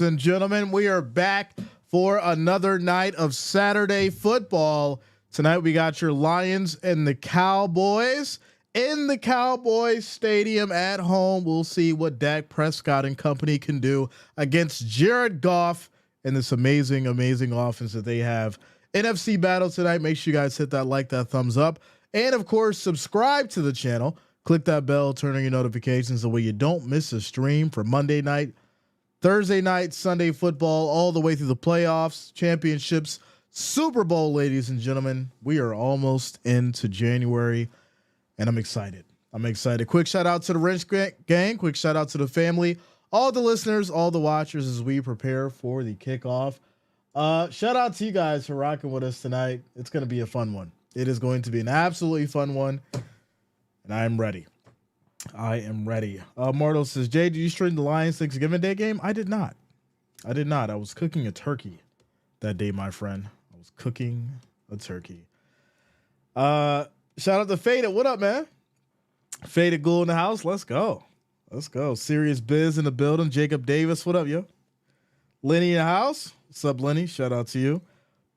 And gentlemen, we are back for another night of Saturday football. Tonight we got your Lions and the Cowboys in the Cowboys Stadium at home. We'll see what Dak Prescott and company can do against Jared Goff and this amazing offense that they have. NFC battle tonight. Make sure you guys hit that like, that thumbs up, and of course subscribe to the channel. Click that bell, turn on your notifications, the way you don't miss a stream for Monday night, Thursday night, Sunday football, all the way through the playoffs, championships, Super Bowl, ladies and gentlemen. We are almost into January, and I'm excited. Quick shout out to the Wrench gang. Quick shout out to the family, all the listeners, all the watchers as we prepare for the kickoff. Shout out to you guys for rocking with us tonight. It's going to be a fun one. It is going to be an absolutely fun one, and I am ready. Marto says, Jay, did you stream the Lions Thanksgiving Day game? I did not. I was cooking a turkey that day, my friend. I was cooking a turkey. Shout out to Faded. What up, man? Faded Ghoul in the house. Let's go. Serious Biz in the building. Jacob Davis. What up, yo? Lenny in the house. What's up, Lenny? Shout out to you.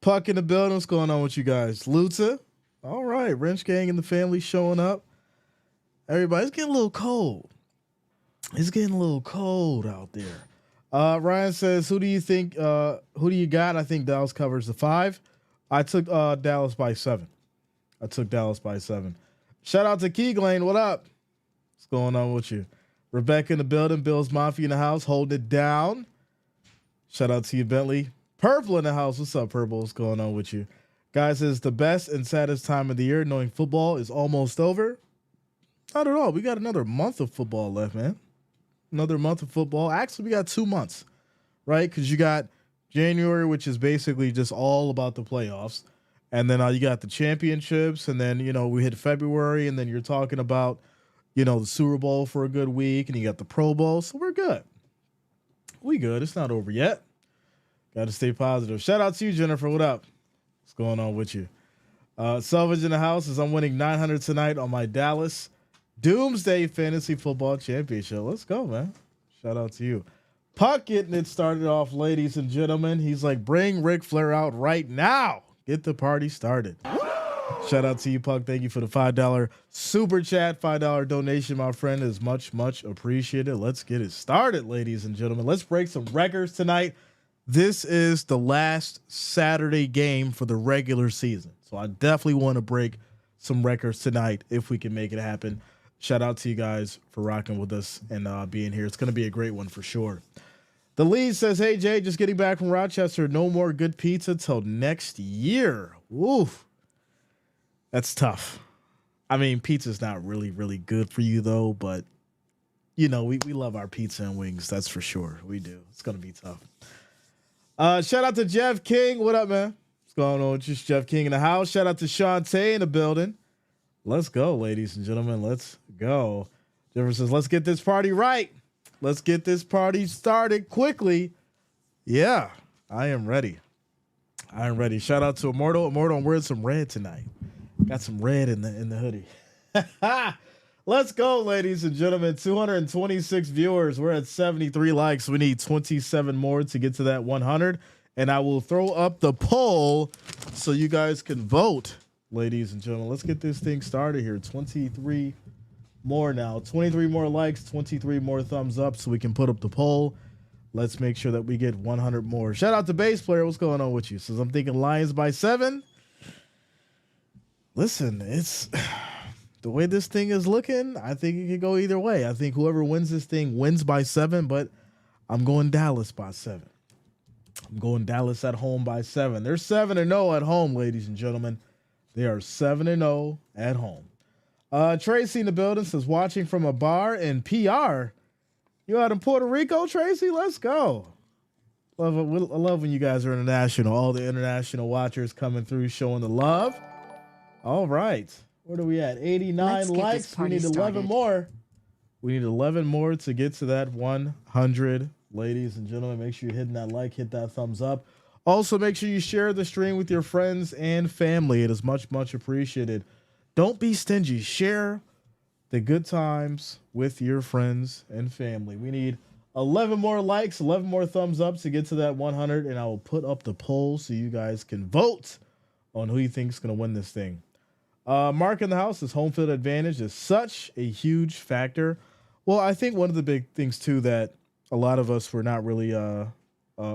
Puck in the building. What's going on with you guys? Luta. All right. Wrench gang and the family showing up. Everybody's getting a little cold. It's getting a little cold out there. Ryan says, who do you think, who do you got? I think Dallas covers the 5. I took Dallas by 7. Shout out to Keeglane. What up? What's going on with you? Rebecca in the building. Bill's Mafia in the house. Holding it down. Shout out to you, Bentley. Purple in the house. What's up, Purple? What's going on with you? Guys, it's the best and saddest time of the year knowing football is almost over. Not at all. We got another month of football left, man. Another month of football. Actually, we got 2 months, right? Because you got January, which is basically just all about the playoffs. And then you got the championships. And then, we hit February. And then you're talking about, the Super Bowl for a good week. And you got the Pro Bowl. So we're good. We good. It's not over yet. Got to stay positive. Shout out to you, Jennifer. What up? What's going on with you? Selvage in the house is I'm winning 900 tonight on my Dallas Doomsday Fantasy Football Championship. Let's go, man. Shout out to you. Puck getting it started off, ladies and gentlemen. He's like, bring Ric Flair out right now. Get the party started. Shout out to you, Puck. Thank you for the $5 super chat. $5 donation, my friend, is much, much appreciated. Let's get it started, ladies and gentlemen. Let's break some records tonight. This is the last Saturday game for the regular season. So I definitely want to break some records tonight if we can make it happen. Shout out to you guys for rocking with us and being here. It's going to be a great one for sure. The lead says, hey, Jay, just getting back from Rochester. No more good pizza till next year. Woof. That's tough. I mean, pizza's not really, really good for you, though. But, we love our pizza and wings. That's for sure. We do. It's going to be tough. Shout out to Jeff King. What up, man? What's going on? Just Jeff King in the house. Shout out to Shantae in the building. Let's go, ladies and gentlemen. Let's go. Jennifer says, let's get this party right. Let's get this party started quickly. Yeah, I am ready. Shout out to Immortal. Immortal, I'm wearing some red tonight. Got some red in the hoodie. Let's go, ladies and gentlemen. 226 viewers. We're at 73 likes. We need 27 more to get to that 100. And I will throw up the poll so you guys can vote. Ladies and gentlemen, let's get this thing started here. 23 more now. 23 more likes, 23 more thumbs up so we can put up the poll. Let's make sure that we get 100 more. Shout out to Bass Player. What's going on with you? Says I'm thinking Lions by 7. Listen, it's the way this thing is looking. I think it could go either way. I think whoever wins this thing wins by 7, but I'm going Dallas by 7. I'm going Dallas at home by 7. They're 7-0 at home, ladies and gentlemen. They are 7-0 at home. Tracy in the building says, watching from a bar in PR. You out in Puerto Rico, Tracy? Let's go. I love when you guys are international. All the international watchers coming through showing the love. All right. What are we at? 89 likes. We need 11 more. We need 11 more to get to that 100. Ladies and gentlemen, make sure you're hitting that like, hit that thumbs up. Also, make sure you share the stream with your friends and family. It is much, much appreciated. Don't be stingy. Share the good times with your friends and family. We need 11 more likes, 11 more thumbs up to get to that 100, and I will put up the poll so you guys can vote on who you think is going to win this thing. Mark in the house, this home field advantage is such a huge factor. Well, I think one of the big things, too, that a lot of us were not really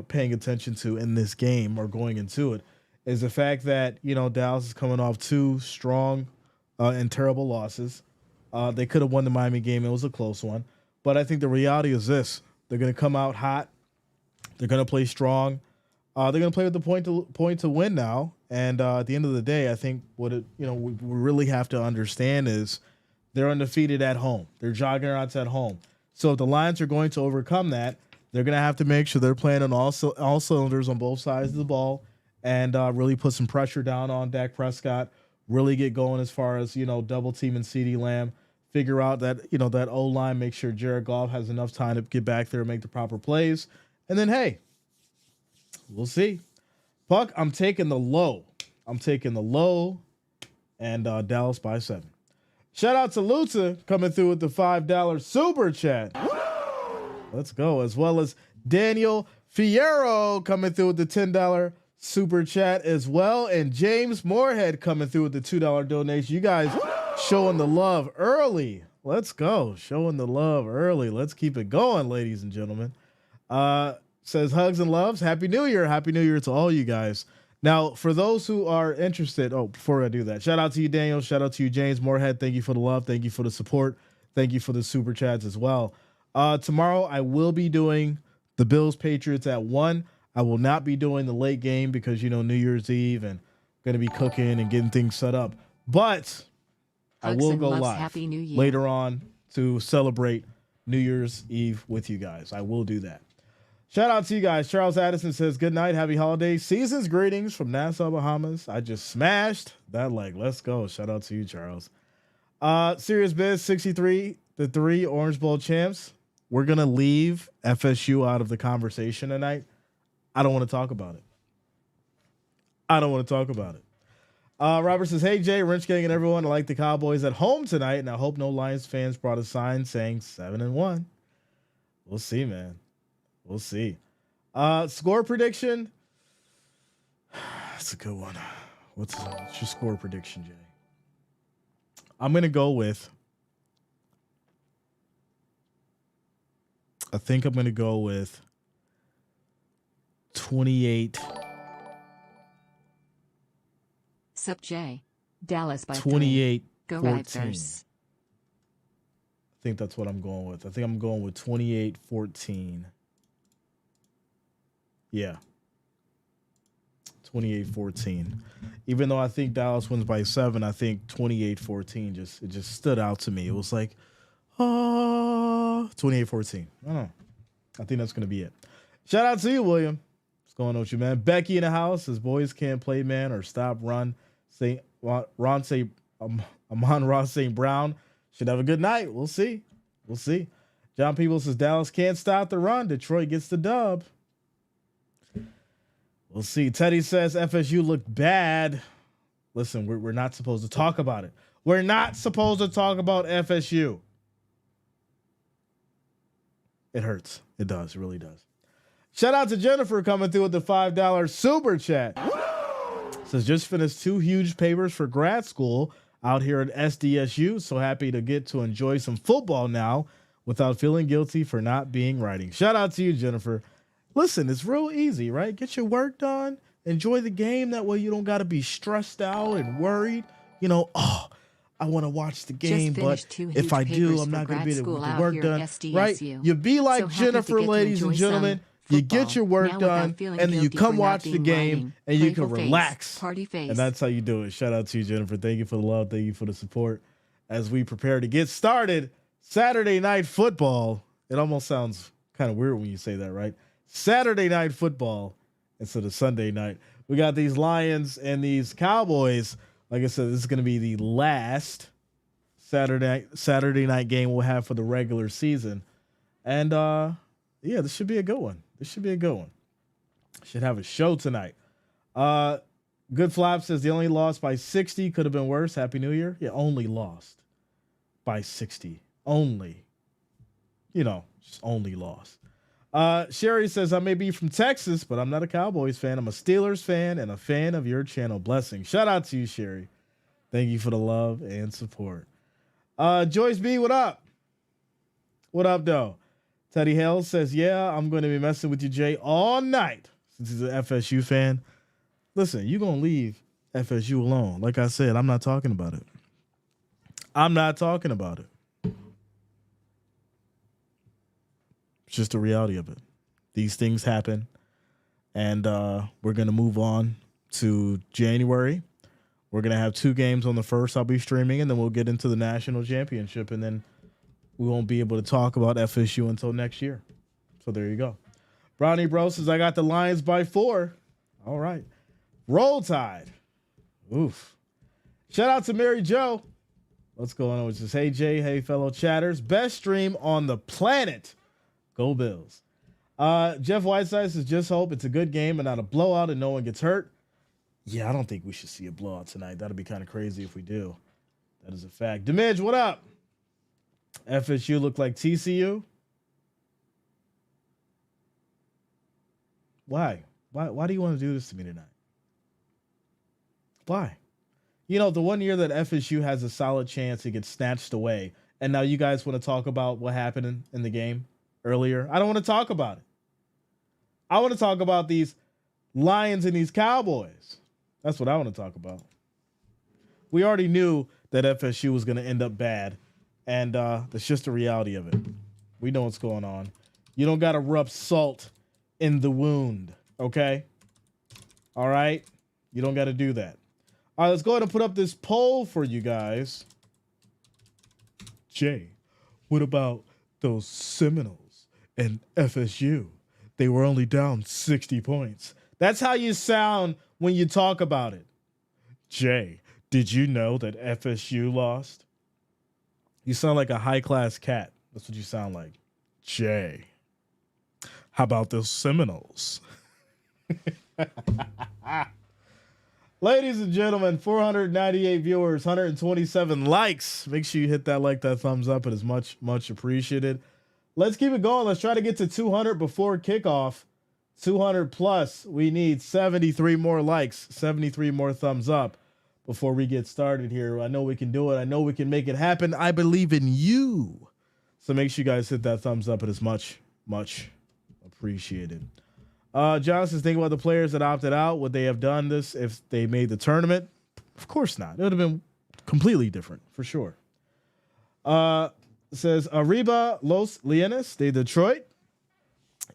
paying attention to in this game or going into it is the fact that, Dallas is coming off 2 strong and terrible losses. They could have won the Miami game. It was a close one. But I think the reality is this. They're going to come out hot. They're going to play strong. They're going to play with the point to win now. And at the end of the day, I think we really have to understand is they're undefeated at home. They're juggernauts at home. So if the Lions are going to overcome that, they're going to have to make sure they're playing on all cylinders on both sides of the ball and really put some pressure down on Dak Prescott, really get going as far as, double teaming CeeDee Lamb, figure out that, that O-line, make sure Jared Goff has enough time to get back there and make the proper plays. And then, hey, we'll see. Puck, I'm taking the low. And Dallas by 7. Shout out to Luta coming through with the $5 super chat. Let's go. As well as Daniel Fierro coming through with the $10 super chat as well. And James Moorhead coming through with the $2 donation. You guys showing the love early. Let's go. Showing the love early. Let's keep it going, ladies and gentlemen. Says hugs and loves. Happy New Year. Happy New Year to all you guys. Now, for those who are interested, before I do that, shout out to you, Daniel. Shout out to you, James Moorhead. Thank you for the love. Thank you for the support. Thank you for the super chats as well. Tomorrow, I will be doing the Bills Patriots at 1. I will not be doing the late game because, New Year's Eve and going to be cooking and getting things set up. But I will go live later on to celebrate New Year's Eve with you guys. I will do that. Shout out to you guys. Charles Addison says, good night. Happy holidays. Season's greetings from Nassau, Bahamas. I just smashed that leg. Let's go. Shout out to you, Charles. Serious Biz 63, the 3 Orange Bowl champs. We're going to leave FSU out of the conversation tonight. I don't want to talk about it. Robert says, hey, Jay, Wrench Gang and everyone. I like the Cowboys at home tonight, and I hope no Lions fans brought a sign saying 7-1. We'll see, man. We'll see. Score prediction. That's a good one. What's your score prediction, Jay? I'm going to go with, I think I'm going to go with 28. Sup, Jay. Dallas by 28. 3. Go 14. Riders. I think that's what I'm going with. I think I'm going with 28-14. Yeah. 28-14. Even though I think Dallas wins by 7, I think 28-14 just stood out to me. It was like, 28-14. I don't know. I think that's going to be it. Shout out to you, William. What's going on with you, man? Becky in the house says boys can't play, man, or stop run. Amon-Ra St. Brown should have a good night. We'll see. John Peebles says Dallas can't stop the run. Detroit gets the dub. We'll see. Teddy says FSU looked bad. Listen, we're not supposed to talk about it. We're not supposed to talk about FSU. It hurts. It does. It really does. Shout out to Jennifer coming through with the $5 super chat. Says just finished 2 huge papers for grad school out here at SDSU. So happy to get to enjoy some football now without feeling guilty for not being writing. Shout out to you, Jennifer. Listen, it's real easy, right? Get your work done. Enjoy the game. That way you don't got to be stressed out and worried. I want to watch the game, but if I do, I'm not going to be able to get the work done. Right? You be like Jennifer, ladies and gentlemen. You get your work done, and then you come watch the game, and you can relax. And that's how you do it. Shout out to you, Jennifer. Thank you for the love. Thank you for the support. As we prepare to get started, Saturday Night Football. It almost sounds kind of weird when you say that, right? Saturday Night Football instead of Sunday night. We got these Lions and these Cowboys. Like I said, this is going to be the last Saturday night game we'll have for the regular season. And, this should be a good one. Should have a show tonight. Good Flop says the only loss by 60 could have been worse. Happy New Year. Yeah, only lost by 60. Only. Just only lost. Sherry says, I may be from Texas, but I'm not a Cowboys fan. I'm a Steelers fan and a fan of your channel. Blessing. Shout out to you, Sherry. Thank you for the love and support. Joyce B, what up? What up, though? Teddy Hale says, yeah, I'm going to be messing with you, Jay, all night. Since he's an FSU fan. Listen, you're going to leave FSU alone. Like I said, I'm not talking about it. I'm not talking about it. It's just the reality of it. These things happen. And we're going to move on to January. We're going to have 2 games on the first I'll be streaming, and then we'll get into the national championship, and then we won't be able to talk about FSU until next year. So there you go. Brownie Bro says, I got the Lions by 4. All right. Roll Tide. Oof. Shout out to Mary Jo. What's going on with this? Hey, Jay. Hey, fellow chatters. Best stream on the planet. Go Bills. Jeff Whiteside says, just hope it's a good game and not a blowout and no one gets hurt. Yeah, I don't think we should see a blowout tonight. That'd be kind of crazy if we do. That is a fact. Dimidge, what up? FSU look like TCU? Why? Why do you want to do this to me tonight? Why? You know, the one year that FSU has a solid chance it gets snatched away, and now you guys want to talk about what happened in the game earlier. I don't want to talk about it. I want to talk about these Lions and these Cowboys. That's what I want to talk about. We already knew that FSU was going to end up bad, and that's just the reality of it. We know what's going on. You don't got to rub salt in the wound, okay? All right? You don't got to do that. All right, let's go ahead and put up this poll for you guys. Jay, what about those Seminoles and FSU? They were only down 60 points. That's how you sound when you talk about it. Jay, did you know that FSU lost? You sound like a high-class cat. That's what you sound like. Jay, how about those Seminoles? Ladies and gentlemen, 498 viewers, 127 likes. Make sure you hit that like, that thumbs up. It is much, much appreciated. Let's keep it going. Let's try to get to 200 before kickoff. 200 plus. We need 73 more likes, 73 more thumbs up before we get started here. I know we can do it. I know we can make it happen. I believe in you. So make sure you guys hit that thumbs up. It is much, much appreciated. John says, think about the players that opted out. Would they have done this if they made the tournament? Of course not. It would have been completely different, for sure. Says, Arriba Los Leones de Detroit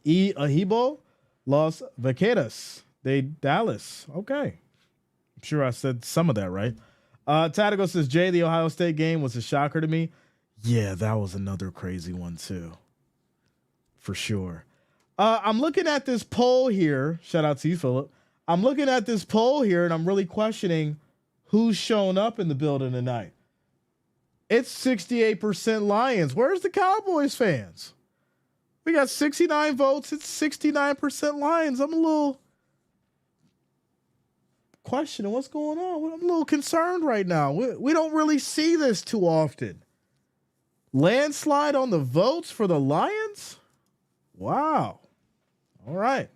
y Ahibo Los Vaqueros de Dallas. Okay. I'm sure I said some of that right. Tatico says, Jay, the Ohio State game was a shocker to me. Yeah, that was another crazy one, too. For sure. I'm looking at this poll here. Shout out to you, Philip. I'm looking at this poll here, and I'm really questioning who's shown up in the building tonight. It's 68% Lions. Where's the Cowboys fans? We got 69 votes. It's 69% Lions. I'm a little questioning what's going on. I'm a little concerned right now. We don't really see this too often. Landslide on the votes for the Lions? Wow. All right.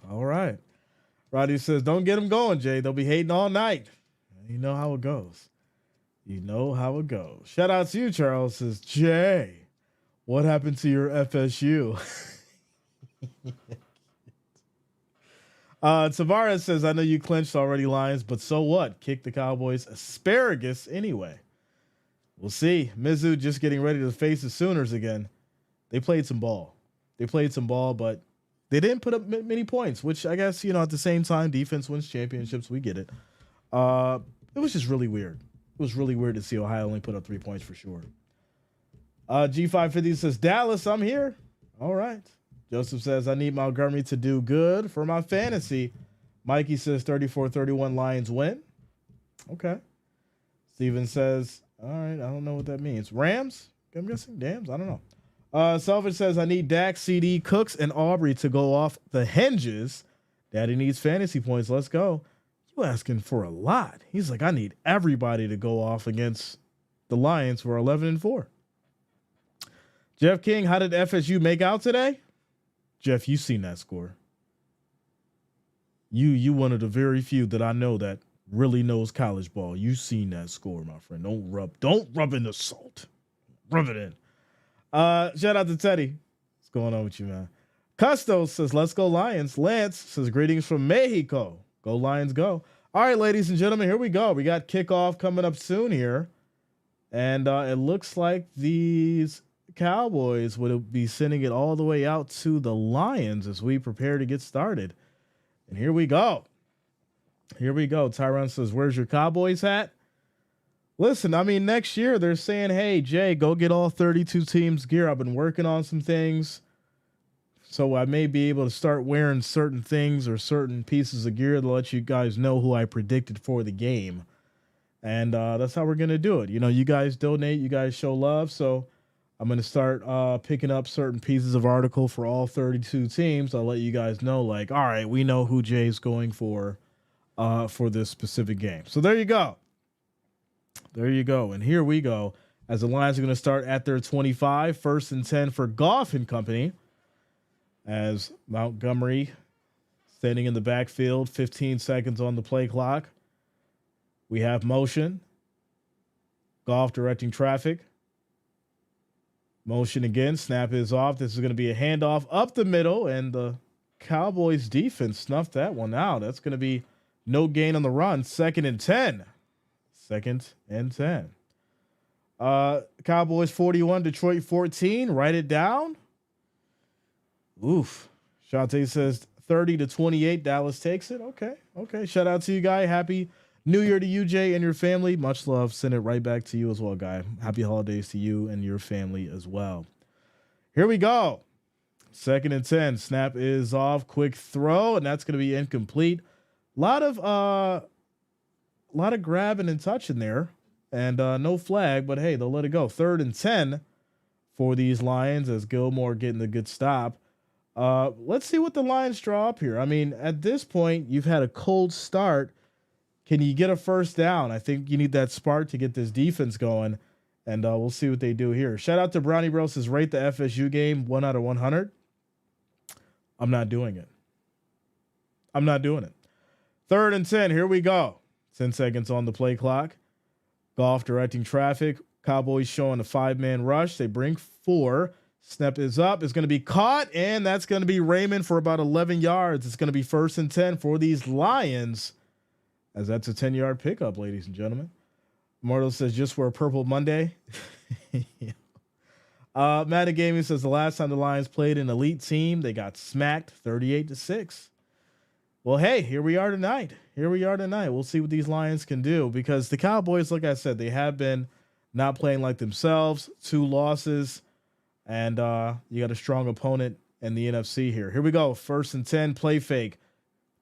All right. Roddy says, don't get them going, Jay. They'll be hating all night. You know how it goes. You know how it goes. Shout out to you, Charles. Says, Jay, what happened to your FSU? Tavares says, I know you clinched already, Lions, but so what? Kick the Cowboys asparagus anyway. We'll see. Mizzou just getting ready to face the Sooners again. They played some ball. But they didn't put up many points, which I guess, at the same time, defense wins championships. We get it. It was just really weird. It was really weird to see Ohio only put up 3 points for sure. G550 says, Dallas, I'm here. All right. Joseph says, I need Montgomery to do good for my fantasy. Mikey says 34-31 Lions win. Okay. Steven says, all right, I don't know what that means. Rams? I'm guessing Dams? I don't know. Selvage says, I need Dak, CD, Cooks, and Aubrey to go off the hinges. Daddy needs fantasy points. Let's go. You asking for a lot. He's like, I need everybody to go off against the Lions who are 11-4. Jeff King, how did FSU make out today? Jeff, you seen that score. You one of the very few that I know that really knows college ball. You seen that score, my friend. Don't rub in the salt. Rub it in. Shout out to Teddy. What's going on with you, man? Custos says, let's go Lions. Lance says, greetings from Mexico. Go Lions, go. All right, ladies and gentlemen, here we go. We got kickoff coming up soon here. And it looks like these Cowboys would be sending it all the way out to the Lions as we prepare to get started. And here we go. Here we go. Tyron says, where's your Cowboys hat? Listen, I mean, next year they're saying, hey, Jay, go get all 32 teams gear. I've been working on some things, so I may be able to start wearing certain things or certain pieces of gear to let you guys know who I predicted for the game. And that's how we're going to do it. You know, you guys donate, you guys show love. So I'm going to start picking up certain pieces of article for all 32 teams. I'll let you guys know, like, all right, we know who Jay's going for this specific game. So there you go. There you go. And here we go. As the Lions are going to start at their 25, 1st and 10 for Goff and company. As Montgomery standing in the backfield, 15 seconds on the play clock. We have motion. Goff directing traffic. Motion again. Snap is off. This is going to be a handoff up the middle, and the Cowboys defense snuffed that one out. That's going to be no gain on the run. 2nd and 10. 2nd and 10. Cowboys 41, Detroit 14. Write it down. Oof. Shante says 30-28. Dallas takes it. Okay. Shout out to you, guy. Happy New Year to you, Jay, and your family. Much love. Send it right back to you as well, guy. Happy holidays to you and your family as well. Here we go. 2nd and 10. Snap is off. Quick throw, and that's going to be incomplete. A lot of grabbing and touching there, and no flag, but hey, they'll let it go. 3rd and 10 for these Lions as Gilmore getting the good stop. Let's see what the Lions draw up here. I mean, at this point, you've had a cold start. Can you get a first down? I think you need that spark to get this defense going, and we'll see what they do here. Shout out to Brownie Bros. Says rate the FSU game 1 out of 100. I'm not doing it. 3rd and 10. Here we go. 10 seconds on the play clock. Goff directing traffic. Cowboys showing a 5-man rush. They bring 4. Snap is up. It's going to be caught, and that's going to be Raymond for about 11 yards. It's going to be 1st and 10 for these Lions, as that's a 10-yard pickup, ladies and gentlemen. Mortal says, just for a purple Monday. Madden Gaming says, the last time the Lions played an elite team, they got smacked 38-6. Well, hey, here we are tonight. We'll see what these Lions can do, because the Cowboys, like I said, they have been not playing like themselves. 2 losses, and you got a strong opponent in the NFC here. Here we go. 1st and 10, play fake.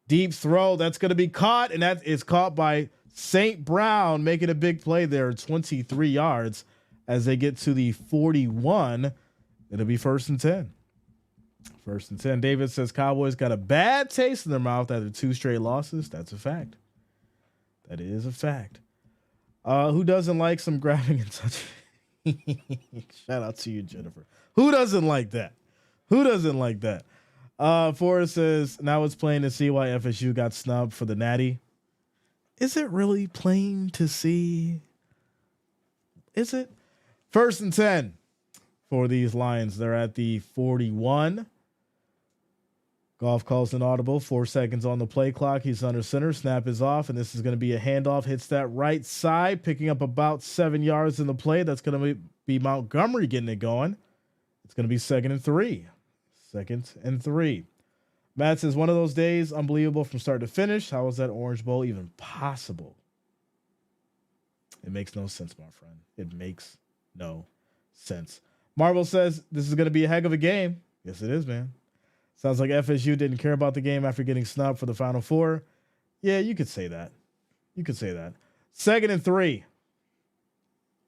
Deep throw. That's going to be caught, and that is caught by St. Brown, making a big play there, 23 yards as they get to the 41. It'll be 1st and 10. 1st and 10. David says Cowboys got a bad taste in their mouth after 2 straight losses. That's a fact. That is a fact. Who doesn't like some grabbing and touching? Shout out to you, Jennifer. Who doesn't like that? Forrest says, now it's plain to see why FSU got snubbed for the Natty. Is it really plain to see? Is it? 1st and 10 for these Lions. They're at the 41. Goff calls an audible. 4 seconds on the play clock. He's under center. Snap is off, and this is going to be a handoff. Hits that right side, picking up about 7 yards in the play. That's going to be Montgomery getting it going. It's going to be 2nd and 3. 2nd and 3. Matt says, one of those days, unbelievable from start to finish. How is that Orange Bowl even possible? It makes no sense, my friend. It makes no sense. Marvel says, this is going to be a heck of a game. Yes, it is, man. Sounds like FSU didn't care about the game after getting snubbed for the Final Four. Yeah, you could say that. 2nd and 3.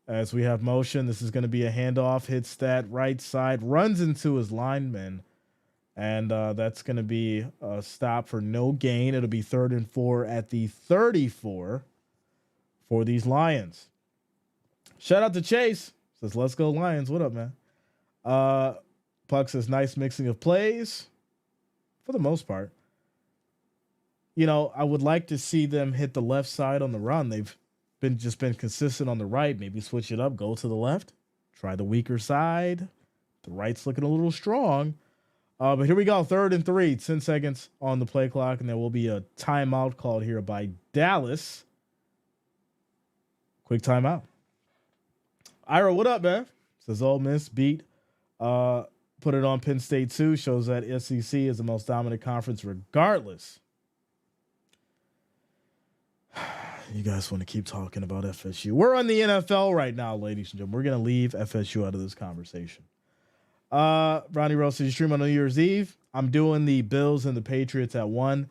As we have motion, this is going to be a handoff. Hits that right side, runs into his lineman. And that's going to be a stop for no gain. It'll be 3rd and 4 at the 34 for these Lions. Shout out to Chase. Says, let's go Lions. What up, man? Puck says, nice mixing of plays. for the most part. You know, I would like to see them hit the left side on the run. They've been consistent on the right. Maybe switch it up, go to the left, try the weaker side. The right's looking a little strong. But here we go. 3rd and 3, 10 seconds on the play clock, and there will be a timeout called here by Dallas. Quick timeout. Ira, what up, man? Says Ole Miss beat. Put it on Penn State too. Shows that SEC is the most dominant conference regardless. You guys want to keep talking about FSU. We're on the NFL right now, ladies and gentlemen. We're going to leave FSU out of this conversation. Ronnie Rose says you stream on New Year's Eve. I'm doing the Bills and the Patriots at 1.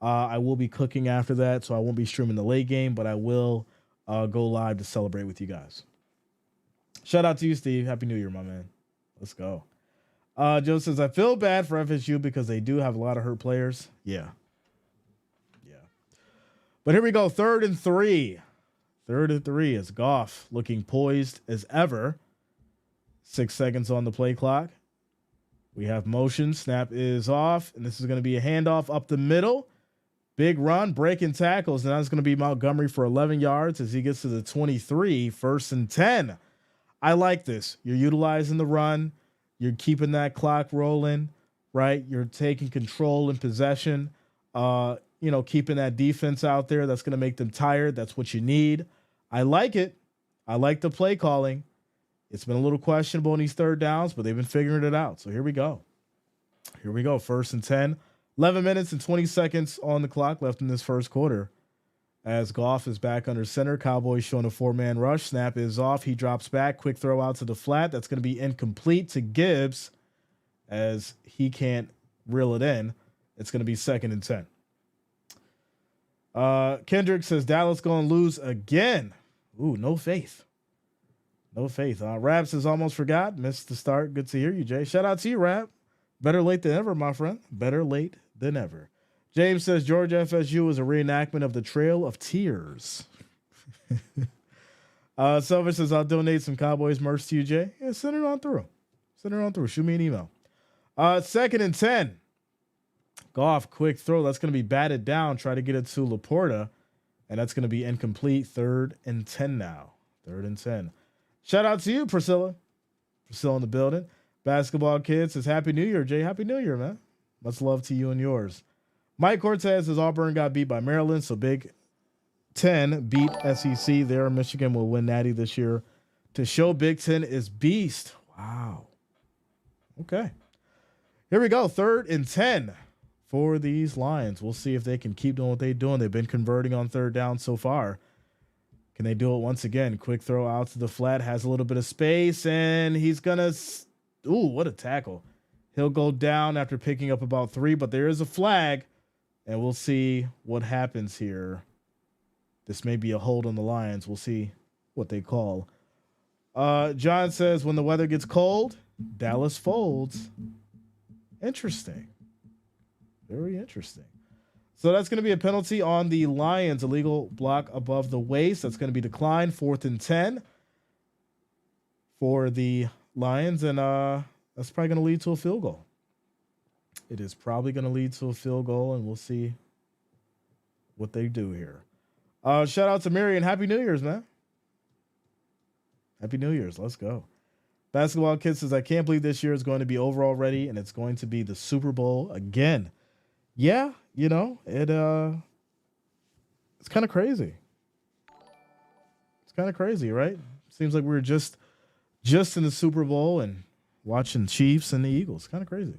I will be cooking after that, so I won't be streaming the late game, but I will go live to celebrate with you guys. Shout out to you, Steve. Happy New Year, my man. Let's go. Joe says, I feel bad for FSU because they do have a lot of hurt players. Yeah. But here we go. 3rd and 3. 3rd and 3 is Goff looking poised as ever. 6 seconds on the play clock. We have motion. Snap is off. And this is going to be a handoff up the middle. Big run, breaking tackles. And that's going to be Montgomery for 11 yards as he gets to the 23. 1st and 10. I like this. You're utilizing the run. You're keeping that clock rolling, right? You're taking control and possession. Keeping that defense out there. That's going to make them tired. That's what you need. I like it. I like the play calling. It's been a little questionable in these 3rd downs, but they've been figuring it out. So here we go. 1st and 10. 11 minutes and 20 seconds on the clock left in this first quarter. As Goff is back under center, Cowboys showing a 4-man rush. Snap is off. He drops back. Quick throw out to the flat. That's going to be incomplete to Gibbs as he can't reel it in. It's going to be 2nd and 10. Kendrick says Dallas going to lose again. Ooh, no faith. No faith. Rab says almost forgot. Missed the start. Good to hear you, Jay. Shout out to you, Rab. Better late than ever, my friend. Better late than ever. James says Georgia FSU is a reenactment of the Trail of Tears. Silver says I'll donate some Cowboys merch to you, Jay. Yeah, send it on through. Shoot me an email. 2nd and 10. Goff, quick throw. That's going to be batted down. Try to get it to Laporta. And that's going to be incomplete. 3rd and 10 now. 3rd and 10. Shout out to you, Priscilla. Priscilla in the building. Basketball Kid says Happy New Year, Jay. Happy New Year, man. Much love to you and yours. Mike Cortez says Auburn got beat by Maryland, so Big Ten beat SEC there. Michigan will win Natty this year to show Big Ten is beast. Wow. Okay. Here we go. 3rd and 10 for these Lions. We'll see if they can keep doing what they're doing. They've been converting on 3rd down so far. Can they do it once again? Quick throw out to the flat. Has a little bit of space, and he's going to – ooh, what a tackle. He'll go down after picking up about 3, but there is a flag, and we'll see what happens here. This may be a hold on the Lions. We'll see what they call. John says, when the weather gets cold, Dallas folds. Interesting. Very interesting. So that's going to be a penalty on the Lions. Illegal block above the waist. That's going to be declined. 4th and 10 for the Lions. And that's probably going to lead to a field goal. It is probably going to lead to a field goal, and we'll see what they do here. Shout out to Marion. Happy New Year's, man. Happy New Year's. Let's go. Basketball Kid says, I can't believe this year is going to be over already, and it's going to be the Super Bowl again. Yeah, you know, it's kind of crazy. It's kind of crazy, right? Seems like we were just in the Super Bowl and watching Chiefs and the Eagles. Kind of crazy.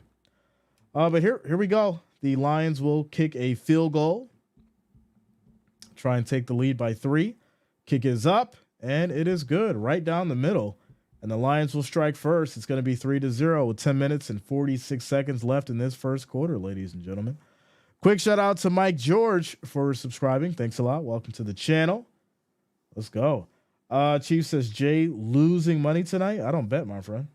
But here we go. The Lions will kick a field goal. Try and take the lead by 3. Kick is up, and it is good. Right down the middle. And the Lions will strike first. It's going to be 3-0 with 10 minutes and 46 seconds left in this first quarter, ladies and gentlemen. Quick shout out to Mike George for subscribing. Thanks a lot. Welcome to the channel. Let's go. Chief says, Jay losing money tonight? I don't bet, my friend.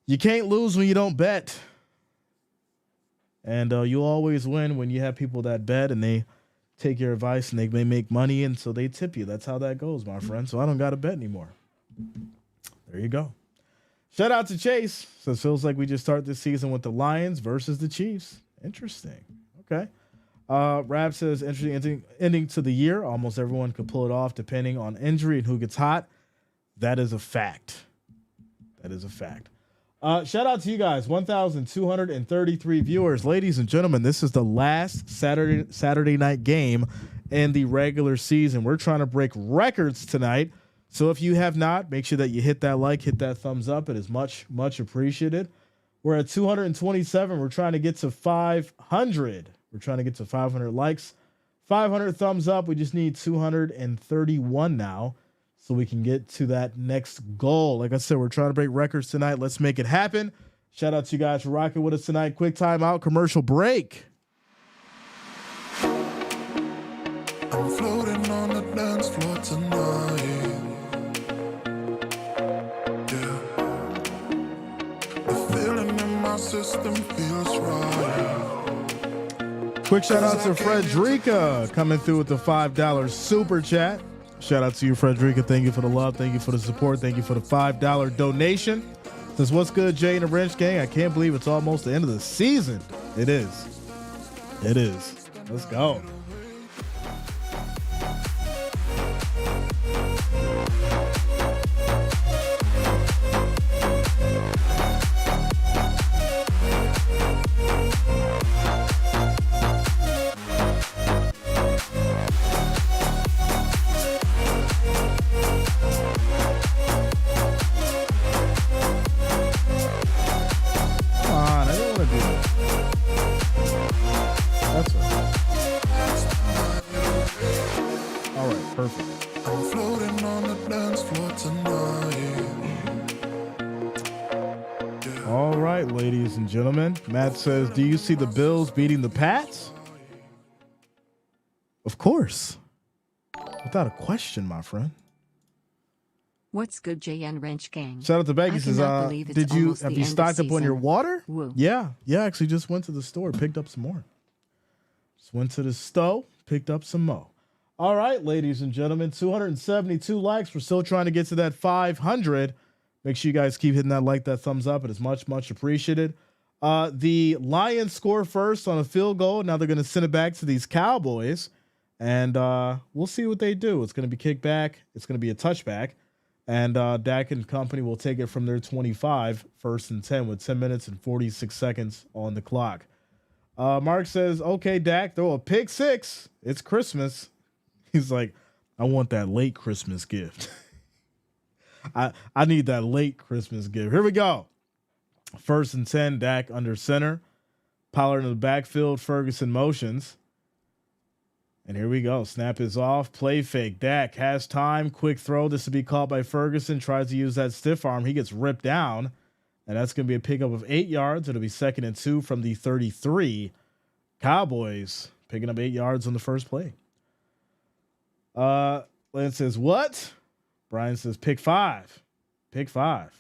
You can't lose when you don't bet. And you always win when you have people that bet and they take your advice and they may make money, and so they tip you. That's how that goes, my friend. So I don't got to bet anymore. There you go. Shout out to Chase. So it feels like we just start this season with the Lions versus the Chiefs. Interesting. Okay. Rab says interesting ending to the year. Almost everyone could pull it off depending on injury and who gets hot. That is a fact. That is a fact. Shout out to you guys. 1,233 viewers. Ladies and gentlemen, this is the last Saturday night game in the regular season. We're trying to break records tonight. So if you have not, make sure that you hit that like, hit that thumbs up. It is much, much appreciated. We're at 227. We're trying to get to 500. We're trying to get to 500 likes, 500 thumbs up. We just need 231 now so we can get to that next goal. Like I said, we're trying to break records tonight. Let's make it happen. Shout out to you guys for rocking with us tonight. Quick timeout, commercial break. I'm floating on the dance floor tonight. My system feels right. Quick shout out to Frederica coming through with the $5 super chat. Shout out to you, Frederica. Thank you for the love. Thank you for the support. Thank you for the $5 donation. Says, what's good, Jay and the Wrench Gang? I can't believe it's almost the end of the season. It is. It is. Let's go. Gentlemen, Matt says, do you see the Bills beating the Pats? Of course. Without a question, my friend. What's good, JN Wrench Gang? Shout out to Becky. Says, have you stocked up on your water? Woo. Yeah. Actually just went to the store, picked up some more. Just went to the stove, picked up some more. All right, ladies and gentlemen, 272 likes. We're still trying to get to that 500. Make sure you guys keep hitting that like, that thumbs up. It is much, much appreciated. The Lions score first on a field goal. Now they're going to send it back to these Cowboys, and we'll see what they do. It's going to be kicked back. It's going to be a touchback, and Dak and company will take it from their 25, 1st and 10, with 10 minutes and 46 seconds on the clock. Mark says, okay, Dak, throw a pick six. It's Christmas. He's like, I want that late Christmas gift. I need that late Christmas gift. Here we go. 1st and 10, Dak under center. Pollard in the backfield, Ferguson motions. And here we go. Snap is off. Play fake. Dak has time. Quick throw. This will be caught by Ferguson. Tries to use that stiff arm. He gets ripped down. And that's going to be a pickup of 8 yards. It'll be 2nd and 2 from the 33. Cowboys picking up 8 yards on the first play. Lance says, what? Brian says, pick 5. Pick 5.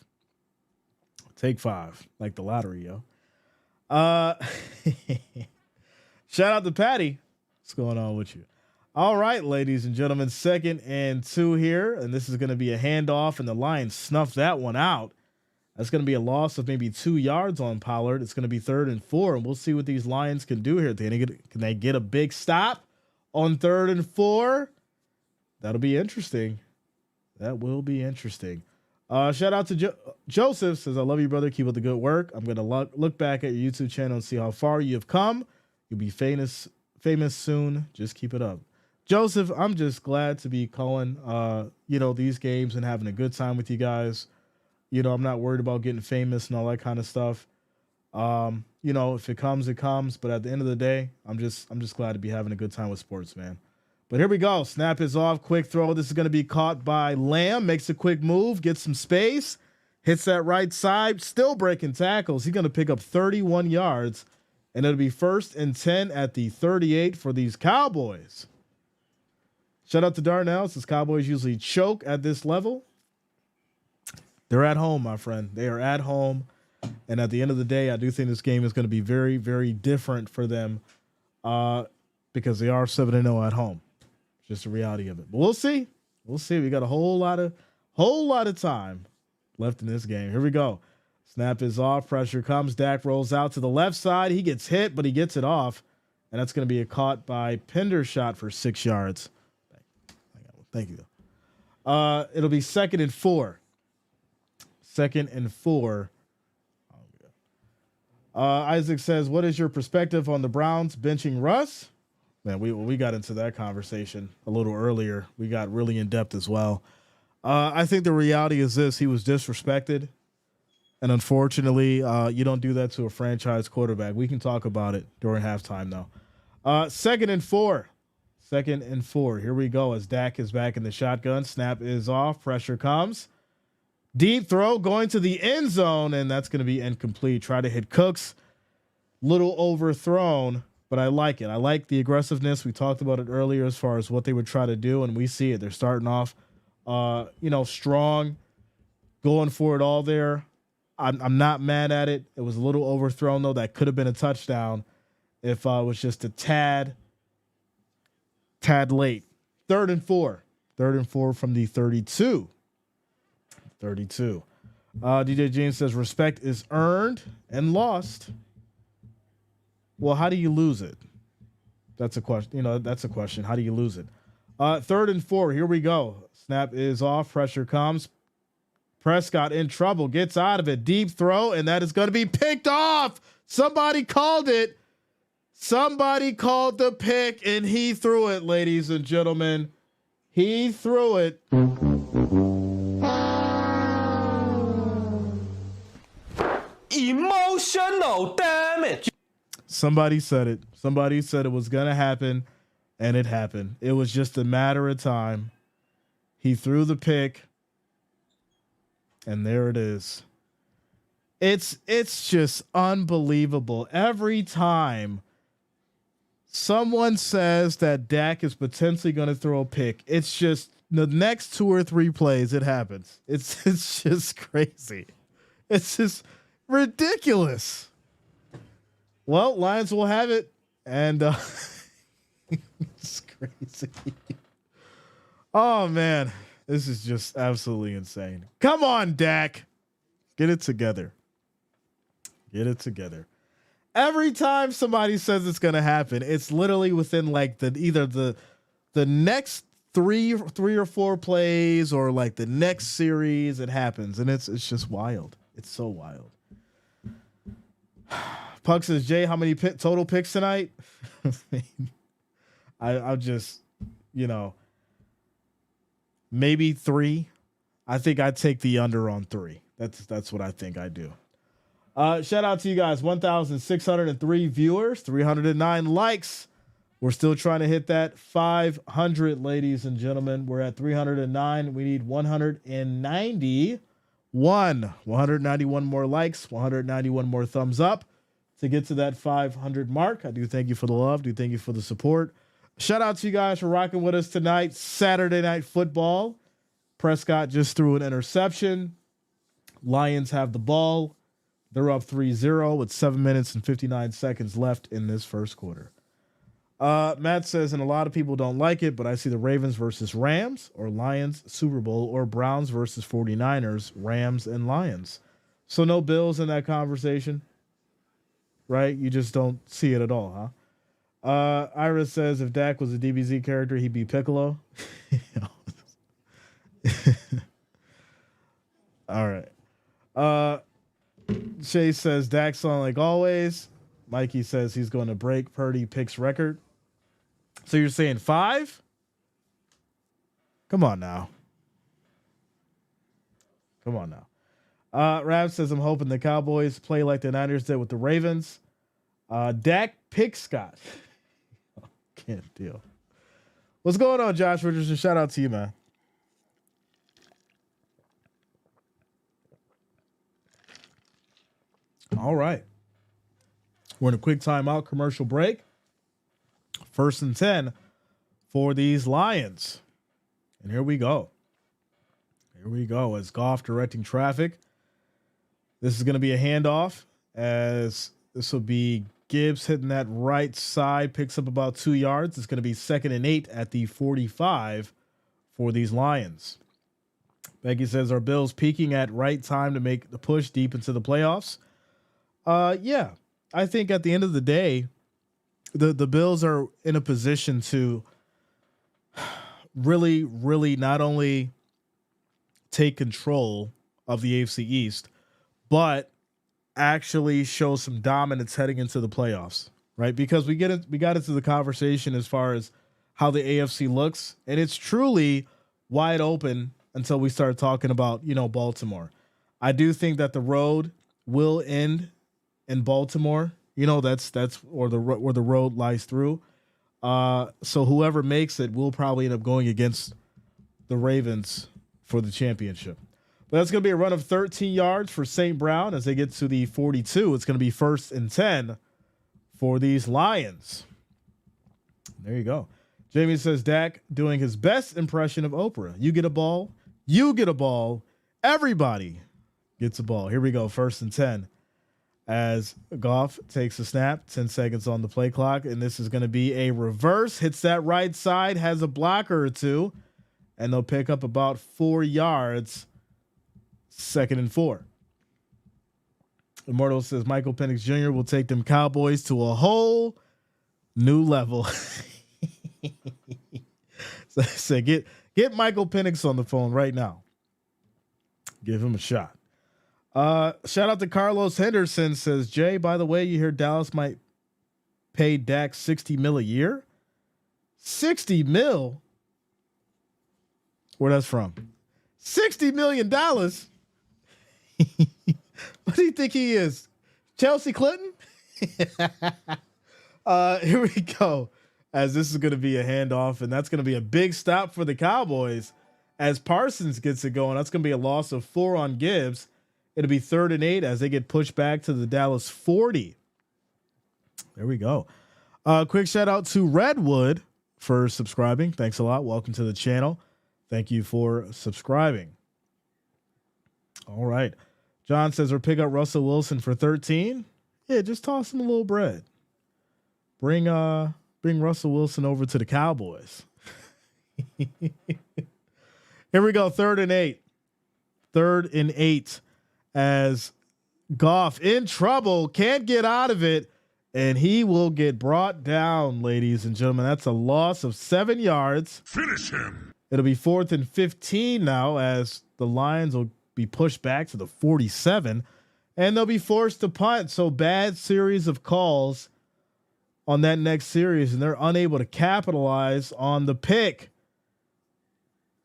Take 5, like the lottery, yo. Shout out to Patty. What's going on with you? All right, ladies and gentlemen, 2nd and 2 here, and this is going to be a handoff, and the Lions snuffed that one out. That's going to be a loss of maybe 2 yards on Pollard. It's going to be 3rd and 4, and we'll see what these Lions can do here. Can they get a big stop on 3rd and 4? That'll be interesting. That will be interesting. Shout out to Joseph. Says, I love you, brother. Keep up the good work. I'm going to look back at your YouTube channel and see how far you have come. You'll be famous soon. Just keep it up. Joseph, I'm just glad to be calling, these games and having a good time with you guys. I'm not worried about getting famous and all that kind of stuff. If it comes, it comes. But at the end of the day, I'm just glad to be having a good time with sports, man. But here we go. Snap is off. Quick throw. This is going to be caught by Lamb. Makes a quick move. Gets some space. Hits that right side. Still breaking tackles. He's going to pick up 31 yards. And it'll be 1st and 10 at the 38 for these Cowboys. Shout out to Darnell. Since Cowboys usually choke at this level. They're at home, my friend. They are at home. And at the end of the day, I do think this game is going to be very, very different for them because they are 7-0 at home. Just the reality of it. But we'll see. We'll see. We got a whole lot of time left in this game. Here we go. Snap is off. Pressure comes. Dak rolls out to the left side. He gets hit, but he gets it off. And that's going to be a caught by Pender shot for 6 yards. Thank you. It'll be 2nd and 4. 2nd and 4. Isaac says, what is your perspective on the Browns benching Russ? Man, we got into that conversation a little earlier. We got really in depth as well. I think the reality is this: he was disrespected, and unfortunately, you don't do that to a franchise quarterback. We can talk about it during halftime, though. 2nd and 4. 2nd and 4. Here we go as Dak is back in the shotgun. Snap is off. Pressure comes. Deep throw going to the end zone, and that's going to be incomplete. Try to hit Cooks. Little overthrown, but I like it. I like the aggressiveness. We talked about it earlier as far as what they would try to do, and we see it. They're starting off, strong, going for it all there. I'm not mad at it. It was a little overthrown, though. That could have been a touchdown if it was just a tad late. 3rd and 4. 3rd and 4 from the 32. 32. DJ James says respect is earned and lost. Well, how do you lose it? That's a question. That's a question. How do you lose it? 3rd and 4. Here we go. Snap is off. Pressure comes. Prescott in trouble. Gets out of it. Deep throw, and that is going to be picked off. Somebody called it. Somebody called the pick, and he threw it, ladies and gentlemen. He threw it. Emotional damage. Somebody said it. Somebody said it was going to happen, and it happened. It was just a matter of time. He threw the pick, and there it is. It's just unbelievable. Every time someone says that Dak is potentially going to throw a pick, it's just the next 2 or 3 plays it happens. It's just crazy. It's just ridiculous. Well, Lions will have it, and it's crazy. Oh man, this is just absolutely insane. Come on, Dak, get it together. Get it together. Every time somebody says it's gonna happen, it's literally within like either the next three or 4 plays or like the next series it happens, and it's just wild. It's so wild. Puck says, Jay, how many total picks tonight? I'll just, maybe 3. I think I'd take the under on 3. That's what I think I do. Shout out to you guys. 1,603 viewers, 309 likes. We're still trying to hit that 500, ladies and gentlemen. We're at 309. We need 191 more likes, 191 more thumbs up to get to that 500 mark. I do thank you for the love. Do thank you for the support. Shout out to you guys for rocking with us tonight. Saturday Night Football. Prescott just threw an interception. Lions have the ball. They're up 3-0 with 7 minutes and 59 seconds left in this first quarter. Matt says, and a lot of people don't like it, but I see the Ravens versus Rams or Lions Super Bowl or Browns versus 49ers, Rams and Lions. So no Bills in that conversation, right? You just don't see it at all, huh? Iris says if Dak was a DBZ character, he'd be Piccolo. All right. Shay says Dak's on like always. Mikey says he's going to break Purdy picks record. So you're saying 5? Come on now. Rav says I'm hoping the Cowboys play like the Niners did with the Ravens. Dak pick Scott. Can't deal. What's going on, Josh Richardson? Shout out to you, man. All right. We're in a quick timeout commercial break. 1st and 10 for these Lions. And here we go. As Goff directing traffic. This is going to be a handoff, as this will be Gibbs hitting that right side, picks up about 2 yards. It's going to be 2nd and 8 at the 45 for these Lions. Becky says, are Bills peaking at right time to make the push deep into the playoffs? Yeah. I think at the end of the day, the Bills are in a position to really, really not only take control of the AFC East, but actually show some dominance heading into the playoffs, right? Because we got into the conversation as far as how the AFC looks, and it's truly wide open until we start talking about, Baltimore. I do think that the road will end in Baltimore. That's where the road lies through. So whoever makes it will probably end up going against the Ravens for the championship. But that's going to be a run of 13 yards for St. Brown as they get to the 42. It's going to be 1st and 10 for these Lions. There you go. Jamie says Dak doing his best impression of Oprah. You get a ball. You get a ball. Everybody gets a ball. Here we go. 1st and 10 as Goff takes a snap. 10 seconds on the play clock. And this is going to be a reverse. Hits that right side. Has a blocker or two. And they'll pick up about 4 yards. 2nd and 4. Immortal says Michael Penix Jr. will take them Cowboys to a whole new level. So get Michael Penix on the phone right now. Give him a shot. Shout out to Carlos Henderson. Says, Jay, by the way, you hear Dallas might pay Dak $60 million a year? $60 million? Where that's from? $60 million? What do you think he is? Chelsea Clinton? Here we go. As this is going to be a handoff, and that's going to be a big stop for the Cowboys as Parsons gets it going. That's going to be a loss of 4 on Gibbs. It'll be 3rd and 8 as they get pushed back to the Dallas 40. There we go. Quick shout out to Redwood for subscribing. Thanks a lot. Welcome to the channel. Thank you for subscribing. All right. John says, or pick up Russell Wilson for 13. Yeah, just toss him a little bread. Bring Russell Wilson over to the Cowboys. Here we go. 3rd and 8. 3rd and 8 as Goff in trouble. Can't get out of it. And he will get brought down, ladies and gentlemen. That's a loss of 7 yards. Finish him. It'll be 4th and 15 now as the Lions will be pushed back to the 47. And they'll be forced to punt. So bad series of calls on that next series, and they're unable to capitalize on the pick.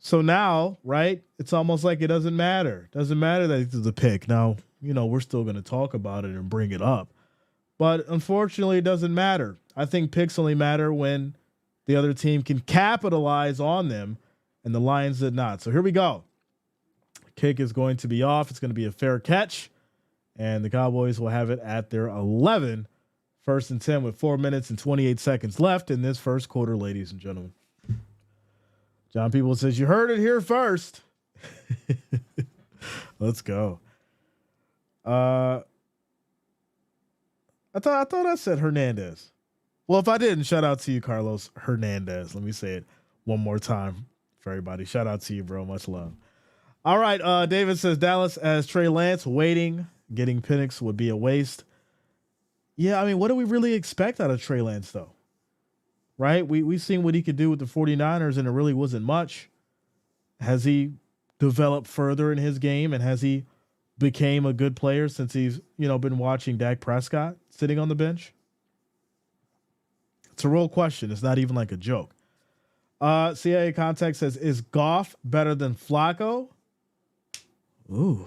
So now, right, it's almost like it doesn't matter. Doesn't matter that it's the pick. Now, we're still going to talk about it and bring it up. But unfortunately, it doesn't matter. I think picks only matter when the other team can capitalize on them, and the Lions did not. So here we go. Kick is going to be off. It's going to be a fair catch, and the Cowboys will have it at their 11. 1st and 10 with 4 minutes and 28 seconds left in this first quarter, ladies and gentlemen. John People says, you heard it here first. Let's go. I thought I said Hernandez. Well, if I didn't, shout out to you, Carlos Hernandez. Let me say it one more time for everybody. Shout out to you, bro. Much love. All right. David says Dallas as Trey Lance waiting. Getting Penix would be a waste. Yeah, I mean, what do we really expect out of Trey Lance, though? Right? We've seen what he could do with the 49ers, and it really wasn't much. Has he developed further in his game, and has he became a good player since he's, been watching Dak Prescott sitting on the bench? It's a real question. It's not even like a joke. CIA Contact says, is Goff better than Flacco? Ooh.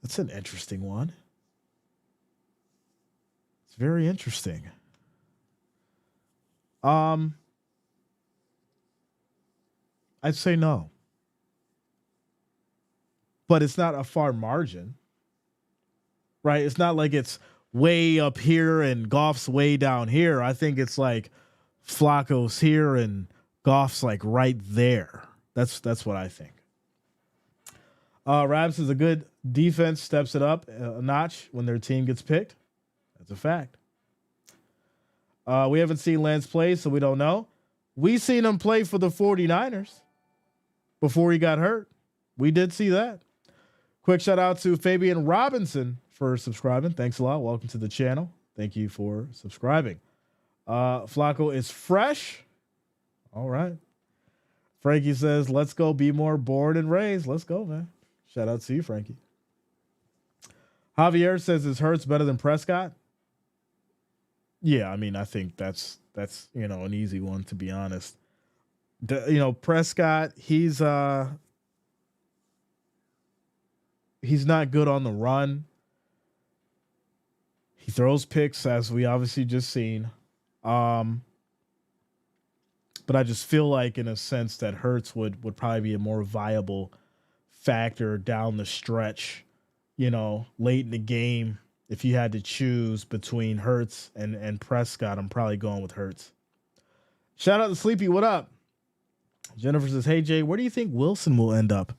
That's an interesting one. It's very interesting. I'd say no. But it's not a far margin. Right? It's not like it's way up here and Goff's way down here. I think it's like Flacco's here and Goff's like right there. That's what I think. Rabs is a good defense, steps it up a notch when their team gets picked. That's a fact. We haven't seen Lance play, so we don't know. We've seen him play for the 49ers. before he got hurt. We did see that. Quick shout out to Fabian Robinson for subscribing. Thanks a lot. Welcome to the channel. Thank you for subscribing. Flacco is fresh. All right. Frankie says, let's go be more bored and raised. Let's go, man. Shout out to you, Frankie. Javier says, is Hurts better than Prescott? Yeah, I mean, I think that's an easy one, to be honest. Prescott, he's not good on the run. He throws picks, as we obviously just seen. But I just feel like, in a sense, that Hurts would probably be a more viable factor down the stretch, late in the game. If you had to choose between Hurts and Prescott, I'm probably going with Hurts. Shout out to Sleepy. What up? Jennifer says, hey, Jay, where do you think Wilson will end up?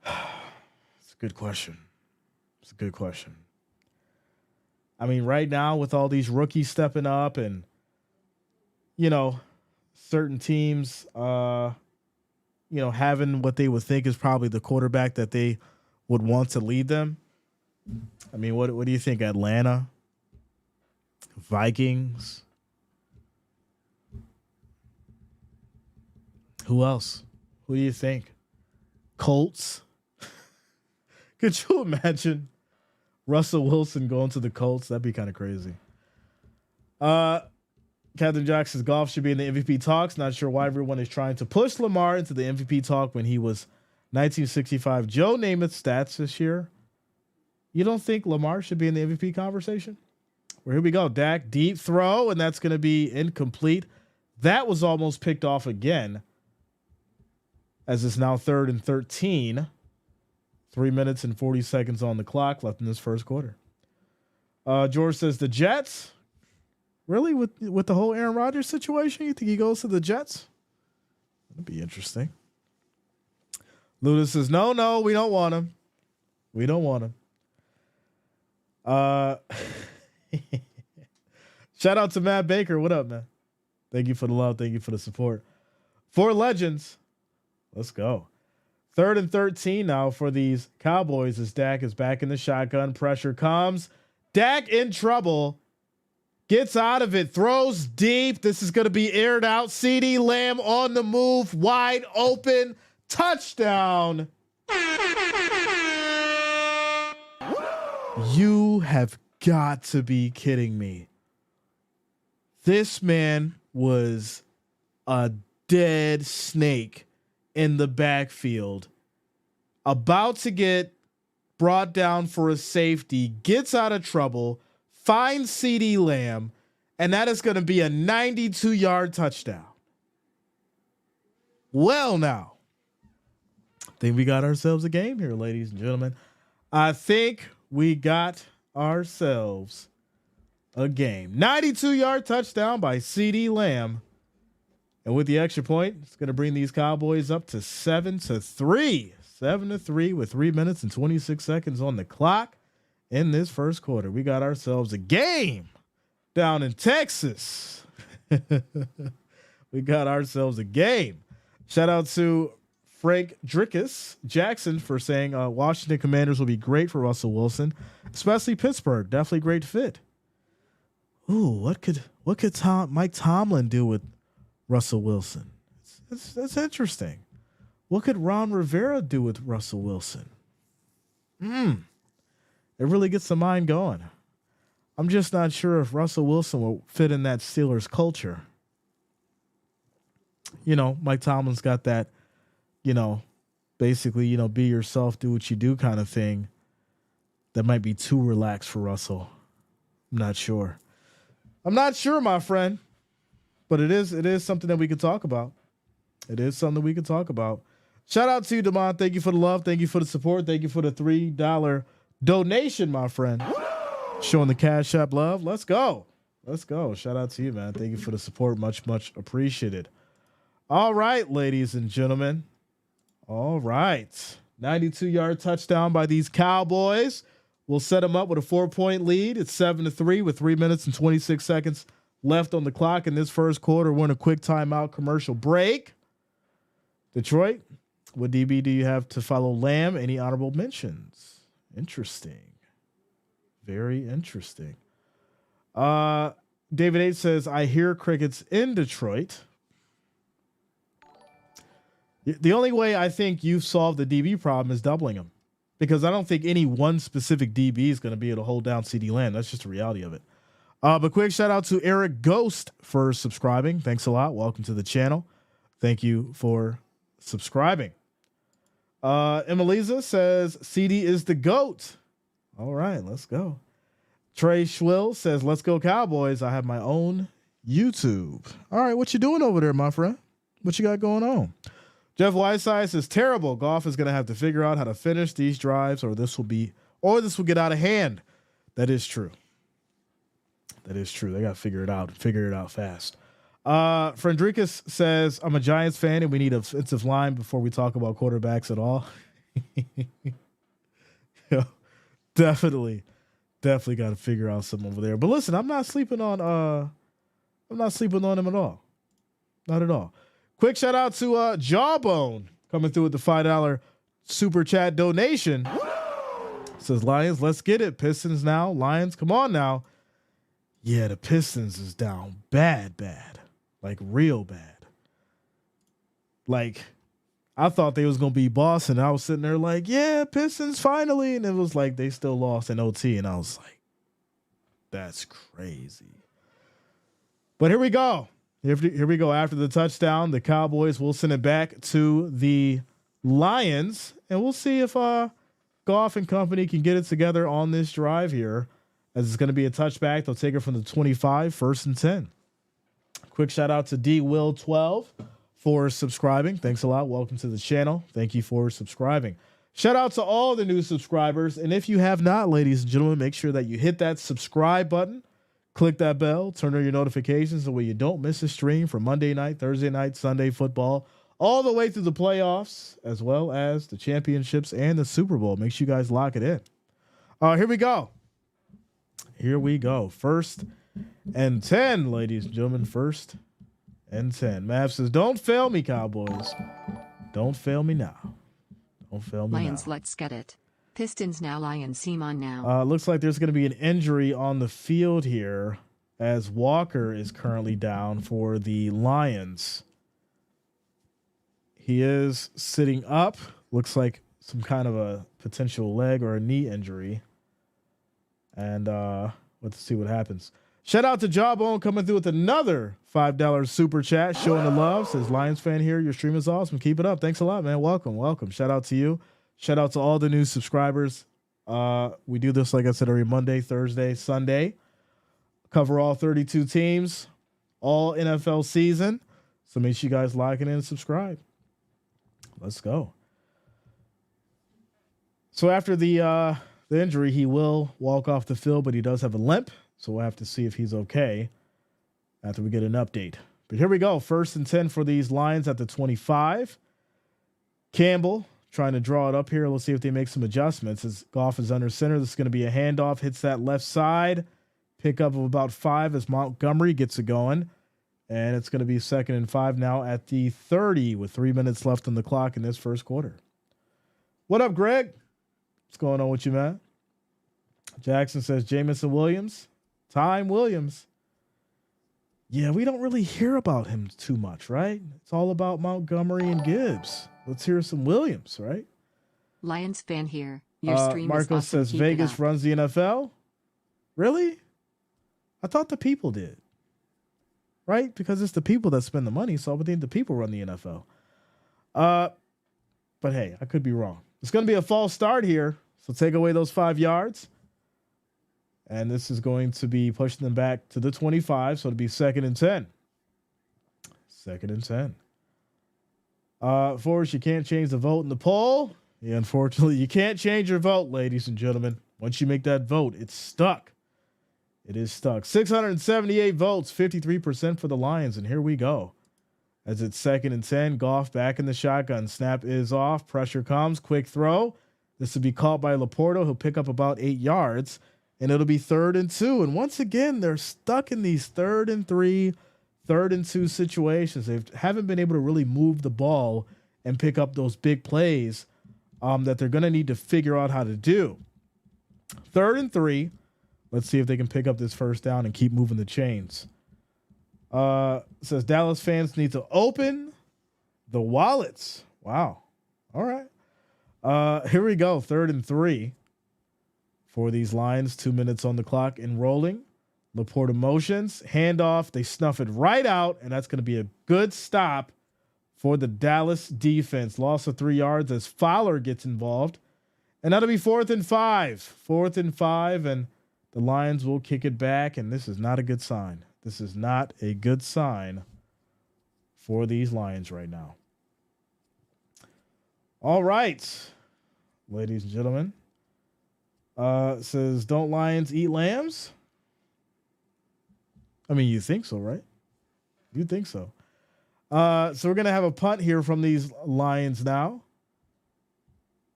It's a good question. I mean, right now, with all these rookies stepping up and, certain teams, having what they would think is probably the quarterback that they would want to lead them. I mean, what do you think? Atlanta? Vikings? Who else? Who do you think? Colts? Could you imagine Russell Wilson going to the Colts? That'd be kind of crazy. Captain Jack says golf should be in the MVP talks. Not sure why everyone is trying to push Lamar into the MVP talk when he was 1965 Joe Namath stats this year. You don't think Lamar should be in the MVP conversation? Well, here we go. Dak, deep throw, and that's going to be incomplete. That was almost picked off again, as it's now 3rd and 13. 3 minutes and 40 seconds on the clock left in this first quarter. George says the Jets. Really, with the whole Aaron Rodgers situation, you think he goes to the Jets? That'd be interesting. Luda says, no, we don't want him. We don't want him. Shout out to Matt Baker. What up, man? Thank you for the love. Thank you for the support. For Legends. Let's go. 3rd and 13 now for these Cowboys as Dak is back in the shotgun. Pressure comes. Dak in trouble. Gets out of it. Throws deep. This is going to be aired out. CeeDee Lamb on the move. Wide open. Touchdown. You have got to be kidding me. This man was a dead snake in the backfield, about to get brought down for a safety, gets out of trouble, finds CeeDee Lamb, and that is going to be a 92-yard touchdown. Well, now, I think we got ourselves a game here, ladies and gentlemen. I think we got ourselves a game. 92-yard touchdown by CeeDee Lamb. And with the extra point, it's going to bring these Cowboys up to 7-3. 7-3 with 3 minutes and 26 seconds on the clock in this first quarter. We got ourselves a game down in Texas. We got ourselves a game. Shout out to Frank Drickus Jackson for saying Washington Commanders will be great for Russell Wilson, especially Pittsburgh. Definitely great fit. Ooh, what could Mike Tomlin do with Russell Wilson? That's interesting. What could Ron Rivera do with Russell Wilson? It really gets the mind going. I'm just not sure if Russell Wilson will fit in that Steelers culture. Mike Tomlin's got that, basically, be yourself, do what you do kind of thing. That might be too relaxed for Russell. I'm not sure, my friend. But it is something that we could talk about. It is something we could talk about. Shout out to you, Damon. Thank you for the love. Thank you for the support. Thank you for the $3 donation, my friend. Showing the Cash App love. Let's go. Shout out to you, man. Thank you for the support. Much, much appreciated. All right, ladies and gentlemen. All right. 92-yard touchdown by these Cowboys. We'll set them up with a 4-point lead. It's 7-3 with 3 minutes and 26 seconds left on the clock in this first quarter. We're in a quick timeout commercial break. Detroit, what DB do you have to follow Lamb? Any honorable mentions? Interesting. Very interesting. David H says, I hear crickets in Detroit. The only way I think you've solved the DB problem is doubling them, because I don't think any one specific DB is going to be able to hold down CD Lamb. That's just the reality of it. But quick shout out to Eric Ghost for subscribing. Thanks a lot. Welcome to the channel. Thank you for subscribing. Emelisa says CD is the GOAT. All right, let's go. Trey Schwill says, let's go Cowboys. I have my own YouTube. All right, what you doing over there, my friend? What you got going on? Jeff Whiteside says, terrible. Goff is going to have to figure out how to finish these drives, or this will get out of hand. That is true. That is true. They got to figure it out fast. Frendricus says, I'm a Giants fan and we need an offensive line before we talk about quarterbacks at all. Yeah, definitely got to figure out something over there. But listen, I'm not sleeping on him at all. Not at all. Quick shout out to Jawbone coming through with the $5 super chat donation. Says, Lions, let's get it. Pistons now. Lions, come on now. Yeah, the Pistons is down bad. Like real bad. Like, I thought they was going to be Boston. I was sitting there like, yeah, Pistons finally. And it was like they still lost in OT. And I was like, that's crazy. But here we go. Here we go. After the touchdown, the Cowboys will send it back to the Lions. And we'll see if Goff and company can get it together on this drive here. As it's going to be a touchback. They'll take it from the 25, 1st and 10. Quick shout out to DWill12 for subscribing. Thanks a lot. Welcome to the channel. Thank you for subscribing. Shout out to all the new subscribers. And if you have not, ladies and gentlemen, make sure that you hit that subscribe button. Click that bell. Turn on your notifications so you don't miss a stream for Monday night, Thursday night, Sunday football, all the way through the playoffs, as well as the championships and the Super Bowl. Make sure you guys lock it in. Here we go. Here we go. 1st and 10, ladies and gentlemen. 1st and 10. Mav says, don't fail me, Cowboys. Don't fail me now. Don't fail me Lions, now. let's get it. Pistons now, Lions, seam on now. Looks like there's going to be an injury on the field here as Walker is currently down for the Lions. He is sitting up. Looks like some kind of a potential leg or a knee injury. And let's see what happens. Shout out to Jawbone coming through with another $5 super chat, showing the love. Says, Lions fan here. Your stream is awesome. Keep it up. Thanks a lot, man. Welcome. Shout out to you. Shout out to all the new subscribers. We do this, like I said, every Monday, Thursday, Sunday. Cover all 32 teams, all NFL season. So make sure you guys like it and subscribe. Let's go. So after the injury, he will walk off the field, but he does have a limp. So we'll have to see if he's okay after we get an update. But here we go. 1st and 10 for these Lions at the 25. Campbell trying to draw it up here. Let's see if they make some adjustments. As Goff is under center, this is going to be a handoff. Hits that left side. Pickup of about 5 as Montgomery gets it going. And it's going to be 2nd and 5 now at the 30 with 3 minutes left on the clock in this first quarter. What up, Greg? What's going on with you, man? Jackson says Jamison Williams. Time Williams. Yeah, we don't really hear about him too much, right? It's all about Montgomery and Gibbs. Let's hear some Williams, right? Lions fan here. Your stream Marco is awesome. says Keep Vegas it up. runs the NFL. Really? I thought the people did. Right? Because it's the people that spend the money, so I would think the people run the NFL. But hey, I could be wrong. It's going to be a false start here, so take away those 5 yards. And this is going to be pushing them back to the 25, so it'll be 2nd and 10. 2nd and 10. Forrest, you can't change the vote in the poll. Yeah, unfortunately, you can't change your vote, ladies and gentlemen. Once you make that vote, it's stuck. It is stuck. 678 votes, 53% for the Lions, and here we go. As it's 2nd and 10, Goff back in the shotgun. Snap is off. Pressure comes. Quick throw. This will be caught by Laporta. He'll pick up about 8 yards. And it'll be 3rd and 2. And once again, they're stuck in these 3rd and 3, 3rd and 2 situations. They haven't been able to really move the ball and pick up those big plays that they're going to need to figure out how to do. 3rd and 3. Let's see if they can pick up this first down and keep moving the chains. Says Dallas fans need to open the wallets. Wow. All right. Here we go. 3rd and 3 for these Lions. 2 minutes on the clock and rolling. Laporta motions, handoff. They snuff it right out, and that's going to be a good stop for the Dallas defense. Loss of 3 yards as Fowler gets involved. And that'll be 4th and 5. 4th and 5, and the Lions will kick it back, and this is not a good sign. This is not a good sign for these Lions right now. All right, ladies and gentlemen. Says, don't Lions eat lambs? I mean, you think so, right? You think so. So we're going to have a punt here from these Lions now.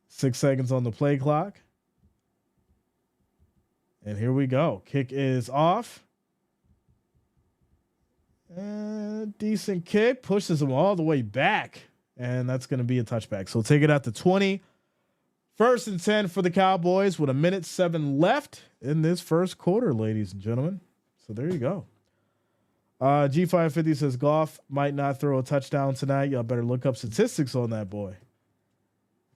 6 seconds on the play clock. And here we go. Kick is off. And decent kick. Pushes them all the way back. And that's going to be a touchback. So take it out to 20. 1st and 10 for the Cowboys with 1:07 left in this first quarter, ladies and gentlemen. So there you go. G550 says Goff might not throw a touchdown tonight. Y'all better look up statistics on that boy.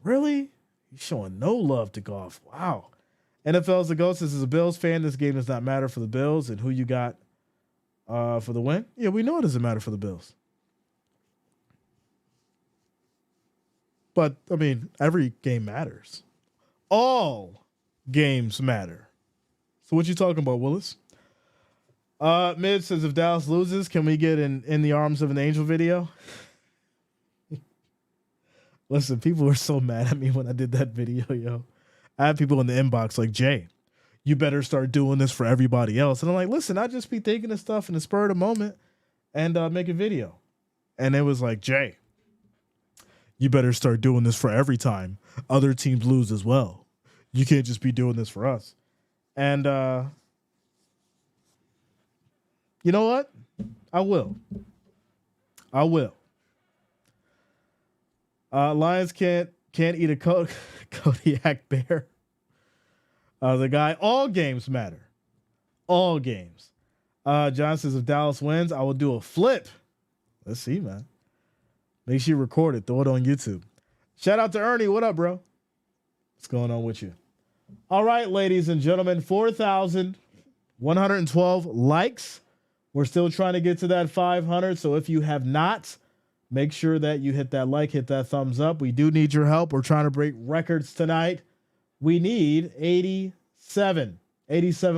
Really? He's showing no love to Goff. Wow. NFL's the Ghost says, as a Bills fan, this game does not matter for the Bills. And who you got for the win? Yeah, we know it doesn't matter for the Bills. But, I mean, every game matters. All games matter. So what you talking about, Willis? Mid says, if Dallas loses, can we get an In the Arms of an Angel video? Listen, people were so mad at me when I did that video, yo. I had people in the inbox like, Jay, you better start doing this for everybody else. And I'm like, listen, I just be thinking of stuff in the spur of the moment and make a video. And it was like, Jay, you better start doing this for every time other teams lose as well. You can't just be doing this for us. And you know what? I will. Lions can't eat a Kodiak bear. The guy, all games matter. All games. John says, if Dallas wins, I will do a flip. Let's see, man. Make sure you record it. Throw it on YouTube. Shout out to Ernie. What up, bro? What's going on with you? All right, ladies and gentlemen, 4,112 likes. We're still trying to get to that 500. So if you have not, make sure that you hit that like, hit that thumbs up. We do need your help. We're trying to break records tonight. We need 87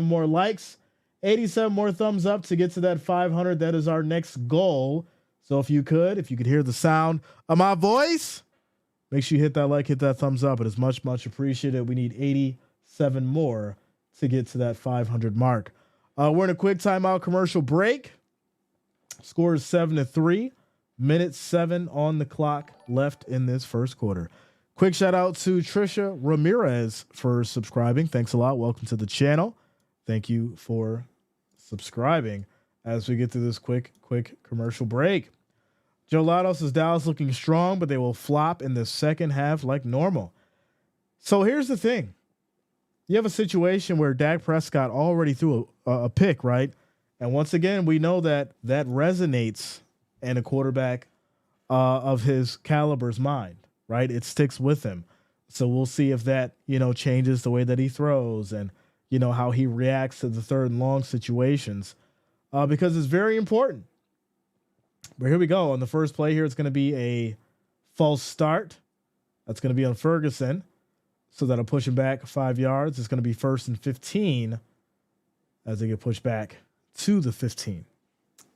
more likes, 87 more thumbs up to get to that 500. That is our next goal. So if you could hear the sound of my voice, make sure you hit that like, hit that thumbs up. It is much, much appreciated. We need 87 more to get to that 500 mark. We're in a quick timeout commercial break. Score is 7-3. Minute 7 on the clock left in this first quarter. Quick shout out to Trisha Ramirez for subscribing. Thanks a lot. Welcome to the channel. Thank you for subscribing as we get to this quick commercial break. Joe Lotto says Dallas looking strong, but they will flop in the second half like normal. So here's the thing. You have a situation where Dak Prescott already threw a pick, right? And once again, we know that resonates in a quarterback of his caliber's mind, right? It sticks with him. So we'll see if that, changes the way that he throws and, how he reacts to the 3rd and long situations because it's very important. But here we go. On the first play here, it's going to be a false start. That's going to be on Ferguson. So that'll push him back 5 yards. It's going to be 1st and 15 as they get pushed back to the 15.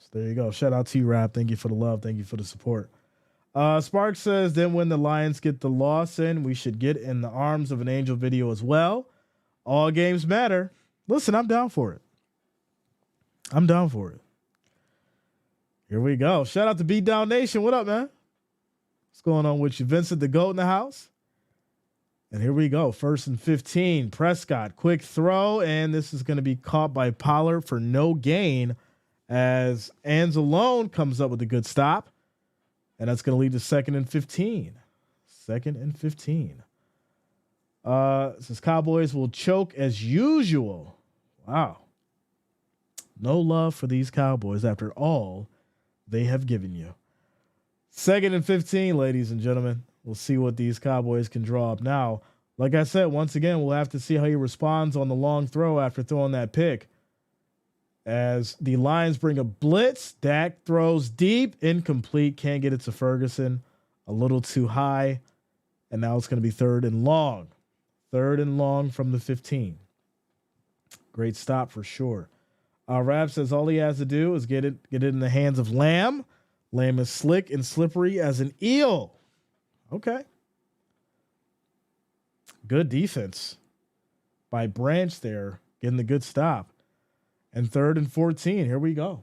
So there you go. Shout out to you, Rap. Thank you for the love. Thank you for the support. Spark says, then when the Lions get the loss in, we should get in the arms of an angel video as well. All games matter. Listen, I'm down for it. Here we go. Shout out to Beat Down Nation. What up, man? What's going on with you? Vincent the GOAT in the house. And here we go. 1st and 15. Prescott, quick throw. And this is going to be caught by Pollard for no gain as Anzalone comes up with a good stop. And that's going to lead to 2nd and 15. 2nd and 15. Says Cowboys will choke as usual. Wow. No love for these Cowboys after all they have given you. 2nd and 15, ladies and gentlemen. We'll see what these Cowboys can draw up now. Like I said, once again, we'll have to see how he responds on the long throw after throwing that pick. As the Lions bring a blitz, Dak throws deep, incomplete, can't get it to Ferguson, a little too high, and now it's going to be 3rd and long. 3rd and long from the 15. Great stop for sure. Rab says all he has to do is get it in the hands of Lamb. Lamb is slick and slippery as an eel. Okay. Good defense by Branch there, getting the good stop. And 3rd and 14. Here we go.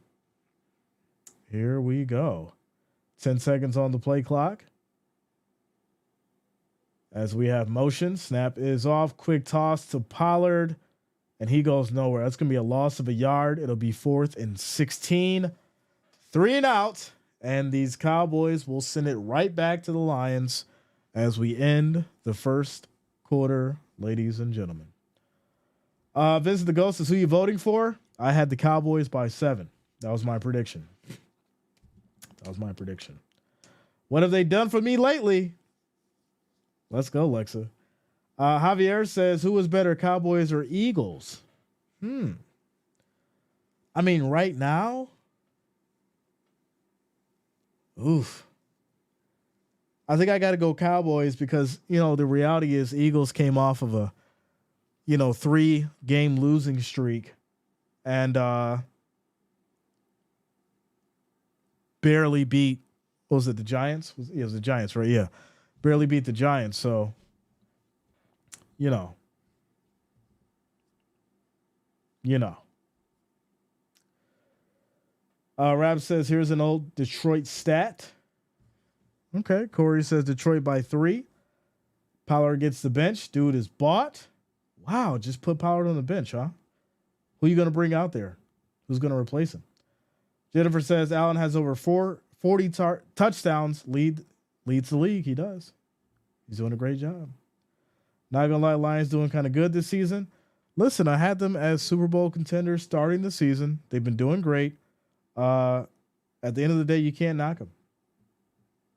10 seconds on the play clock. As we have motion, snap is off. Quick toss to Pollard, and he goes nowhere. That's going to be a loss of a yard. It'll be 4th and 16. 3 and out, and these Cowboys will send it right back to the Lions as we end the first quarter, ladies and gentlemen. Vincent the Ghost is who you voting for? I had the Cowboys by 7. That was my prediction. What have they done for me lately? Let's go, Lexa. Javier says, who is better, Cowboys or Eagles? I mean, right now? Oof. I think I got to go Cowboys because, the reality is Eagles came off of a, 3-game losing streak and barely beat, what was it, the Giants? It was the Giants, right? Yeah. Barely beat the Giants. So, Rab says, here's an old Detroit stat. Okay. Corey says Detroit by 3. Pollard gets the bench. Dude is bought. Wow. Just put Pollard on the bench, huh? Who are you going to bring out there? Who's going to replace him? Jennifer says Allen has over 40 touchdowns. Leads the league. He does. He's doing a great job. Not going to lie, Lions doing kind of good this season. Listen, I had them as Super Bowl contenders starting the season. They've been doing great. At the end of the day, you can't knock them.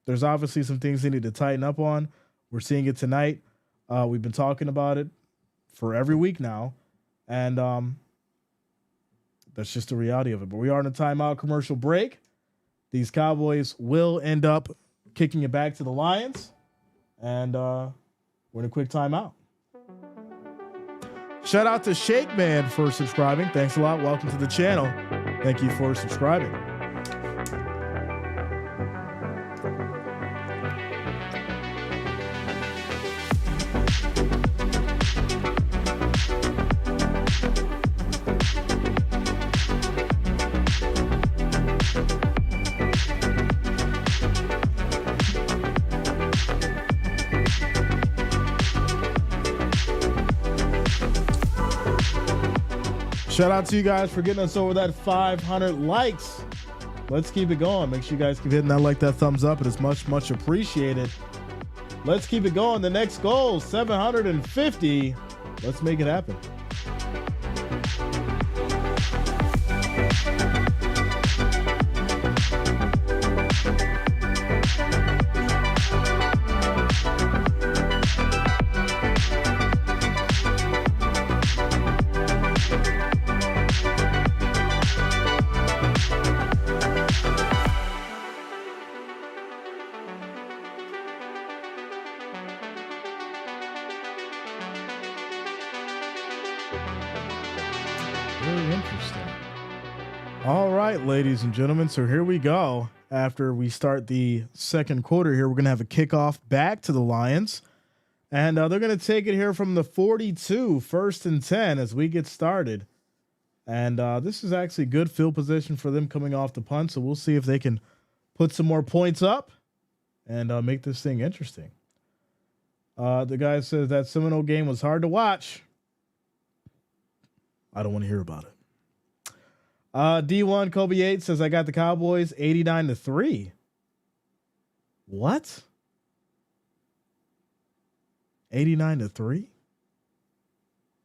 There's obviously some things they need to tighten up on. We're seeing it tonight. We've been talking about it for every week now. And that's just the reality of it. But we are in a timeout commercial break. These Cowboys will end up kicking it back to the Lions. And we're in a quick timeout. Shout out to Shake Man for subscribing. Thanks a lot. Welcome to the channel. Thank you for subscribing. Shout out to you guys for getting us over that 500 likes. Let's keep it going. Make sure you guys keep hitting that thumbs up. It is much, much appreciated. Let's keep it going. The next goal, 750. Let's make it happen. Very interesting. All right, ladies and gentlemen. So here we go. After we start the second quarter here, we're going to have a kickoff back to the Lions. And they're going to take it here from the 42, 1st and 10 as we get started. And this is actually good field position for them coming off the punt. So we'll see if they can put some more points up and make this thing interesting. The guy says that Seminole game was hard to watch. I don't want to hear about it. D1 Kobe 8 says I got the Cowboys 89-3. What? 89-3?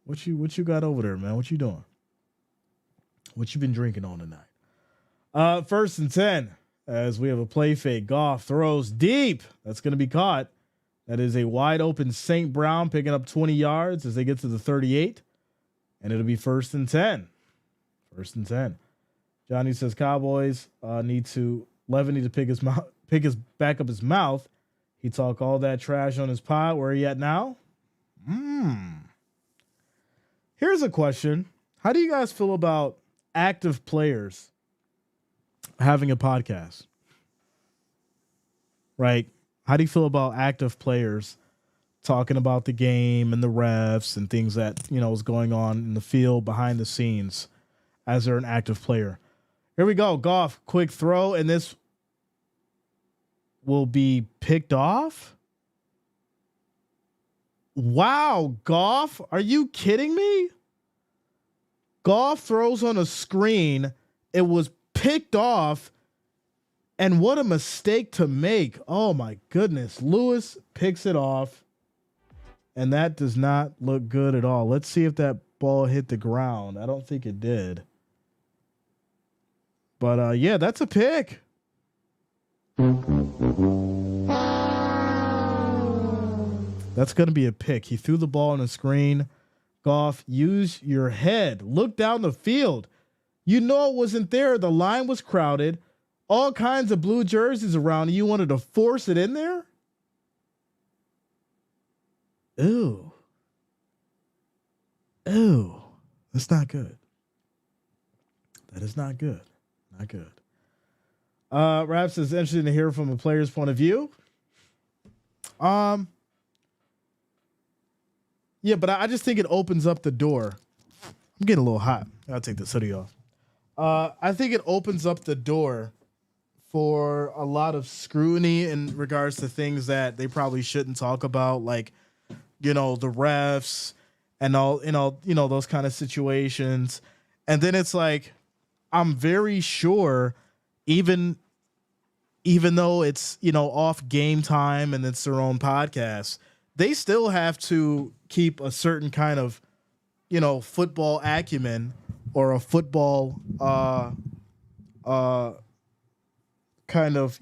What you got over there, man? What you doing? What you been drinking on tonight? First and 10, as we have a play fake. Goff throws deep. That's going to be caught. That is a wide open St. Brown picking up 20 yards as they get to the 38. And it'll be first and 10. First and 10. Johnny says Cowboys need to pick his back up his mouth. He talk all that trash on his pod. Where are you at now? Here's a question. How do you guys feel about active players having a podcast? Right? How do you feel about active players talking about the game and the refs and things that, is going on in the field behind the scenes as they're an active player? Here we go. Goff, quick throw, and this will be picked off. Wow, Goff, are you kidding me? Goff throws on a screen. It was picked off, and what a mistake to make. Oh my goodness. Lewis picks it off, and that does not look good at all. Let's see if that ball hit the ground. I don't think it did. But yeah, that's a pick. That's going to be a pick. He threw the ball on the screen. Goff, use your head. Look down the field. You know it wasn't there. The line was crowded. All kinds of blue jerseys around. You wanted to force it in there? Ew. Ew. That's not good. That is not good. Not good. Raps is interested to hear from a player's point of view. Yeah, but I just think it opens up the door. I'm getting a little hot. I'll take this hoodie off. I think it opens up the door for a lot of scrutiny in regards to things that they probably shouldn't talk about, like, the refs and all, those kind of situations. And then it's like, I'm very sure even though it's, off game time and it's their own podcast, they still have to keep a certain kind of, football acumen or a football kind of,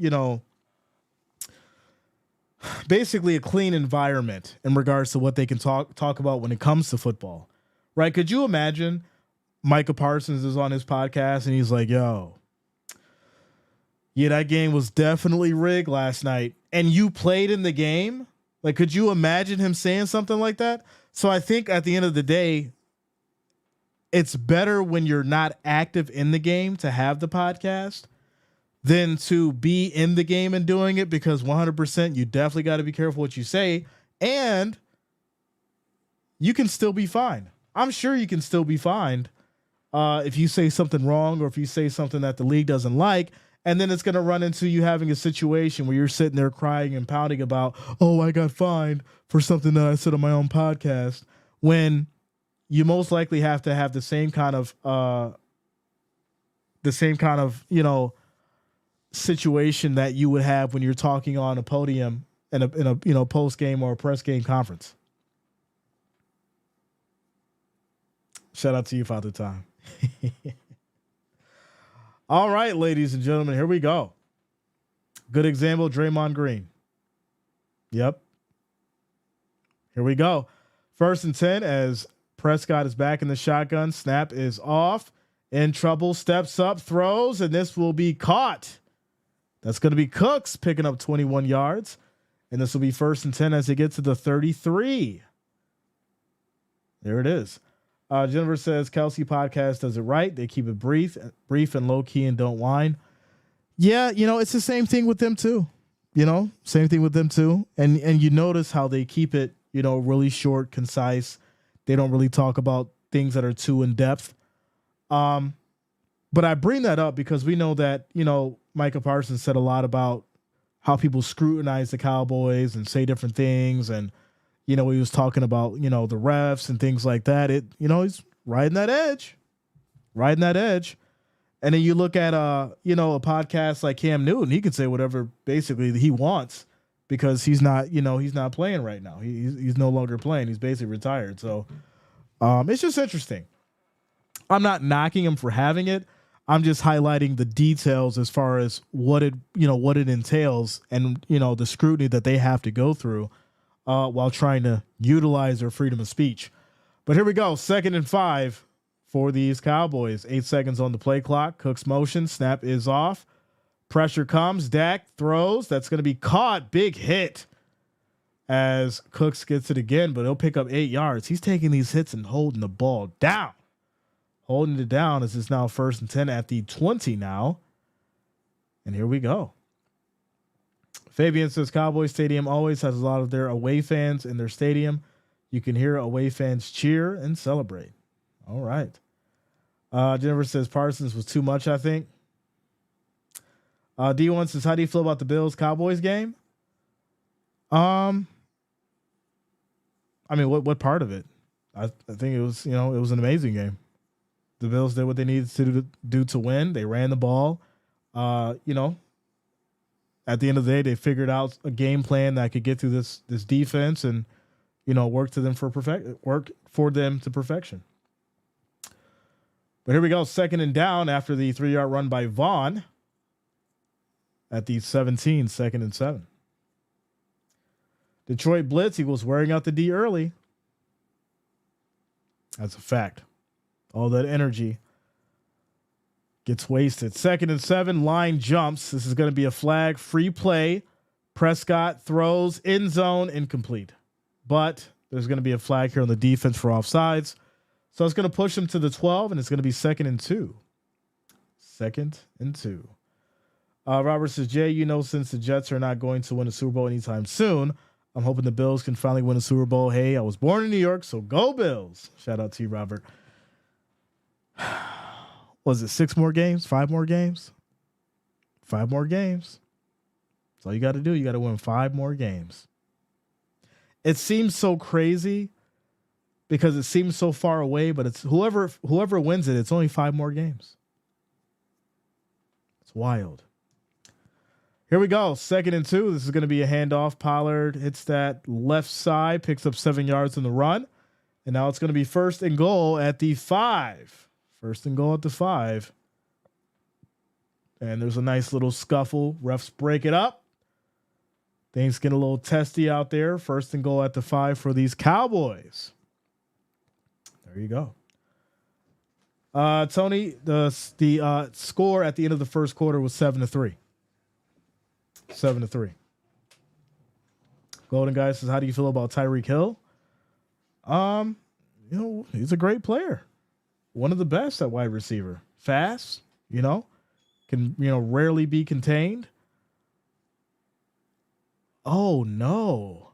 basically a clean environment in regards to what they can talk about when it comes to football, right? Could you imagine Micah Parsons is on his podcast and he's like, yo, yeah, that game was definitely rigged last night and you played in the game? Like, could you imagine him saying something like that? So I think at the end of the day, it's better when you're not active in the game to have the podcast than to be in the game and doing it, because 100% you definitely got to be careful what you say, and you can still be fined. I'm sure you can still be fined if you say something wrong or if you say something that the league doesn't like. And then it's going to run into you having a situation where you're sitting there crying and pounding about, oh, I got fined for something that I said on my own podcast, when you most likely have to have the same kind of situation that you would have when you're talking on a podium in a post game or a press game conference. Shout out to you, Father Time. All right, ladies and gentlemen, here we go. Good example, Draymond Green. Yep. Here we go. First and 10 as Prescott is back in the shotgun. Snap is off. In trouble, steps up, throws, and this will be caught. That's going to be Cooks picking up 21 yards. And this will be first and 10 as they get to the 33. There it is. Jennifer says Kelsey podcast does it right. They keep it brief and low key and don't whine. Yeah, it's the same thing with them too. Same thing with them too. And you notice how they keep it, really short, concise. They don't really talk about things that are too in depth. But I bring that up because we know that, Micah Parsons said a lot about how people scrutinize the Cowboys and say different things. And, he was talking about, the refs and things like that. He's riding that edge. And then you look at a podcast like Cam Newton, he can say whatever basically he wants because he's not playing right now. He's no longer playing. He's basically retired. So it's just interesting. I'm not knocking him for having it. I'm just highlighting the details as far as what it entails and the scrutiny that they have to go through while trying to utilize their freedom of speech. But here we go, 2nd and 5 for these Cowboys. 8 seconds on the play clock. Cook's motion, snap is off. Pressure comes. Dak throws. That's going to be caught. Big hit as Cooks gets it again, but he'll pick up 8 yards. He's taking these hits and holding the ball down. Holding it down as it's now 1st and 10 at the 20 now. And here we go. Fabian says Cowboy Stadium always has a lot of their away fans in their stadium. You can hear away fans cheer and celebrate. All right. Jennifer says Parsons was too much, I think. D1 says, how do you feel about the Bills-Cowboys game? I mean, what part of it? I think it was, it was an amazing game. The Bills did what they needed to do to win. They ran the ball. At the end of the day, they figured out a game plan that could get through this defense and, work for them to perfection. But here we go, 2nd and down after the 3-yard run by Vaughn at the 17, 2nd and 7. Detroit blitz equals wearing out the D early. That's a fact. All that energy gets wasted. 2nd and 7, line jumps. This is going to be a flag, free play. Prescott throws, end zone, incomplete. But there's going to be a flag here on the defense for offsides. So it's going to push him to the 12, and it's going to be 2nd and 2. 2nd and 2. Robert says, Jay, since the Jets are not going to win a Super Bowl anytime soon, I'm hoping the Bills can finally win a Super Bowl. Hey, I was born in New York, so go Bills. Shout out to you, Robert. Was it 6 more games? 5 more games? 5 more games. That's all you got to do. You got to win 5 more games. It seems so crazy because it seems so far away, but it's whoever wins it, it's only 5 more games. It's wild. Here we go. 2nd and 2. This is going to be a handoff. Pollard hits that left side, picks up 7 yards in the run. And now it's going to be 1st and goal at the 5. 1st and goal at the 5. And there's a nice little scuffle. Refs break it up. Things get a little testy out there. 1st and goal at the 5 for these Cowboys. There you go. Tony, the score at the end of the first quarter was 7-3. 7-3. Golden Guy says, how do you feel about Tyreek Hill? He's a great player. One of the best at wide receiver. Fast, can, rarely be contained. Oh no.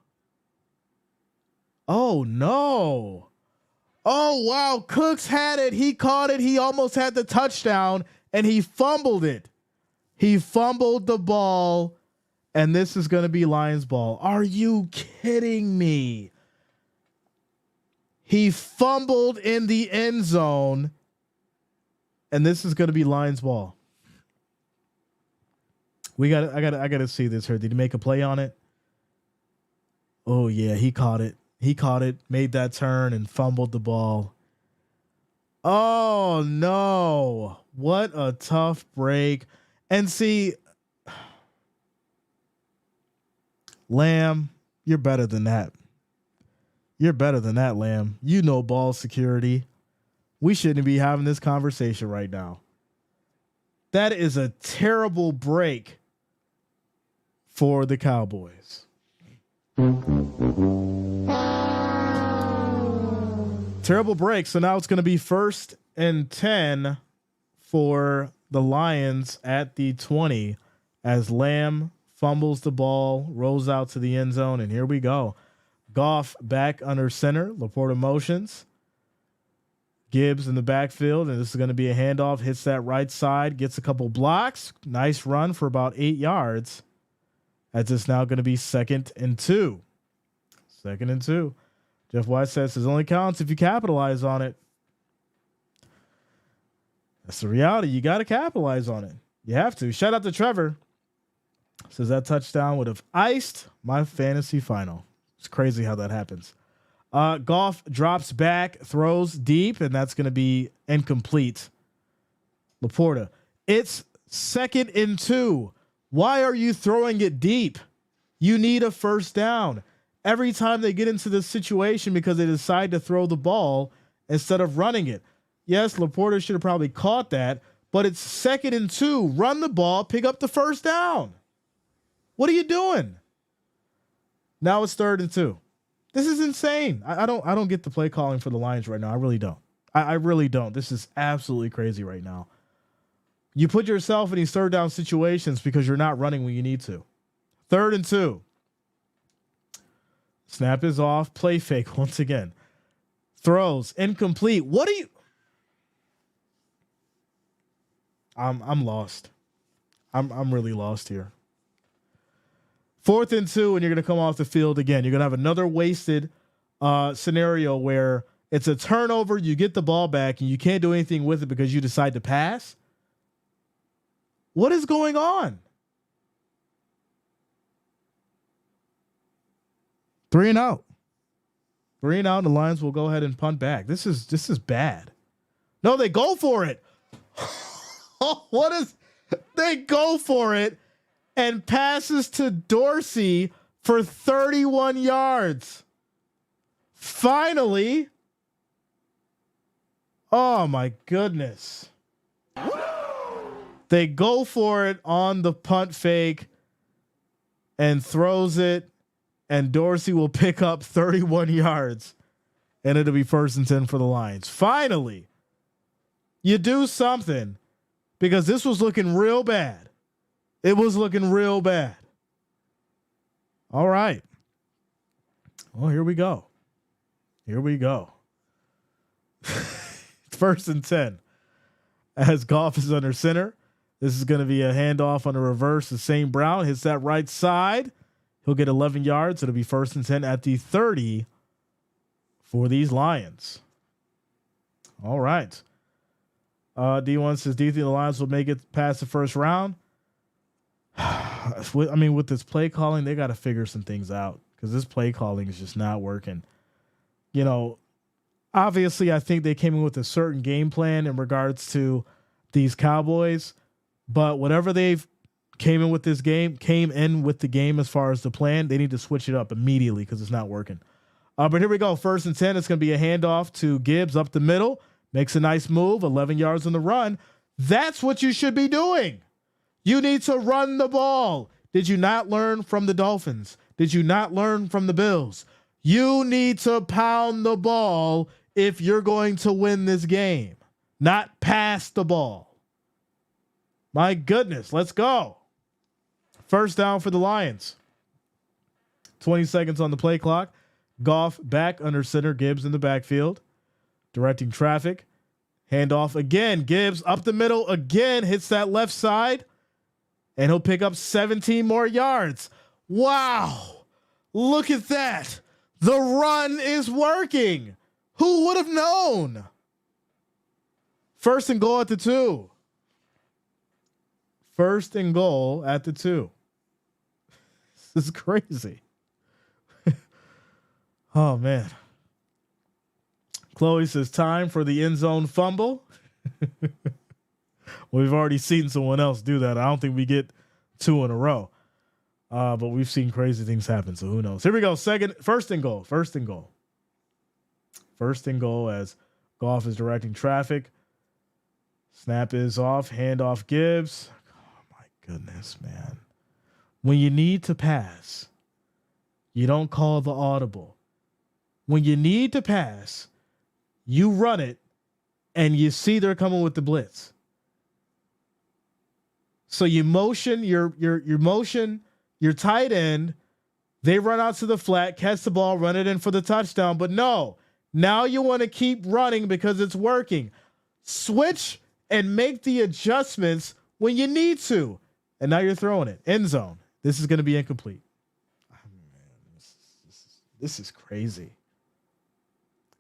Oh no. Oh wow. Cooks had it. He caught it. He almost had the touchdown and he fumbled it. He fumbled the ball. And this is going to be Lions ball. Are you kidding me? He fumbled in the end zone. And this is going to be Lions ball. I gotta see this here. Did he make a play on it? Oh yeah, he caught it. He caught it, made that turn and fumbled the ball. Oh no. What a tough break. And see, Lamb, you're better than that. You're better than that, Lamb. You know ball security. We shouldn't be having this conversation right now. That is a terrible break for the Cowboys. Terrible break. So now it's going to be 1st and 10 for the Lions at the 20 as Lamb fumbles the ball, rolls out to the end zone, and here we go. Goff back under center. Laporta motions. Gibbs in the backfield, and this is going to be a handoff. Hits that right side, gets a couple blocks. Nice run for about 8 yards. As it's now going to be 2nd and 2. 2nd and 2. Jeff White says it only counts if you capitalize on it. That's the reality. You got to capitalize on it. You have to. Shout out to Trevor. Says that touchdown would have iced my fantasy final. It's crazy how that happens. Goff drops back, throws deep, and that's going to be incomplete. Laporta, it's 2nd and 2. Why are you throwing it deep? You need a first down. Every time they get into this situation because they decide to throw the ball instead of running it. Yes, Laporta should have probably caught that, but it's 2nd and 2. Run the ball, pick up the first down. What are you doing? Now it's 3rd and 2. This is insane. I don't get the play calling for the Lions right now. I really don't. I really don't. This is absolutely crazy right now. You put yourself in these 3rd down situations because you're not running when you need to. 3rd and 2. Snap is off. Play fake once again. Throws incomplete. What are you? I'm lost. I'm really lost here. 4th and 2, and you're going to come off the field again. You're going to have another wasted scenario where it's a turnover. You get the ball back and you can't do anything with it because you decide to pass. What is going on? 3 and out. 3 and out. The Lions will go ahead and punt back. This is bad. No, they go for it. What is? They go for it and passes to Dorsey for 31 yards. Finally. Oh my goodness. They go for it on the punt fake and throws it, and Dorsey will pick up 31 yards, and it'll be 1st and 10 for the Lions. Finally, you do something, because this was looking real bad. It was looking real bad. All right. Well, here we go. Here we go. 1st and 10. As Goff is under center. This is going to be a handoff on the reverse to St. Brown. Hits that right side. He'll get 11 yards. It'll be 1st and 10 at the 30 for these Lions. All right. D1 says, do you think the Lions will make it past the first round? I mean, with this play calling, they got to figure some things out because this play calling is just not working. You know, obviously, I think they came in with a certain game plan in regards to these Cowboys, but whatever they've came in with the game as far as the plan, they need to switch it up immediately because it's not working. But here we go. 1st and 10. It's going to be a handoff to Gibbs up the middle. Makes a nice move. 11 yards on the run. That's what you should be doing. You need to run the ball. Did you not learn from the Dolphins? Did you not learn from the Bills? You need to pound the ball if you're going to win this game, not pass the ball. My goodness, let's go. 1st down for the Lions. 20 seconds on the play clock. Goff back under center. Gibbs in the backfield. Directing traffic. Handoff again. Gibbs up the middle again. Hits that left side. And he'll pick up 17 more yards. Wow. Look at that. The run is working. Who would have known? 1st and goal at the 2. 1st and goal at the 2. This is crazy. Oh, man. Chloe says, time for the end zone fumble. We've already seen someone else do that. I don't think we get 2 in a row. But we've seen crazy things happen, so who knows? Here we go. 1st and goal. 1st and goal. 1st and goal as Goff is directing traffic. Snap is off. Handoff Gibbs. Oh, my goodness, man. When you need to pass, you don't call the audible. When you need to pass, you run it, and you see they're coming with the blitz. So you motion your tight end. They run out to the flat, catch the ball, run it in for the touchdown. But no, now you want to keep running because it's working. Switch and make the adjustments when you need to. And now you're throwing it. End zone. This is going to be incomplete. Oh, man, this is crazy.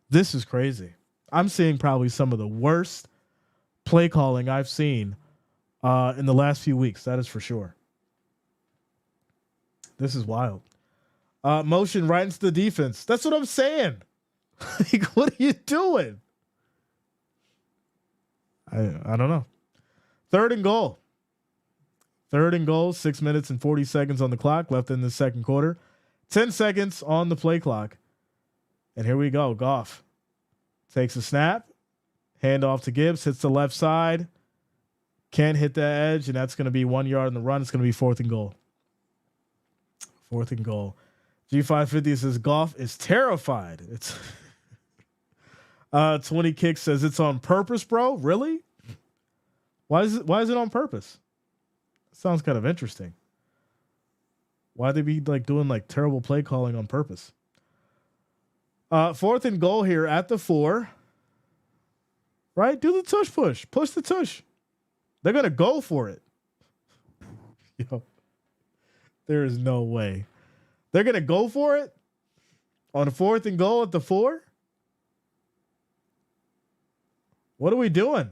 This is crazy. I'm seeing probably some of the worst play calling I've seen in the last few weeks. That is for sure. This is wild. Motion right into the defense. That's what I'm saying. Like, what are you doing? I don't know. 3rd and goal. 3rd and goal. 6 minutes and 40 seconds on the clock left in the second quarter. 10 seconds on the play clock. And here we go. Goff takes a snap. Hand off to Gibbs. Hits the left side. Can't hit that edge. And that's going to be 1 yard in the run. It's going to be 4th and goal. 4th and goal. G550 says Goff is terrified. It's 20 Kicks says it's on purpose, bro. Really? Why is it on purpose? Sounds kind of interesting. Why'd they be like doing like terrible play calling on purpose? 4th and goal here at the 4. Right? Do the tush push. Push the tush. They're gonna go for it. Yo, there is no way. They're gonna go for it on 4th and goal at the 4. What are we doing?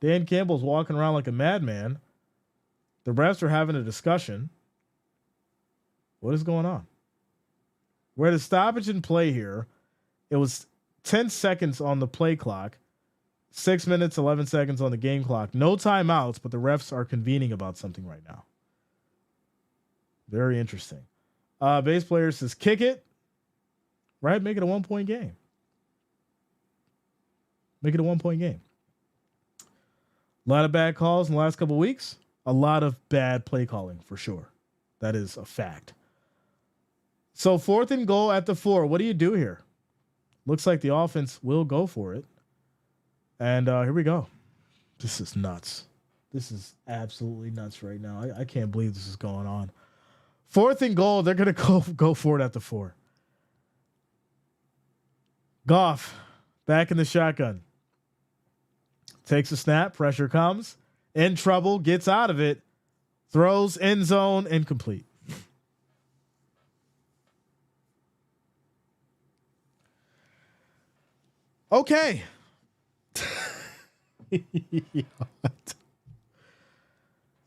Dan Campbell's walking around like a madman. The refs are having a discussion. What is going on? We're at a stoppage in play here. It was 10 seconds on the play clock. 6 minutes, 11 seconds on the game clock. No timeouts, but the refs are convening about something right now. Very interesting. Base player says kick it. Right? Make it a 1-point game. Make it a 1-point game. A lot of bad calls in the last couple of weeks. A lot of bad play calling for sure. That is a fact. So 4th and goal at the 4. What do you do here? Looks like the offense will go for it. And here we go. This is nuts. This is absolutely nuts right now. I can't believe this is going on. 4th and goal. They're going to go for it at the 4. Goff back in the shotgun. Takes a snap. Pressure comes. In trouble. Gets out of it. Throws end zone. Incomplete. Okay.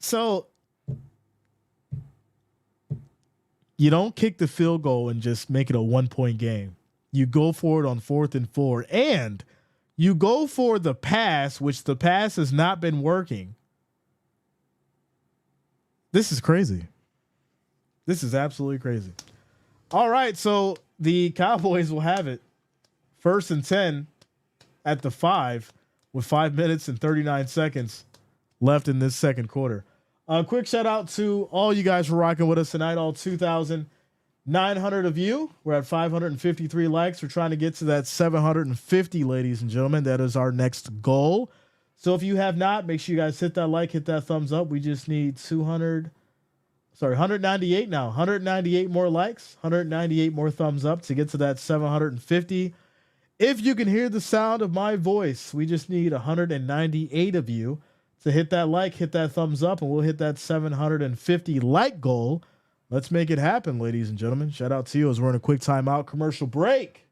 So you don't kick the field goal and just make it a 1-point game. You go for it on 4th and 4, and you go for the pass, which the pass has not been working. This is crazy. This is absolutely crazy. All right, so the Cowboys will have it. 1st and 10 at the 5 with 5 minutes and 39 seconds left in this second quarter. A quick shout out to all you guys for rocking with us tonight, all 2,900 of you. We're at 553 likes. We're trying to get to that 750, ladies and gentlemen. That is our next goal. So if you have not, make sure you guys hit that like, hit that thumbs up. We just need 198 now. 198 more likes, 198 more thumbs up to get to that 750. If you can hear the sound of my voice, we just need 198 of you to hit that like, hit that thumbs up, and we'll hit that 750 like goal. Let's make it happen, ladies and gentlemen. Shout out to you as we're in a quick timeout commercial break.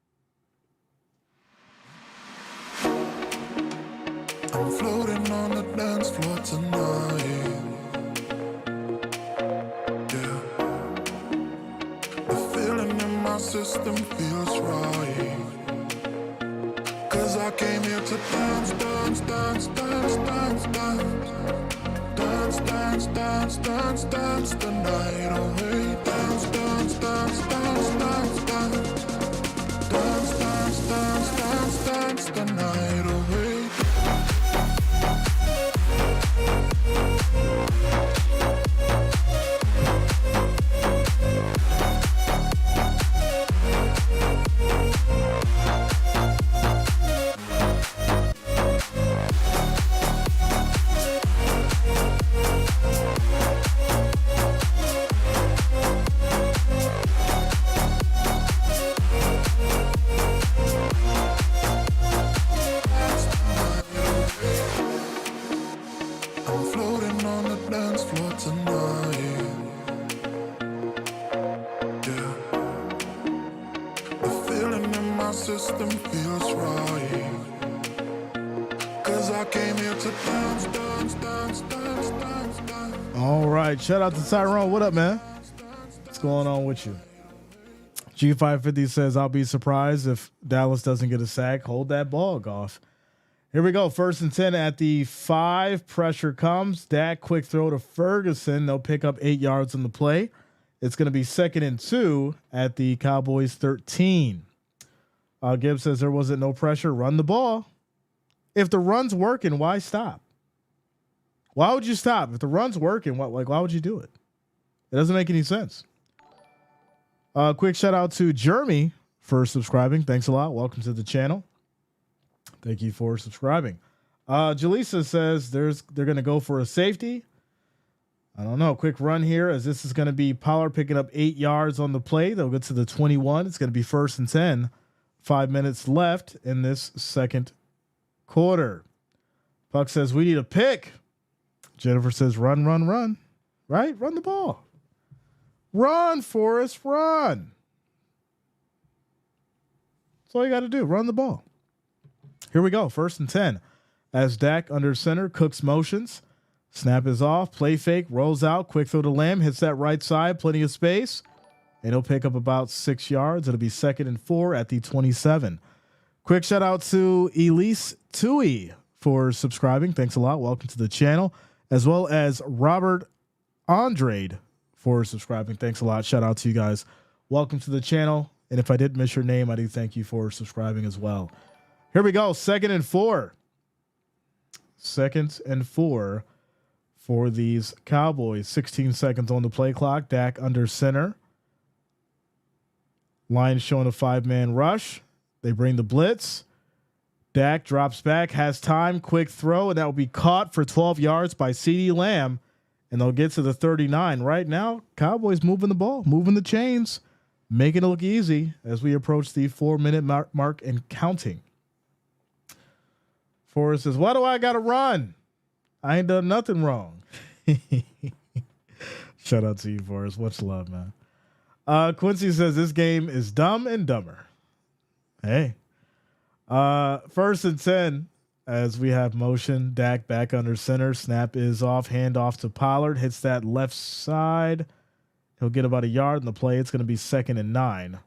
I'm floating on the dance floor tonight. Yeah. The feeling in my system feels right. 'Cause I came here to dance, dance, dance, dance, dance, dance. Dance, dance, dance, dance, dance the night away. Dance, dance, dance, dance, dance, dance. Dance, dance, dance, dance, dance the night away. System feels right. I came here to dance, dance, dance, dance, dance, dance. All right. Shout out to Tyrone. What up, man? What's going on with you? G550 says, I'll be surprised if Dallas doesn't get a sack. Hold that ball, Goff. Here we go. 1st and 10 at the 5. Pressure comes. Dak, quick throw to Ferguson. They'll pick up 8 yards on the play. It's going to be 2nd and 2 at the Cowboys 13. Gibbs says there wasn't no pressure. Run the ball. If the run's working, why stop? Why would you stop? If the run's working, why would you do it? It doesn't make any sense. Quick shout out to Jeremy for subscribing. Thanks a lot. Welcome to the channel. Thank you for subscribing. Jaleesa says they're going to go for a safety. I don't know. Quick run here as this is going to be Pollard picking up 8 yards on the play. They'll get to the 21. It's going to be 1st and 10. 5 minutes left in this second quarter. Puck says we need a pick. Jennifer says run, run, run. Right? Run the ball. Run, Forrest, run. That's all you got to do. Run the ball. Here we go. 1st and 10. As Dak under center, Cooks motions. Snap is off. Play fake. Rolls out. Quick throw to Lamb. Hits that right side. Plenty of space. And he'll pick up about 6 yards. It'll be 2nd and 4 at the 27. Quick shout out to Elise Tui for subscribing. Thanks a lot. Welcome to the channel. As well as Robert Andrade for subscribing. Thanks a lot. Shout out to you guys. Welcome to the channel. And if I did miss your name, I do thank you for subscribing as well. Here we go. 2nd and 4. 2nd and 4 for these Cowboys. 16 seconds on the play clock. Dak under center. Lions showing a 5-man rush. They bring the blitz. Dak drops back, has time, quick throw, and that will be caught for 12 yards by CeeDee Lamb, and they'll get to the 39. Right now, Cowboys moving the ball, moving the chains, making it look easy as we approach the 4-minute mark and counting. Forrest says, why do I got to run? I ain't done nothing wrong. Shout out to you, Forrest. Much love, man. Quincy says this game is dumb and dumber. Hey, 1st and 10 as we have motion. Dak back under center. Snap is off. Hand off to Pollard. Hits that left side. He'll get about a yard in the play. It's going to be 2nd and 9.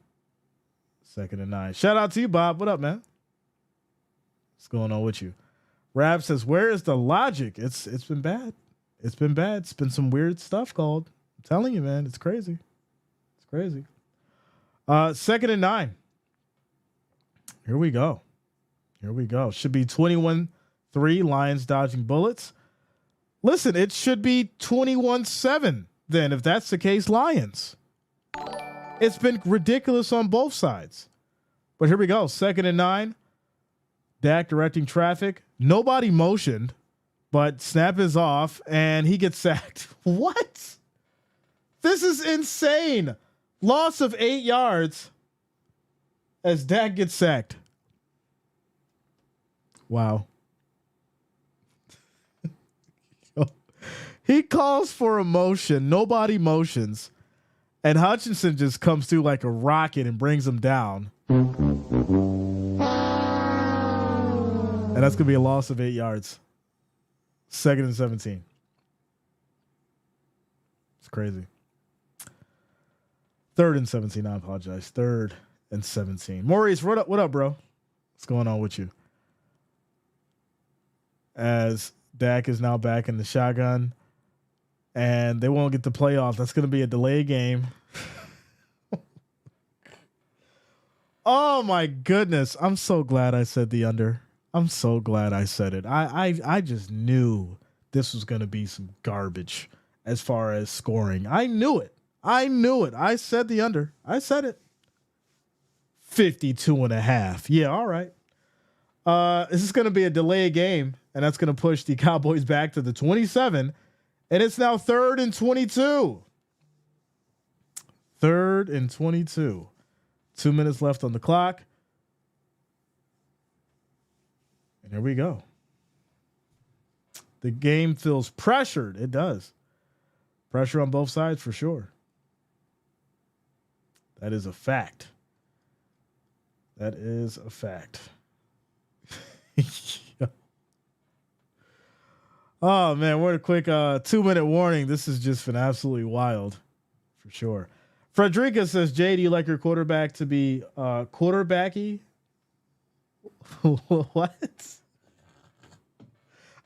2nd and 9. Shout out to you, Bob. What up, man? What's going on with you? Rab says, where is the logic? It's been bad. It's been bad. It's been some weird stuff called. I'm telling you, man. It's crazy. Crazy. 2nd and 9. Here we go. Here we go. Should be 21-3. Lions dodging bullets. Listen, it should be 21-7 then if that's the case, Lions. It's been ridiculous on both sides. But here we go. 2nd and 9. Dak directing traffic. Nobody motioned, but snap is off and he gets sacked. What? This is insane. Loss of 8 yards as Dak gets sacked. Wow. He calls for a motion. Nobody motions. And Hutchinson just comes through like a rocket and brings him down. And that's going to be a loss of 8 yards. 2nd and 17. It's crazy. 3rd and 17. I apologize. 3rd and 17. Maurice, what up, bro? What's going on with you? As Dak is now back in the shotgun, and they won't get the playoff. That's going to be a delay game. Oh my goodness! I'm so glad I said the under. I'm so glad I said it. I just knew this was going to be some garbage as far as scoring. I knew it. I said the under. I said it. 52.5. Yeah, all right. This is going to be a delay game, and that's going to push the Cowboys back to the 27, and it's now 3rd and 22. 3rd and 22. 2 minutes left on the clock. And here we go. The game feels pressured. It does. Pressure on both sides for sure. That is a fact. That is a fact. Oh man, what a quick 2-minute warning. This has just been absolutely wild, for sure. Frederica says, "Jay, do you like your quarterback to be quarterbacky?" What?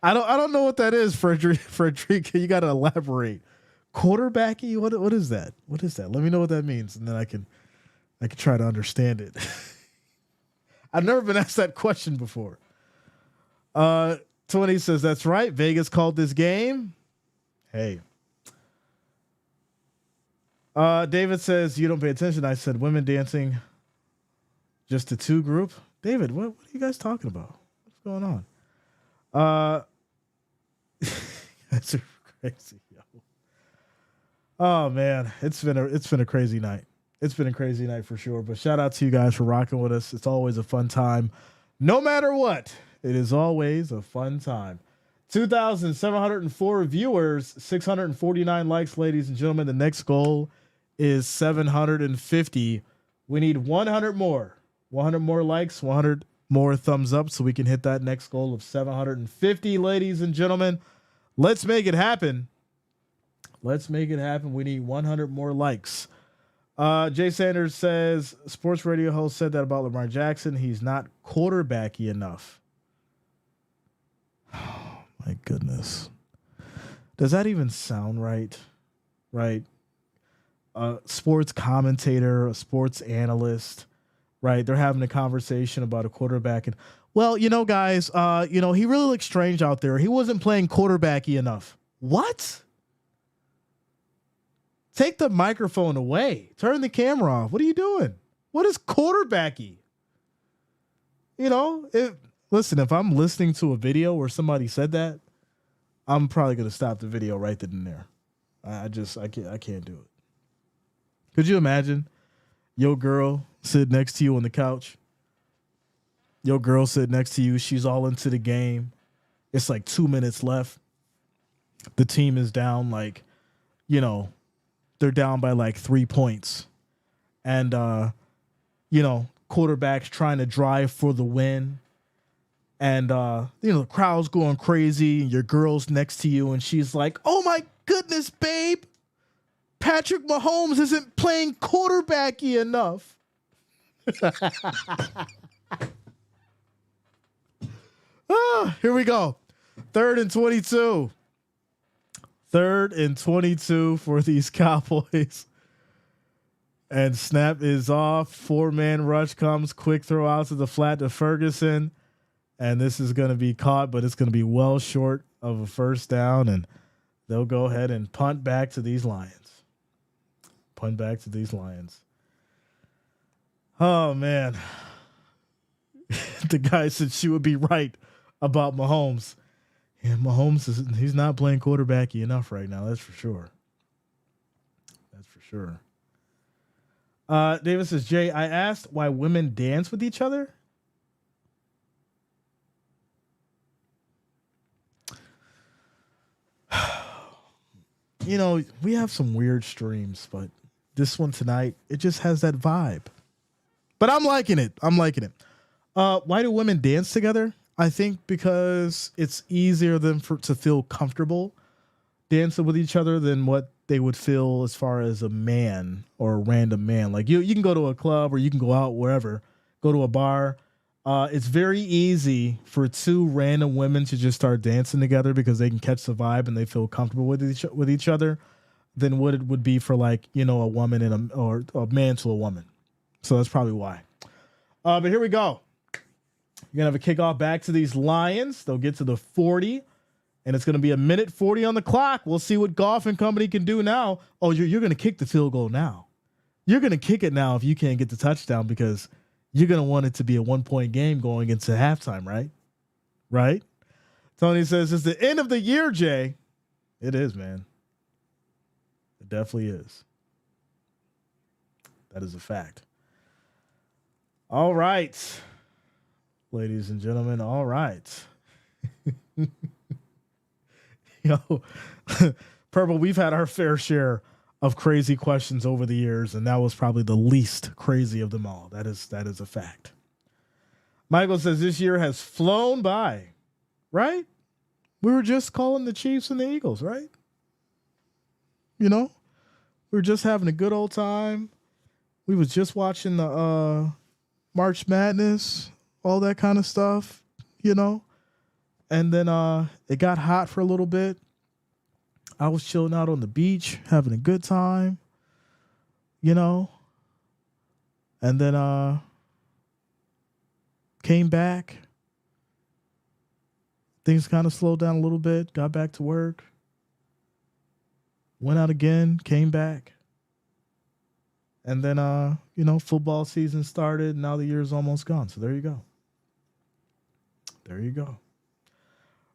I don't know what that is, Frederica. You got to elaborate. Quarterbacky? What is that? What is that? Let me know what that means, and then I can try to understand it. I've never been asked that question before. 20 says, "That's right. Vegas called this game." Hey. David says, "You don't pay attention." I said, "Women dancing, just a 2 group." David, what are you guys talking about? What's going on? That's crazy, yo. Oh man, it's been a crazy night. It's been a crazy night for sure. But shout out to you guys for rocking with us. It's always a fun time, no matter what. It is always a fun time. 2,704 viewers, 649 likes, ladies and gentlemen. The next goal is 750. We need 100 more. 100 more likes, 100 more thumbs up so we can hit that next goal of 750, ladies and gentlemen. Let's make it happen. Let's make it happen. We need 100 more likes. Jay Sanders says, "Sports radio host said that about Lamar Jackson. He's not quarterbacky enough." Oh, my goodness. Does that even sound right? Right? A sports commentator, a sports analyst, right? They're having a conversation about a quarterback. And, well, guys, he really looks strange out there. He wasn't playing quarterbacky enough. What? Take the microphone away. Turn the camera off. What are you doing? What is quarterbacky? Listen, if I'm listening to a video where somebody said that, I'm probably going to stop the video right then and there. I can't do it. Could you imagine your girl sit next to you on the couch? Your girl sit next to you. She's all into the game. It's like 2 minutes left. The team is down they're down by like 3 points. And, quarterback's trying to drive for the win. And, the crowd's going crazy. And your girl's next to you. And she's like, "Oh, my goodness, babe. Patrick Mahomes isn't playing quarterbacky enough." Here we go. 3rd and 22. 3rd and 22 for these Cowboys. And snap is off. 4-man rush comes. Quick throw out to the flat to Ferguson. And this is going to be caught, but it's going to be well short of a first down. And they'll go ahead and punt back to these Lions. Punt back to these Lions. Oh, man. The guy said she would be right about Mahomes. Yeah, Mahomes he's not playing quarterbacky enough right now. That's for sure. That's for sure. David says, "Jay, I asked why women dance with each other." We have some weird streams, but this one tonight, it just has that vibe. But I'm liking it. Why do women dance together? I think because it's easier to feel comfortable dancing with each other than what they would feel as far as a man or a random man. Like you can go to a club or you can go out wherever, go to a bar. It's very easy for 2 random women to just start dancing together because they can catch the vibe and they feel comfortable with each other than what it would be for a woman or a man to a woman. So that's probably why. But here we go. You're going to have a kickoff back to these Lions. They'll get to the 40, and it's going to be 1:40 on the clock. We'll see what Goff and company can do now. Oh, you're going to kick the field goal now. You're going to kick it now if you can't get the touchdown because you're going to want it to be a 1-point game going into halftime, right? Right? Tony says, "It's the end of the year, Jay." It is, man. It definitely is. That is a fact. All right. Ladies and gentlemen, all right. Purple, we've had our fair share of crazy questions over the years, and that was probably the least crazy of them all. That is a fact. Michael says this year has flown by, right? We were just calling the Chiefs and the Eagles, right? You know, we were just having a good old time. We was just watching the March Madness, all that kind of stuff, you know. And then it got hot for a little bit. I was chilling out on the beach, having a good time, you know. And then came back. Things kind of slowed down a little bit, got back to work. Went out again, came back. And then, you know, football season started. Now the year's almost gone. So there you go. There you go.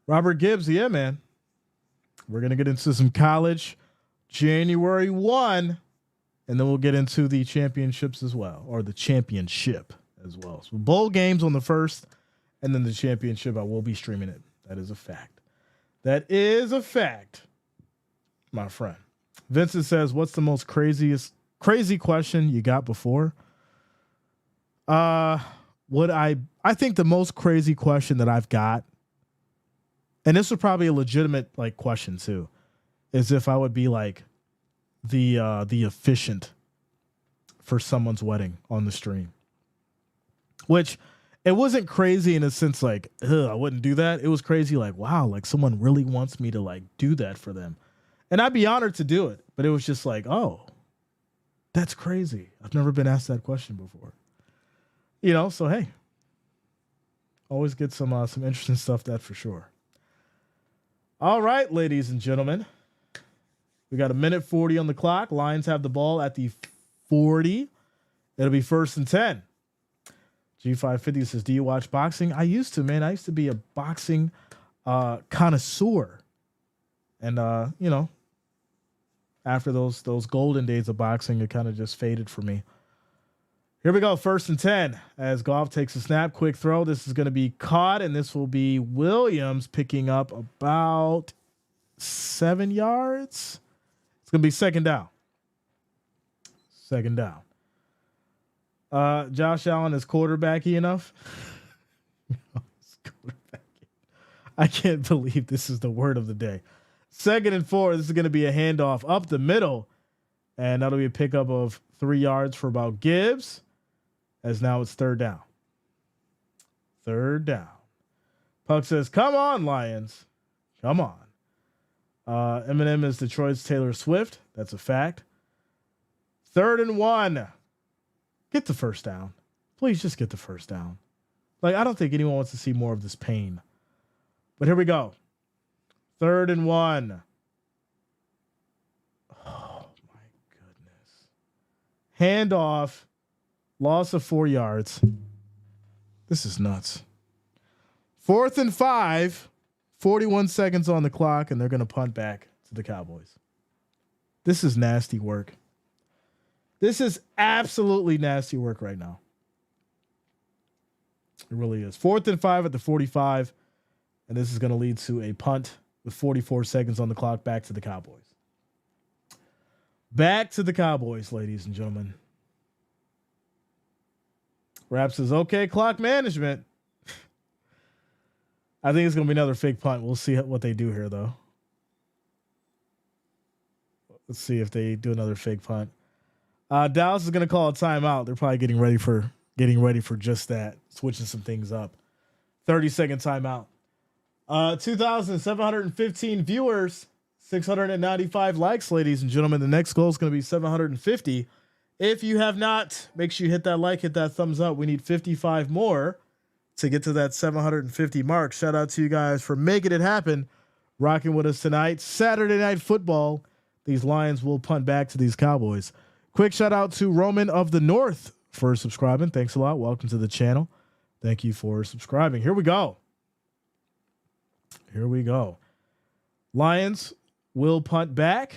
Robert Gibbs, yeah, man. We're going to get into some college January 1. And then we'll get into the championships as well, or the championship as well. So bowl games on the first, and then the championship, I will be streaming it. That is a fact. That is a fact, my friend. Vincent says, what's the most crazy question you got before? I think the most crazy question that I've got, and this was probably a legitimate like question too, is if I would be like the officiant for someone's wedding on the stream. Which it wasn't crazy in a sense like, I wouldn't do that. It was crazy like, wow, like someone really wants me to like do that for them. And I'd be honored to do it. But it was just like, oh, that's crazy. I've never been asked that question before. You know, so hey. Always get some interesting stuff, that for sure. All right, ladies and gentlemen. We got 1:40 on the clock. Lions have the ball at the 40. It'll be 1st and 10. G550 says, do you watch boxing? I used to, man. I used to be a boxing connoisseur. And, you know, after those golden days of boxing, it kind of just faded for me. Here we go. 1st and 10 as Goff takes a snap. Quick throw. This is going to be caught, and this will be Williams picking up about 7 yards. It's going to be 2nd down. 2nd down. Josh Allen is quarterbacky enough. I can't believe this is the word of the day. 2nd and 4. This is going to be a handoff up the middle. And that'll be a pickup of 3 yards for about Gibbs. As now it's 3rd down. 3rd down. Puck says, come on, Lions. Come on. Eminem is Detroit's Taylor Swift. That's a fact. 3rd and 1. Get the 1st down. Please just get the 1st down. Like, I don't think anyone wants to see more of this pain. But here we go. 3rd and 1. Oh, my goodness. Handoff. Loss of 4 yards. This is nuts. 4th and 5. 41 seconds on the clock, and they're going to punt back to the Cowboys. This is nasty work. This is absolutely nasty work right now. It really is. 4th and 5 at the 45, and this is going to lead to a punt with 44 seconds on the clock back to the Cowboys. Back to the Cowboys, ladies and gentlemen. Rap says, okay, clock management. I think it's going to be another fake punt. We'll see what they do here, though. Let's see if they do another fake punt. Dallas is going to call a timeout. They're probably getting ready for just that, switching some things up. 30-second timeout. 2,715 viewers, 695 likes, ladies and gentlemen. The next goal is going to be 750. If you have not, make sure you hit that like, hit that thumbs up. We need 55 more to get to that 750 mark. Shout out to you guys for making it happen, rocking with us tonight. Saturday Night Football. These Lions will punt back to these Cowboys. Quick shout out to Roman of the North for subscribing. Thanks a lot. Welcome to the channel. Thank you for subscribing. Here we go. Here we go. Lions will punt back.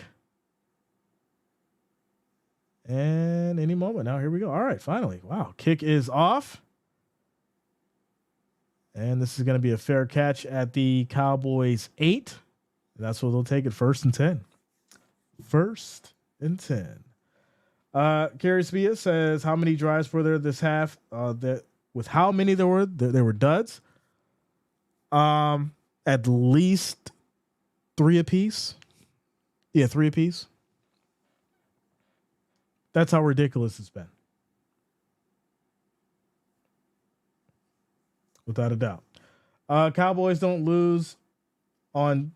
And any moment now, here we go. All right, finally. Wow, kick is off. And this is going to be a fair catch at the Cowboys 8. That's what they'll take it, 1st and 10. 1st and 10. Gary Spia says, how many drives were there this half? With how many there were duds. at least 3 apiece. Yeah, 3 apiece. That's how ridiculous it's been. Without a doubt. Cowboys don't lose on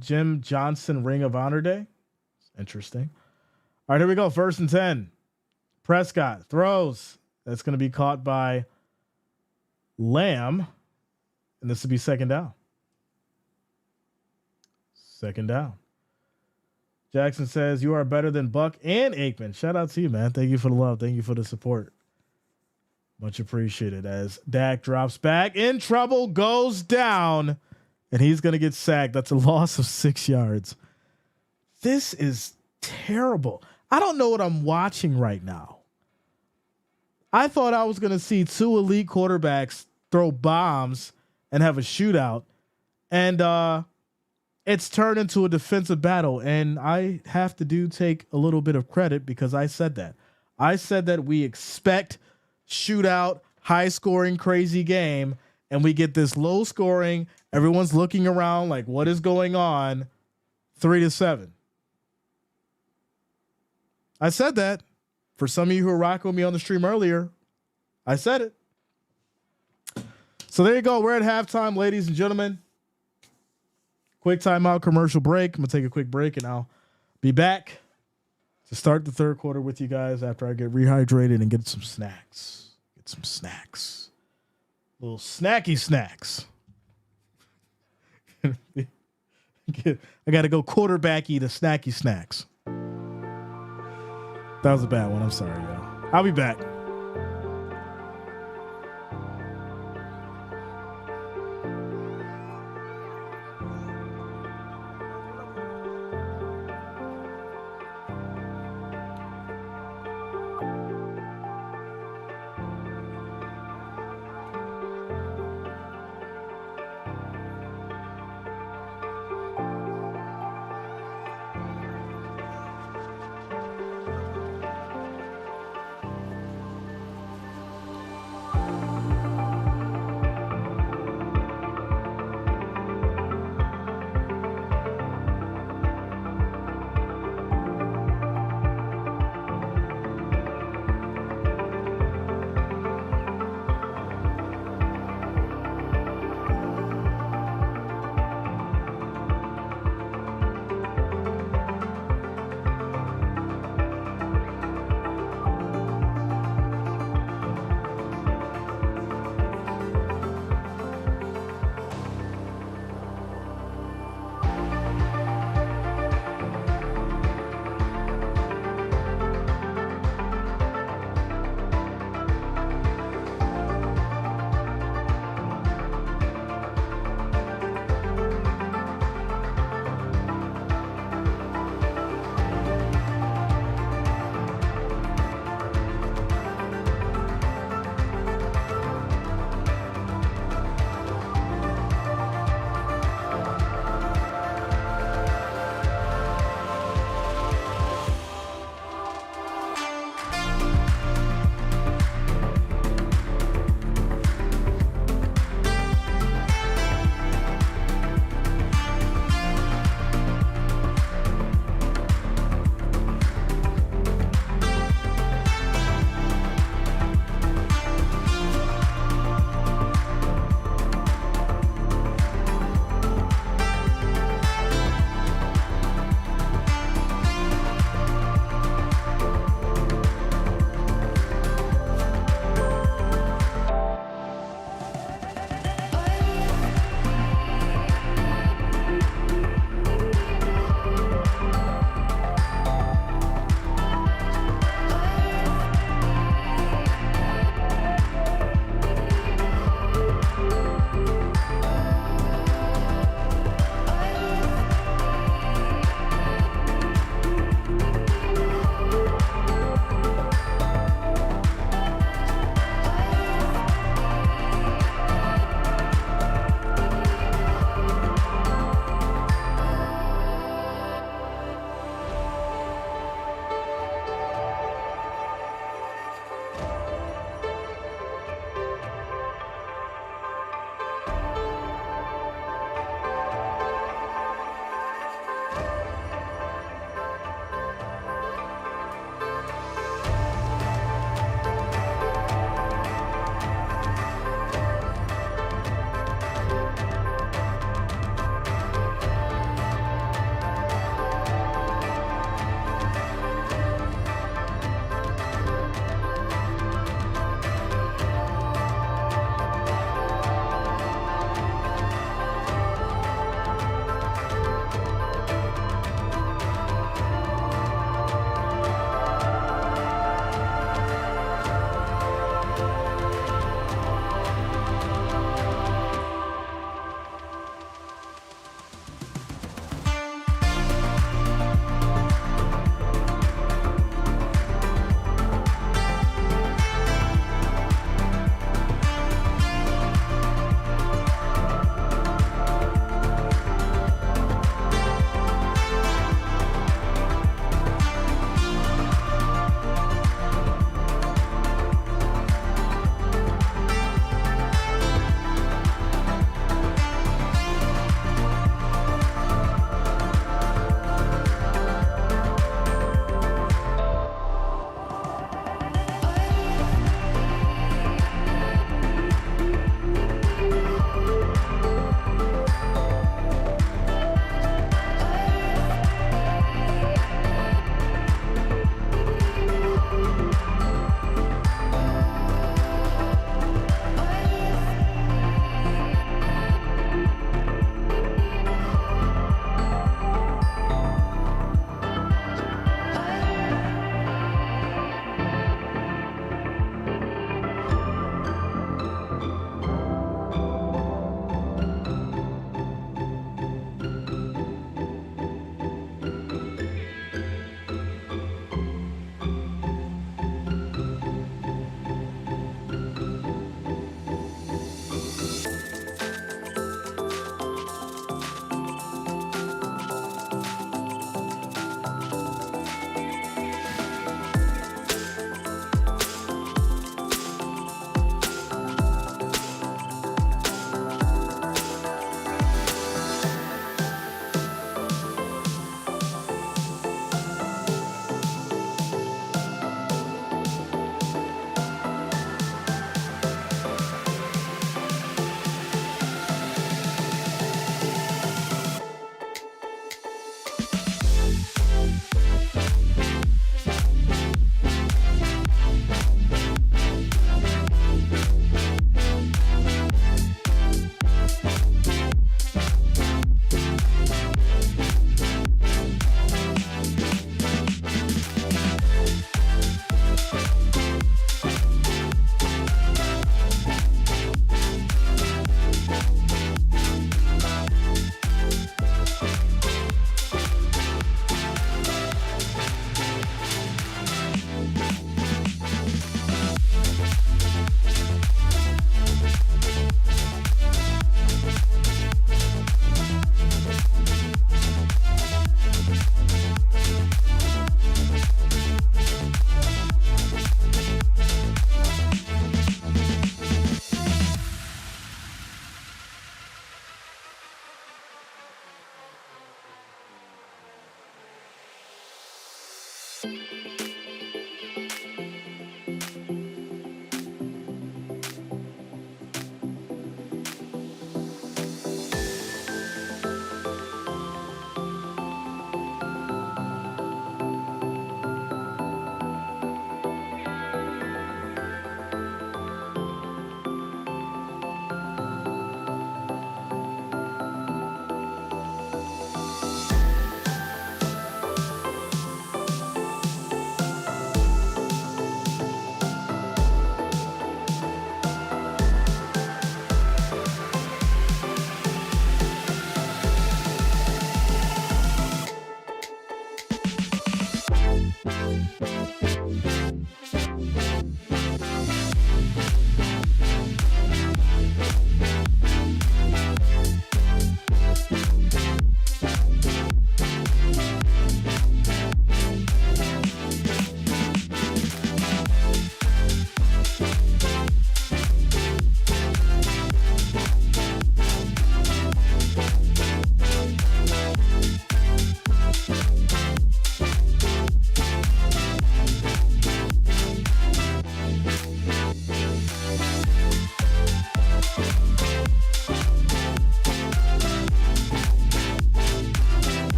Jim Johnson Ring of Honor Day. Interesting. All right, here we go. 1st and 10. Prescott throws. That's going to be caught by Lamb. And this will be 2nd down. 2nd down. Jackson says, you are better than Buck and Aikman. Shout out to you, man. Thank you for the love. Thank you for the support. Much appreciated. As Dak drops back, in trouble, goes down, and he's going to get sacked. That's a loss of 6 yards. This is terrible. I don't know what I'm watching right now. I thought I was going to see 2 elite quarterbacks throw bombs and have a shootout, and it's turned into a defensive battle, and I have to take a little bit of credit because I said that. I said that we expect shootout, high-scoring, crazy game, and we get this low-scoring, everyone's looking around like, what is going on, 3-7. I said that. For some of you who were rocking with me on the stream earlier, I said it. So there you go. We're at halftime, ladies and gentlemen. Quick timeout, commercial break. I'm going to take a quick break, and I'll be back to start the 3rd quarter with you guys after I get rehydrated and get some snacks. Little snacky snacks. I got to go quarterbacky to snacky snacks. That was a bad one. I'm sorry, y'all. I'll be back.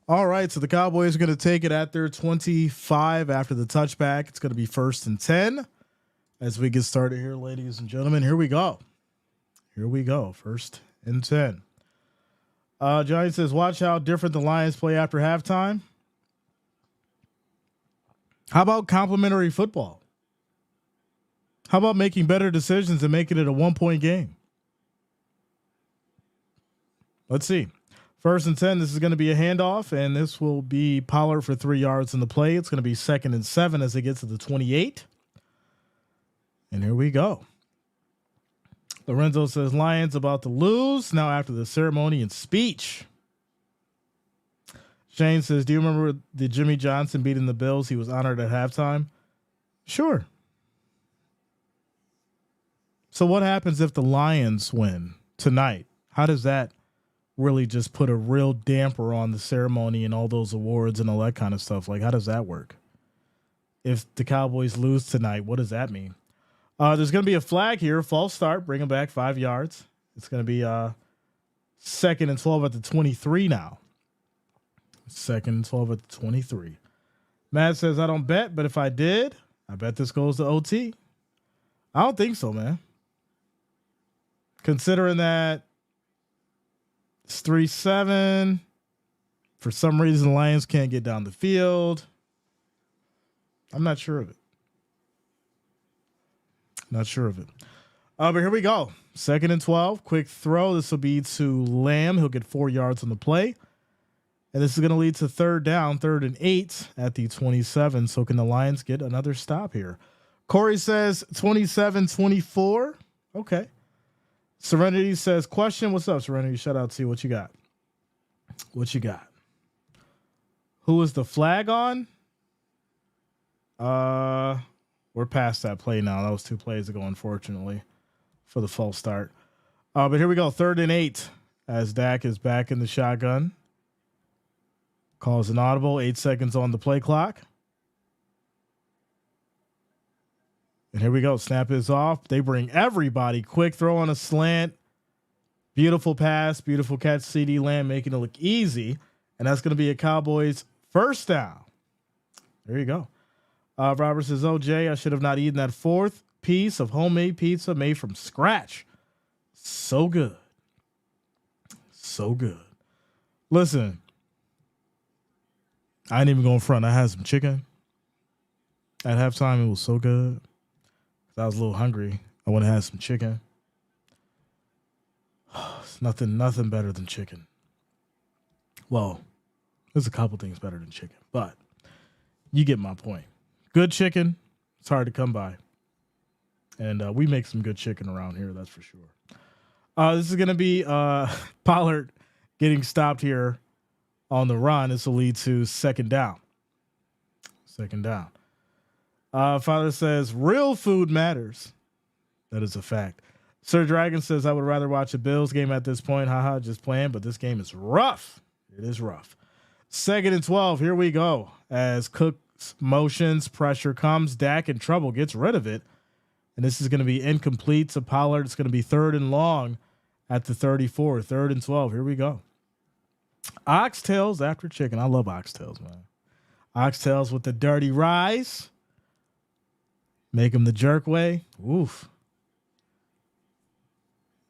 All right, so the Cowboys are going to take it at their 25 after the touchback. It's going to be 1st and 10 as we get started here, ladies and gentlemen. Here we go. 1st and 10. Johnny says, watch how different the Lions play after halftime. How about complimentary football? How about making better decisions and making it a 1-point game? Let's see. 1st and 10, this is going to be a handoff, and this will be Pollard for 3 yards in the play. It's going to be 2nd and 7 as they get to the 28. And here we go. Lorenzo says, Lions about to lose now after the ceremony and speech. Shane says, do you remember the Jimmy Johnson beating the Bills? He was honored at halftime. Sure. So what happens if the Lions win tonight? How does that really just put a real damper on the ceremony and all those awards and all that kind of stuff? Like, how does that work? If the Cowboys lose tonight, what does that mean? There's going to be a flag here, false start, bring them back 5 yards. It's going to be 2nd and 12 at the 23 now. 2nd and 12 at the 23. Matt says, I don't bet, but if I did, I bet this goes to OT. I don't think so, man. Considering that it's 3-7. For some reason, the Lions can't get down the field. I'm not sure of it. But here we go. 2nd and 12. Quick throw. This will be to Lamb. He'll get 4 yards on the play. And this is going to lead to 3rd down, 3rd and 8 at the 27. So can the Lions get another stop here? Corey says 27-24. Okay. Serenity says, question. What's up, Serenity? Shout out to you. What you got? Who is the flag on? We're past that play now. That was 2 plays ago, unfortunately, for the false start. But here we go. 3rd and 8 as Dak is back in the shotgun. Calls an audible. 8 seconds on the play clock. And here we go. Snap is off. They bring everybody. Quick throw on a slant. Beautiful pass. Beautiful catch. CD Lamb making it look easy. And that's going to be a Cowboys 1st down. There you go. Robert says, OJ, I should have not eaten that 4th piece of homemade pizza made from scratch. So good. Listen, I ain't even going front. I had some chicken at halftime. It was so good. I was a little hungry. I want to have some chicken. It's nothing better than chicken. Well, there's a couple things better than chicken, but you get my point. Good chicken, it's hard to come by. And we make some good chicken around here, that's for sure. This is going to be Pollard getting stopped here on the run. This will lead to 2nd down. Father says, real food matters. That is a fact. Sir Dragon says, I would rather watch a Bills game at this point. Haha, just playing, but this game is rough. It is rough. 2nd and 12. Here we go. As Cook's motions, pressure comes. Dak in trouble, gets rid of it. And this is going to be incomplete to Pollard. It's going to be 3rd and long at the 34. 3rd and 12. Here we go. Oxtails after chicken. I love oxtails, man. Oxtails with the dirty rice. Make them the jerk way. Oof.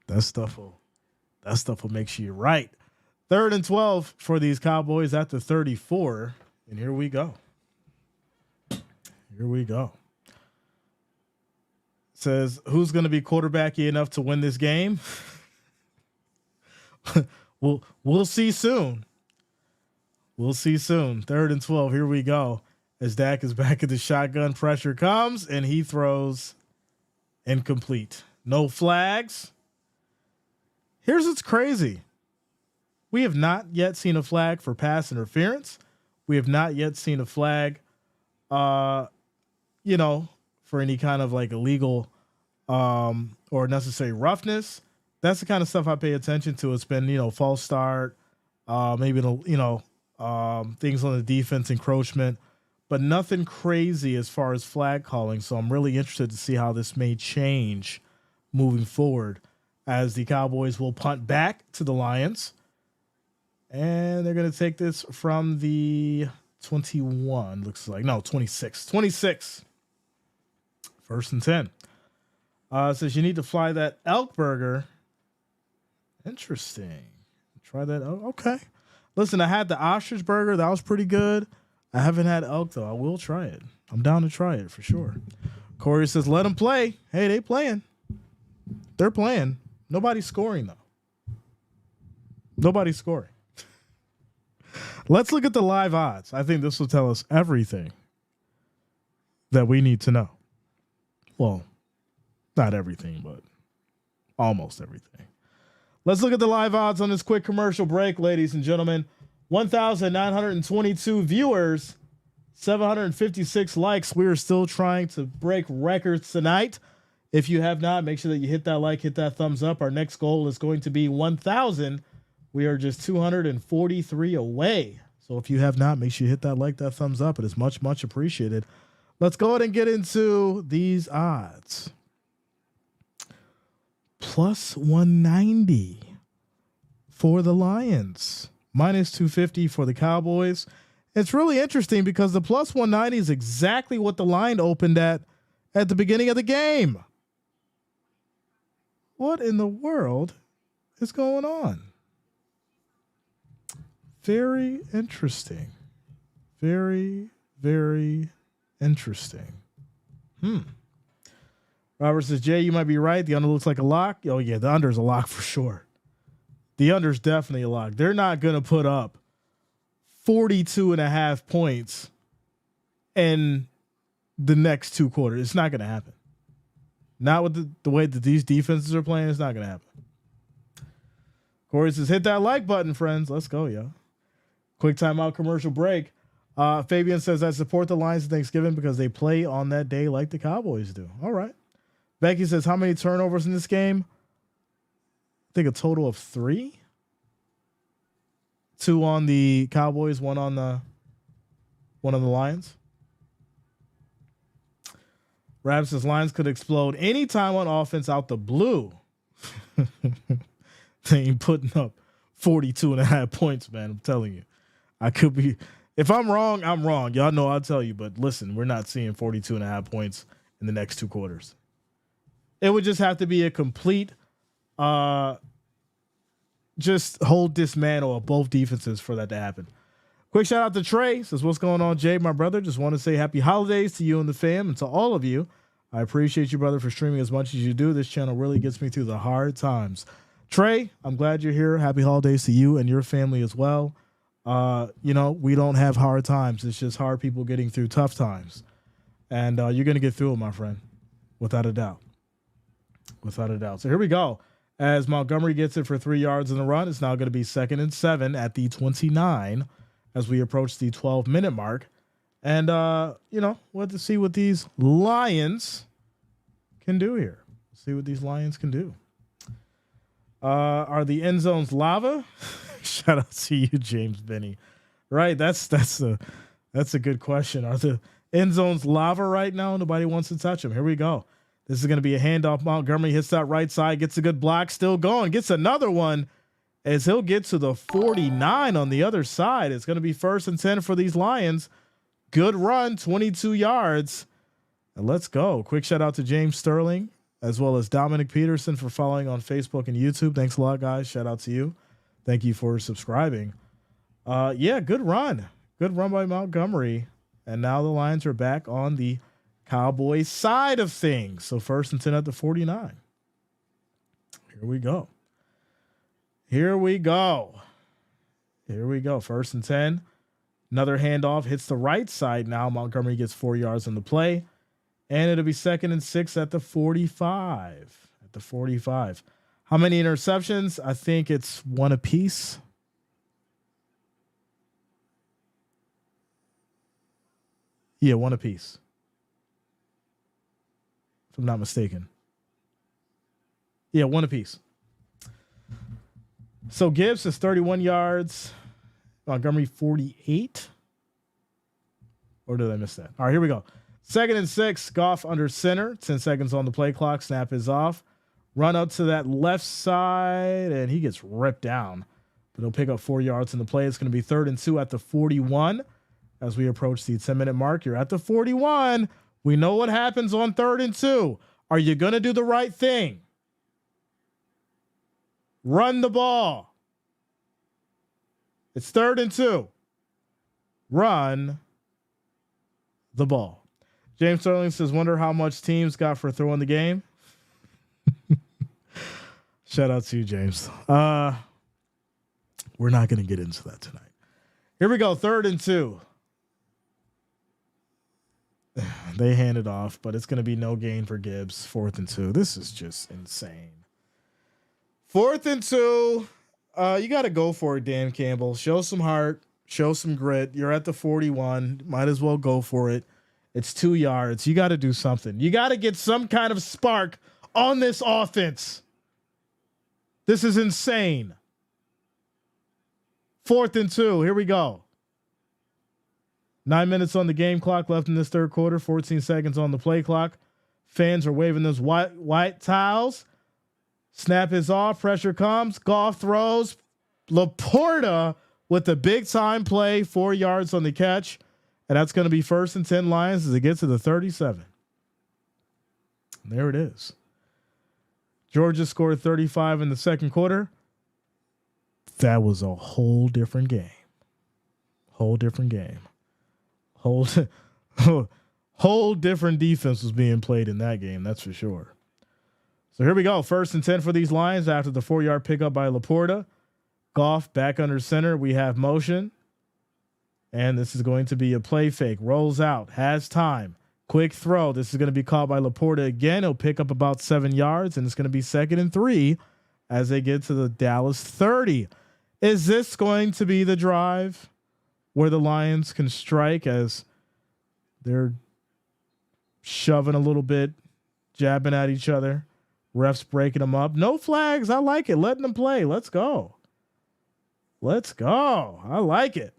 That stuff will make you right. 3rd and 12 for these Cowboys at the 34. And here we go. Says, who's going to be quarterbacky enough to win this game? We'll see soon. 3rd and 12. Here we go. As Dak is back at the shotgun, pressure comes, and he throws incomplete. No flags. Here's what's crazy. We have not yet seen a flag for pass interference. We have not yet seen a flag, for any kind of like illegal or necessary roughness. That's the kind of stuff I pay attention to. It's been, false start, maybe, things on the defense, encroachment, but nothing crazy as far as flag calling. So I'm really interested to see how this may change moving forward as the Cowboys will punt back to the Lions. And they're going to take this from the 21. Looks like, no, 26. 26. 1st and 10. Says you need to fly that elk burger. Interesting. Try that. Oh, okay. Listen, I had the ostrich burger. That was pretty good. I haven't had elk, though. I will try it. I'm down to try it for sure. Corey says, let them play. Hey, they playing. They're playing. Nobody's scoring, though. Nobody's scoring. Let's look at the live odds. I think this will tell us everything that we need to know. Well, not everything, but almost everything. Let's look at the live odds on this quick commercial break, ladies and gentlemen. 1,922 viewers, 756 likes. We are still trying to break records tonight. If you have not, make sure that you hit that like, hit that thumbs up. Our next goal is going to be 1,000. We are just 243 away. So if you have not, make sure you hit that like, that thumbs up. It is much, much appreciated. Let's go ahead and get into these odds. Plus 190 for the Lions. Minus 250 for the Cowboys. It's really interesting because the plus 190 is exactly what the line opened at the beginning of the game. What in the world is going on? Very interesting. Very, very interesting. Robert says, Jay, you might be right. The under looks like a lock. Oh, yeah, the under is a lock for sure. The under is definitely a lock. They're not going to put up 42.5 points in the next 2 quarters. It's not going to happen. Not with the way that these defenses are playing. It's not going to happen. Corey says, hit that like button, friends. Let's go, yo. Quick timeout commercial break. Fabian says, I support the Lions Thanksgiving because they play on that day like the Cowboys do. All right. Becky says, how many turnovers in this game? I think a total of 3. 2 on the Cowboys, 1 on the Lions. Rab says, Lions could explode anytime on offense out the blue. They ain't putting up 42.5 points, man. I'm telling you. I could be. If I'm wrong, I'm wrong. Y'all know I'll tell you. But listen, we're not seeing 42.5 points in the next 2 quarters. It would just have to be a complete just hold dismantle of both defenses for that to happen. Quick shout out to Trey. Says, what's going on, Jay, my brother? Just want to say happy holidays to you and the fam and to all of you. I appreciate you, brother, for streaming as much as you do. This channel really gets me through the hard times. Trey, I'm glad you're here. Happy holidays to you and your family as well. We don't have hard times. It's just hard people getting through tough times. And you're going to get through it, my friend, without a doubt. Without a doubt. So here we go. As Montgomery gets it for 3 yards in the run, it's now going to be 2nd and 7 at the 29 as we approach the 12-minute mark. And, we'll have to see what these Lions can do here. See what these Lions can do. Are the end zones lava? Shout out to you, James Benny. Right, that's a good question. Are the end zones lava right now? Nobody wants to touch them. Here we go. This is going to be a handoff. Montgomery hits that right side, gets a good block, still going, gets another one as he'll get to the 49 on the other side. It's going to be 1st and 10 for these Lions. Good run, 22 yards. And let's go. Quick shout out to James Sterling as well as Dominic Peterson for following on Facebook and YouTube. Thanks a lot, guys. Shout out to you. Thank you for subscribing. Good run. Good run by Montgomery. And now the Lions are back on the Cowboys side of things. So 1st and 10 at the 49. Here we go. Here we go. 1st and 10. Another handoff hits the right side. Now Montgomery gets 4 yards on the play. And it'll be 2nd and 6 at the 45. How many interceptions? I think it's 1 apiece. Yeah, 1 apiece. If I'm not mistaken. Yeah, 1 apiece. So Gibbs is 31 yards. Montgomery 48. Or did I miss that? All right, here we go. 2nd and 6. Goff under center. 10 seconds on the play clock. Snap is off. Run up to that left side, and he gets ripped down but he'll pick up 4 yards in the play. It's going to be 3rd and 2 at the 41 as we approach the 10-minute mark. You're at the 41. We know what happens on 3rd and 2. Are you going to do the right thing? Run the ball. It's 3rd and 2. Run the ball. James Sterling says, wonder how much teams got for throwing the game. Shout out to you, James. We're not going to get into that tonight. Here we go. 3rd and 2. They hand it off, but it's going to be no gain for Gibbs. 4th and 2. This is just insane. 4th and 2. You got to go for it, Dan Campbell. Show some heart. Show some grit. You're at the 41. Might as well go for it. It's 2 yards. You got to do something. You got to get some kind of spark on this offense. This is insane. 4th and 2. Here we go. 9 minutes on the game clock left in this third quarter. 14 seconds on the play clock. Fans are waving those white towels. Snap is off. Pressure comes. Goff throws. Laporta with the big time play. 4 yards on the catch. And that's going to be 1st and 10 Lions as it gets to the 37. There it is. Georgia scored 35 in the second quarter. That was a whole different game. Whole different game. Whole different defense was being played in that game. That's for sure. So here we go. 1st and 10 for these Lions after the 4-yard pickup by Laporta. Goff back under center. We have motion. And this is going to be a play fake. Rolls out. Has time. Quick throw. This is going to be caught by Laporta again. He'll pick up about 7 yards, and it's going to be 2nd and 3 as they get to the Dallas 30. Is this going to be the drive where the Lions can strike as they're shoving a little bit, jabbing at each other? Refs breaking them up. No flags. I like it. Letting them play. Let's go. Let's go. I like it.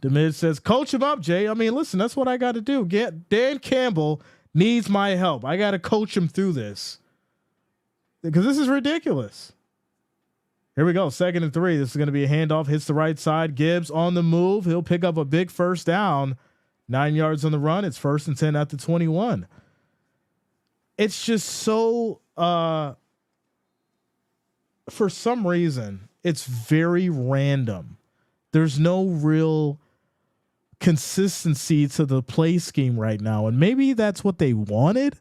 DeMid says, coach him up, Jay. I mean, listen, that's what I got to do. Dan Campbell needs my help. I got to coach him through this because this is ridiculous. Here we go. 2nd and 3. This is going to be a handoff. Hits the right side. Gibbs on the move. He'll pick up a big 1st down. 9 yards on the run. It's 1st and 10 at the 21. It's just so, for some reason, it's very random. There's no real consistency to the play scheme right now. And maybe that's what they wanted,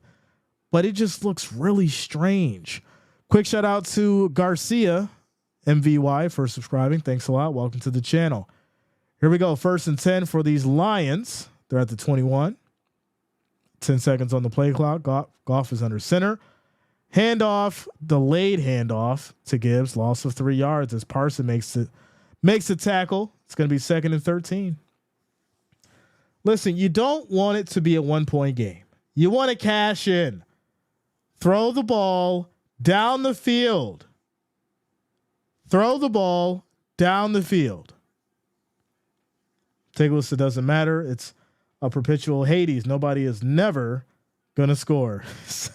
but it just looks really strange. Quick shout out to Garcia, MVY, for subscribing. Thanks a lot. Welcome to the channel. Here we go. 1st and 10 for these Lions. They're at the 21. 10 seconds on the play clock. Goff is under center. Handoff, delayed handoff to Gibbs. Loss of 3 yards as Parson makes a tackle. It's going to be 2nd and 13. Listen, you don't want it to be a 1-point game. You want to cash in. Throw the ball down the field. Throw the ball down the field. Tigless, it doesn't matter. It's a perpetual Hades. Nobody is never going to score. It's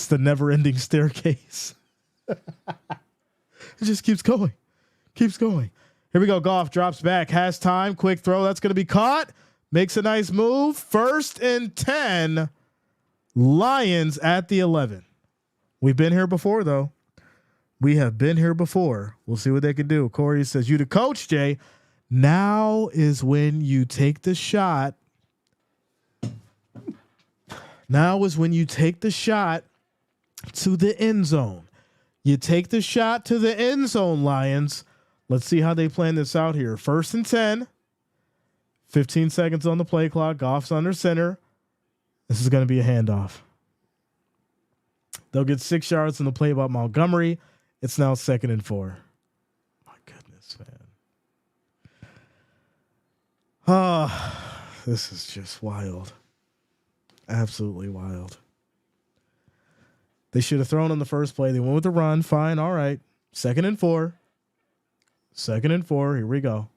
the never-ending staircase. It just keeps going. Keeps going. Here we go. Goff drops back. Has time. Quick throw. That's going to be caught. Makes a nice move. 1st and 10. Lions at the 11. We've been here before, though. We have been here before. We'll see what they can do. Corey says, you the coach, Jay. Now is when you take the shot. Now is when you take the shot to the end zone. You take the shot to the end zone, Lions. Let's see how they plan this out here. 1st and 10. 15 seconds on the play clock. Goff's under center. This is going to be a handoff. They'll get 6 yards on the play by Montgomery. It's now 2nd and 4. My goodness, man. This is just wild. Absolutely wild. They should have thrown on the first play. They went with the run. Fine. All right. 2nd and 4. 2nd and 4. Here we go.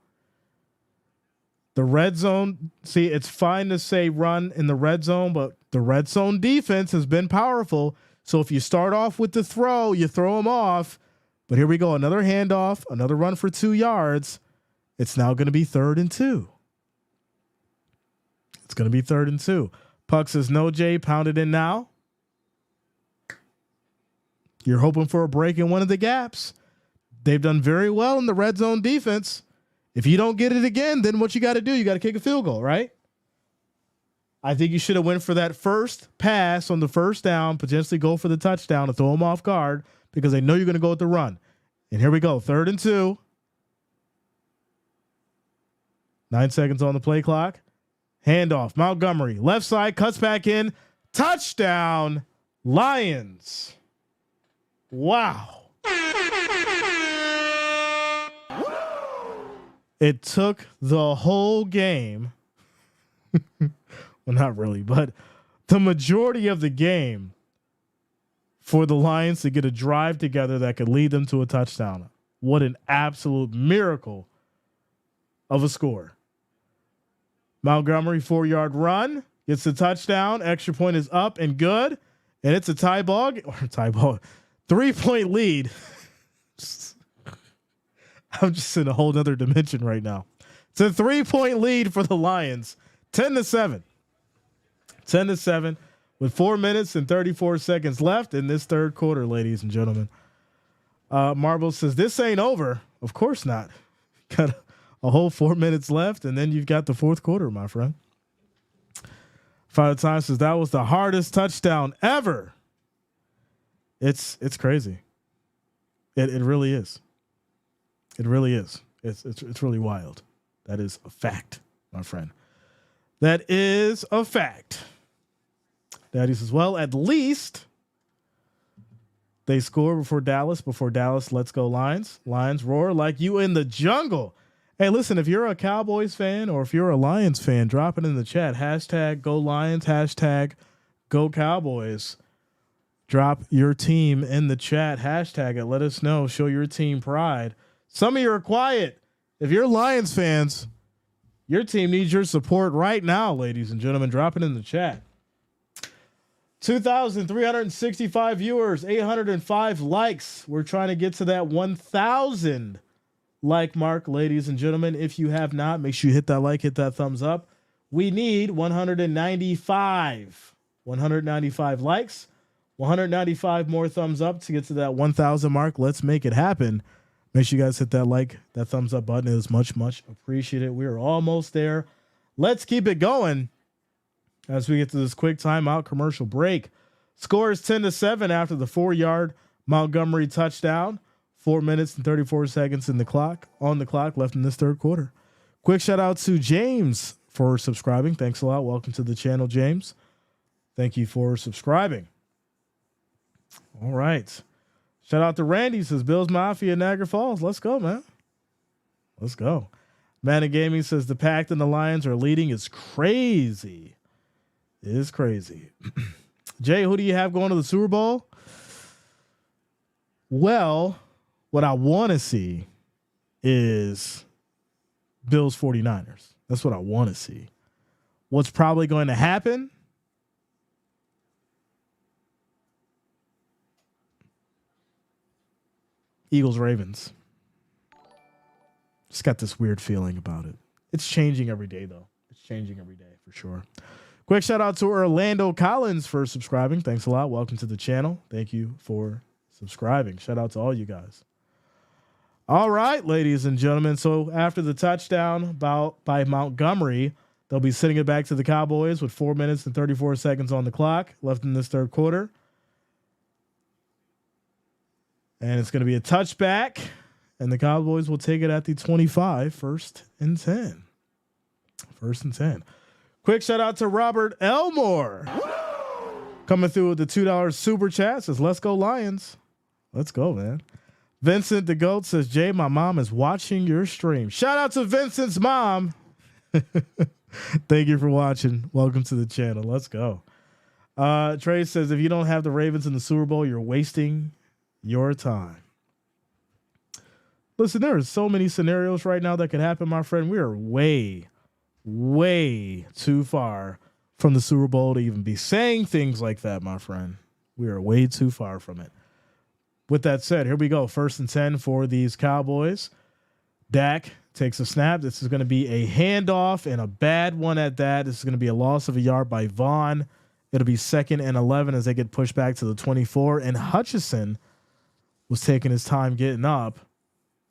The red zone. See, it's fine to say run in the red zone, but the red zone defense has been powerful. So if you start off with the throw, you throw them off. But here we go. Another handoff, another run for 2 yards. It's now going to be 3rd and 2. It's going to be 3rd and 2. Puck says no, Jay. Pound it in now. You're hoping for a break in one of the gaps. They've done very well in the red zone defense. If you don't get it again, then what you got to do, you got to kick a field goal, right? I think you should have went for that first pass on the first down, potentially go for the touchdown to throw them off guard because they know you're going to go with the run. And here we go, 3rd and 2. 9 seconds on the play clock. Handoff, Montgomery, left side, cuts back in. Touchdown, Lions. Wow. It took the whole game. Well, not really, but the majority of the game for the Lions to get a drive together that could lead them to a touchdown. What an absolute miracle of a score. Montgomery 4-yard run, gets the touchdown. Extra point is up and good. And it's a tie ball, 3-point lead. I'm just in a whole nother dimension right now. It's a 3-point lead for the Lions. 10-7. 10-7 with 4 minutes and 34 seconds left in this third quarter, ladies and gentlemen. Marble says, this ain't over. Of course not. Got a whole 4 minutes left, and then you've got the fourth quarter, my friend. Father Time says, that was the hardest touchdown ever. It's crazy. It really is. It really is. It's really wild. That is a fact, my friend. That is a fact. Daddy says, well, at least they score before Dallas. Let's go Lions. Lions roar like you in the jungle. Hey, listen, if you're a Cowboys fan or if you're a Lions fan, drop it in the chat. Hashtag go Lions, hashtag go Cowboys. Drop your team in the chat. Hashtag it. Let us know. Show your team pride. Some of you are quiet. If you're Lions fans, your team needs your support right now, ladies and gentlemen. Drop it in the chat. 2,365 viewers, 805 likes. We're trying to get to that 1,000 like mark, ladies and gentlemen. If you have not, make sure you hit that like, hit that thumbs up. We need 195 likes, 195 more thumbs up to get to that 1,000 mark. Let's make it happen. Make sure you guys hit that like, that thumbs up button. It is much, much appreciated. We are almost there. Let's keep it going as we get to this quick timeout commercial break. Score is 10-7 after the 4-yard Montgomery touchdown. 4 minutes and 34 seconds on the clock left in this third quarter. Quick shout out to James for subscribing. Thanks a lot. Welcome to the channel, James. Thank you for subscribing. All right. Shout out to Randy, says Bills Mafia, Niagara Falls. Let's go, man. Let's go. Man of Gaming says the Pact and the Lions are leading. It's crazy. It is crazy. Jay, who do you have going to the Super Bowl? Well, what I want to see is Bills 49ers. That's what I want to see. What's probably going to happen? Eagles Ravens. Just got this weird feeling about it. It's changing every day, though. It's changing every day for sure. Quick shout out to Orlando Collins for subscribing. Thanks a lot. Welcome to the channel. Thank you for subscribing. Shout out to all you guys. All right, ladies and gentlemen. So after the touchdown by Montgomery, they'll be sending it back to the Cowboys with 4 minutes and 34 seconds on the clock left in this third quarter. And it's going to be a touchback, and the Cowboys will take it at the 25, 1st and 10. 1st and 10. Quick shout out to Robert Elmore. Coming through with the $2 super chat. Says, let's go Lions. Let's go, man. Vincent the Goat says, Jay, my mom is watching your stream. Shout out to Vincent's mom. Thank you for watching. Welcome to the channel. Let's go. Trey says, if you don't have the Ravens in the Super Bowl, you're wasting your time. Listen, there are so many scenarios right now that could happen, my friend. We are way too far from the Super Bowl to even be saying things like that, my friend. We are way too far from it. with that said, here we go. 1st and 10 for these Cowboys. Dak takes a snap. This is going to be a handoff and a bad one at that. This is going to be a loss of a yard by Vaughn. It'll be 2nd and 11 as they get pushed back to the 24. And Hutchinson was taking his time getting up.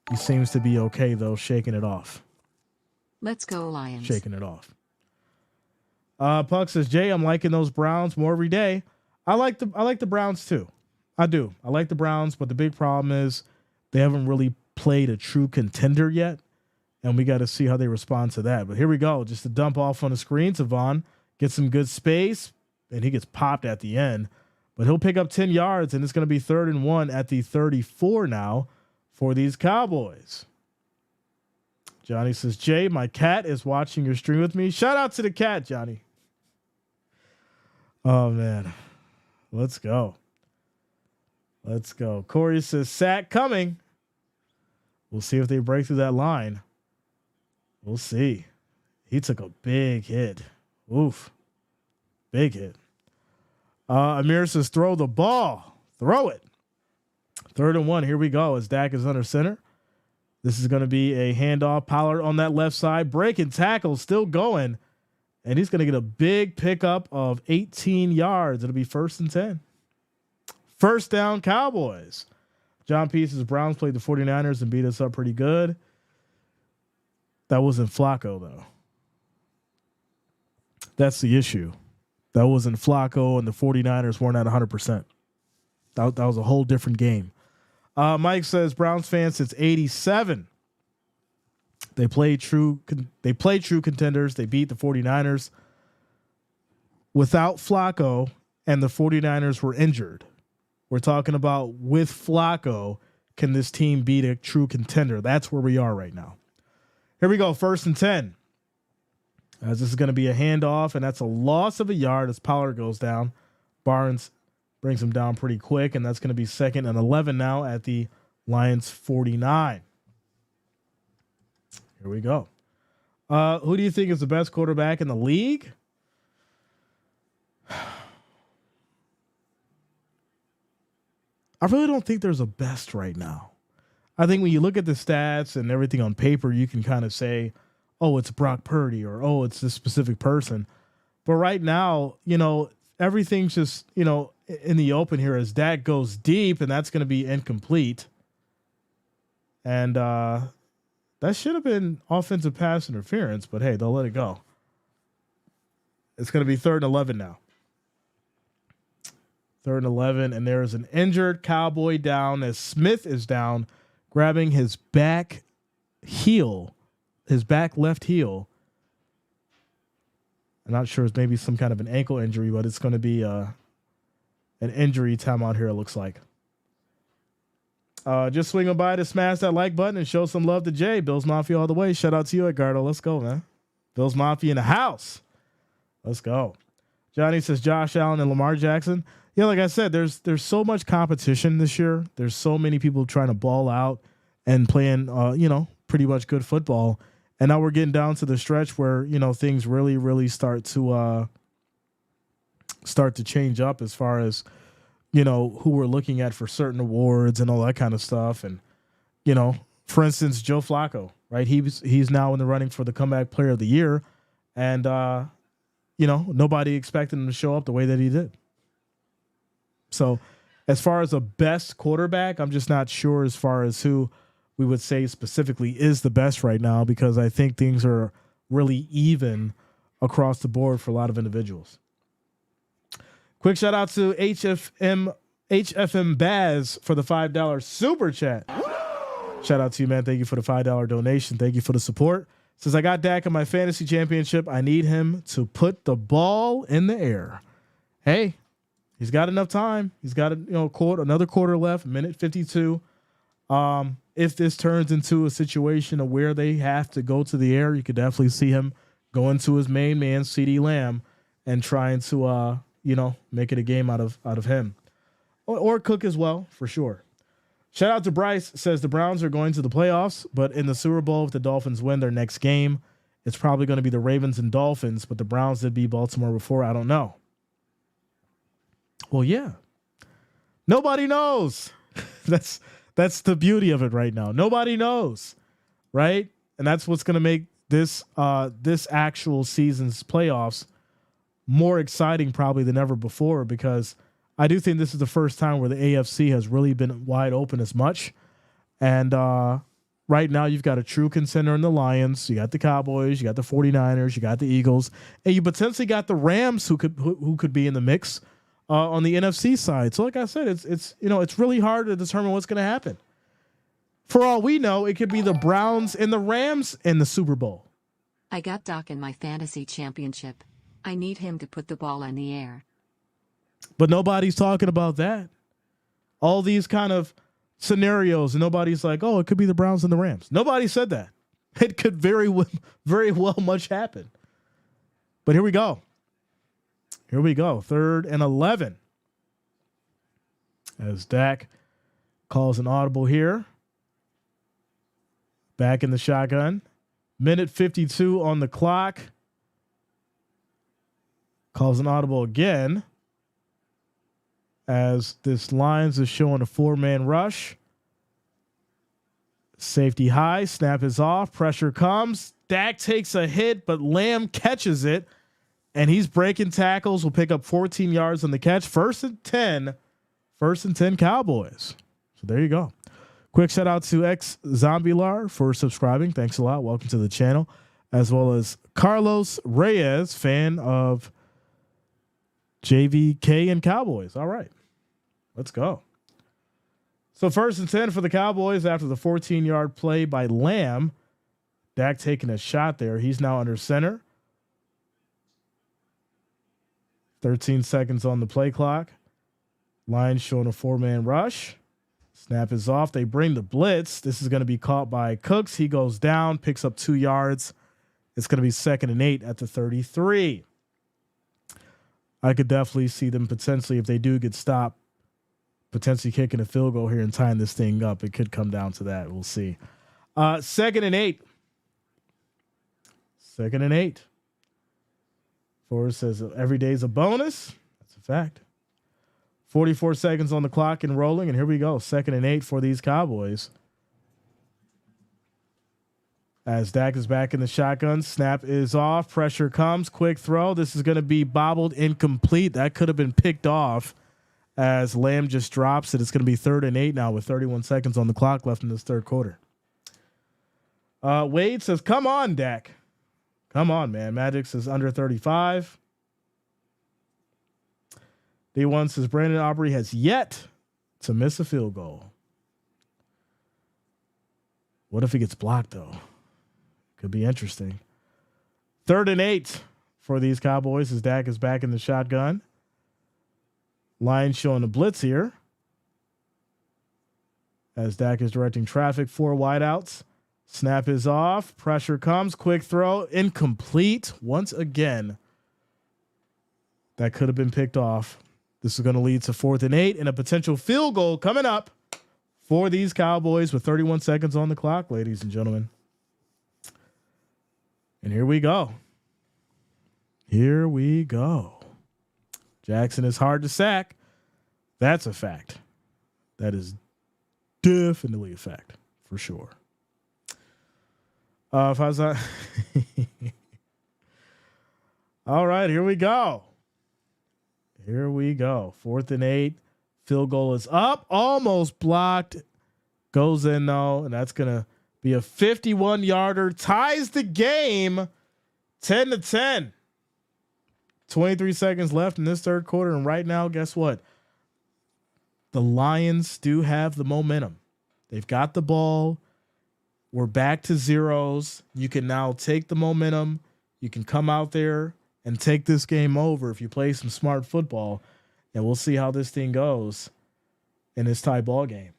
He seems to be okay, though, shaking it off. Let's go, Lions. Shaking it off. Puck says, Jay, I'm liking those Browns more every day. I like the Browns, too. I do. I like the Browns, but the big problem is they haven't really played a true contender yet, and we got to see how they respond to that. But here we go. Just to dump off on the screen to Vaughn. Get some good space, and he gets popped at the end. But he'll pick up 10 yards, and it's going to be 3rd and 1 at the 34 now for these Cowboys. Johnny says, Jay, my cat is watching your stream with me. Shout out to the cat, Johnny. Oh, man. Let's go. Let's go. Corey says, sack coming. We'll see if they break through that line. We'll see. He took a big hit. Oof. Big hit. Amir says, throw the ball. Throw it. 3rd and 1. Here we go as Dak is under center. This is going to be a handoff. Pollard on that left side. Breaking tackle. Still going. And he's going to get a big pickup of 18 yards. It'll be 1st and 10. 1st down, Cowboys. John P. says Browns played the 49ers and beat us up pretty good. That wasn't Flacco, though. That's the issue. That wasn't Flacco, and the 49ers weren't at 100%. That was a whole different game. Mike says Browns fans since '87. They play true contenders. They beat the 49ers without Flacco, and the 49ers were injured. We're talking about with Flacco, can this team beat a true contender? That's where we are right now. Here we go, 1st and 10. As this is going to be a handoff, and that's a loss of a yard as Pollard goes down. Barnes brings him down pretty quick, and that's going to be 2nd and 11 now at the Lions 49. Here we go. Who do you think is the best quarterback in the league? I really don't think there's a best right now. I think when you look at the stats and everything on paper, you can kind of say, oh, it's Brock Purdy, or, oh, it's this specific person. But right now, everything's just, in the open here as Dak goes deep, and that's going to be incomplete. And that should have been offensive pass interference, but hey, they'll let it go. It's going to be 3rd and 11 now. 3rd and 11, and there is an injured Cowboy down as Smith is down, grabbing his back left heel. I'm not sure, it's maybe some kind of an ankle injury, but it's going to be an injury timeout here, it looks like. Just swinging by to smash that like button and show some love to Jay. Bills Mafia all the way. Shout out to you, Edgardo. Let's go, man. Bills Mafia in the house. Let's go. Johnny says Josh Allen and Lamar Jackson. Yeah, like I said, there's so much competition this year. There's so many people trying to ball out and playing, pretty much good football. And now we're getting down to the stretch where, things really, really start to change up as far as, who we're looking at for certain awards and all that kind of stuff. And, for instance, Joe Flacco, right? He's now in the running for the comeback player of the year. And, nobody expected him to show up the way that he did. So as far as a best quarterback, I'm just not sure as far as who we would say specifically is the best right now, because I think things are really even across the board for a lot of individuals. Quick shout out to HFM Baz for the $5 super chat. Shout out to you, man. Thank you for the $5 donation. Thank you for the support. Says, I got Dak in my fantasy championship. I need him to put the ball in the air. Hey, he's got enough time. He's got another quarter left, minute 52. If this turns into a situation of where they have to go to the air, you could definitely see him going to his main man, CeeDee Lamb, and trying to make it a game out of him. Or Cook as well, for sure. Shout out to Bryce, says the Browns are going to the playoffs, but in the Super Bowl, if the Dolphins win their next game, it's probably going to be the Ravens and Dolphins, but the Browns did beat Baltimore before. I don't know. Well, yeah. Nobody knows. That's the beauty of it right now. Nobody knows, right? And that's what's going to make this actual season's playoffs more exciting probably than ever before, because I do think this is the first time where the AFC has really been wide open as much. And right now you've got a true contender in the Lions. You got the Cowboys, you got the 49ers, you got the Eagles, and you potentially got the Rams who could be in the mix on the NFC side. So like I said, it's really hard to determine what's going to happen. For all we know, it could be the Browns and the Rams in the Super Bowl. I got Doc in my fantasy championship. I need him to put the ball in the air. But nobody's talking about that. All these kind of scenarios, and nobody's like, oh, it could be the Browns and the Rams. Nobody said that. It could very well much happen. But here we go. Here we go. 3rd and 11. As Dak calls an audible here. Back in the shotgun. Minute 52 on the clock. Calls an audible again. As this Lions is showing a 4-man rush. Safety high. Snap is off. Pressure comes. Dak takes a hit, but Lamb catches it. And he's breaking tackles. Will pick up 14 yards on the catch. 1st and 10. 1st and 10 Cowboys. So there you go. Quick shout out to X Zombielar for subscribing. Thanks a lot. Welcome to the channel. As well as Carlos Reyes, fan of JVK and Cowboys. All right, let's go. So 1st and 10 for the Cowboys after the 14-yard play by Lamb. Dak taking a shot there. He's now under center. 13 seconds on the play clock. Lions showing a 4-man rush. Snap is off. They bring the blitz. This is going to be caught by Cooks. He goes down, picks up 2 yards. It's going to be 2nd and 8 at the 33. I could definitely see them potentially, if they do get stopped, potentially kicking a field goal here and tying this thing up. It could come down to that. We'll see. 2nd and 8. 2nd and 8. Forrest says every day is a bonus. That's a fact. 44 seconds on the clock and rolling, and here we go. 2nd and 8 for these Cowboys. As Dak is back in the shotgun, snap is off, pressure comes, quick throw. This is going to be bobbled, incomplete. That could have been picked off as Lamb just drops it. It's going to be 3rd and 8 now with 31 seconds on the clock left in this 3rd quarter. Wade says, come on, Dak. Come on, man. Magic says under 35. D1 says Brandon Aubrey has yet to miss a field goal. What if he gets blocked, though? Could be interesting. 3rd and 8 for these Cowboys as Dak is back in the shotgun. Lions showing a blitz here. As Dak is directing traffic, 4 wideouts. Snap is off. Pressure comes. Quick throw. Incomplete. Once again, that could have been picked off. This is going to lead to 4th and 8 and a potential field goal coming up for these Cowboys with 31 seconds on the clock, ladies and gentlemen. And here we go. Here we go. Jackson is hard to sack. That's a fact. That is definitely a fact for sure. If I was all right, here we go. Here we go. 4th and 8. Field goal is up. Almost blocked. Goes in, though. And that's going to be a 51-yarder. Ties the game 10-10. 23 seconds left in this 3rd quarter. And right now, guess what? The Lions do have the momentum. They've got the ball. We're back to zeros. You can now take the momentum. You can come out there and take this game over if you play some smart football, and we'll see how this thing goes in this tie ball game.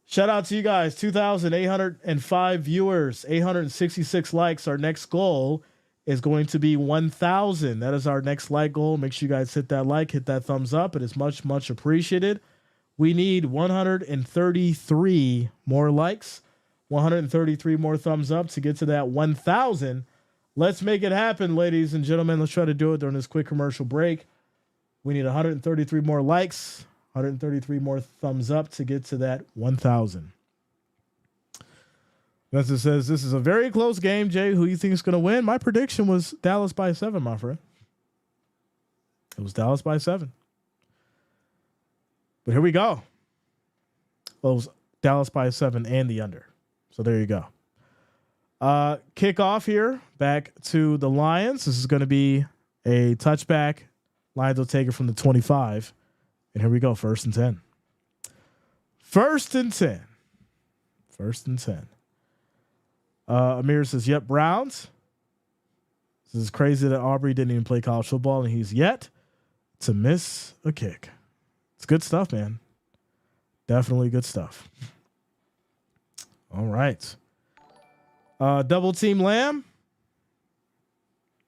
Shout out to you guys, 2,805 viewers, 866 likes. Our next goal is going to be 1,000. That is our next like goal. Make sure you guys hit that like, hit that thumbs up. It is much, much appreciated. We need 133 more likes, 133 more thumbs up to get to that 1,000. Let's make it happen, ladies and gentlemen. Let's try to do it during this quick commercial break. We need 133 more likes, 133 more thumbs up to get to that 1,000. Message says, this is a very close game, Jay. Who you think is going to win? My prediction was Dallas by 7, my friend. It was Dallas by 7. But here we go. Well, it was Dallas by 7 and the under. So there you go. Kickoff here back to the Lions. This is going to be a touchback. Lions will take it from the 25. And here we go. 1st and 10. 1st and 10. 1st and 10. Amir says, yep, Browns. This is crazy that Aubrey didn't even play college football, and he's yet to miss a kick. It's good stuff, man. Definitely good stuff. All right. Double team Lamb.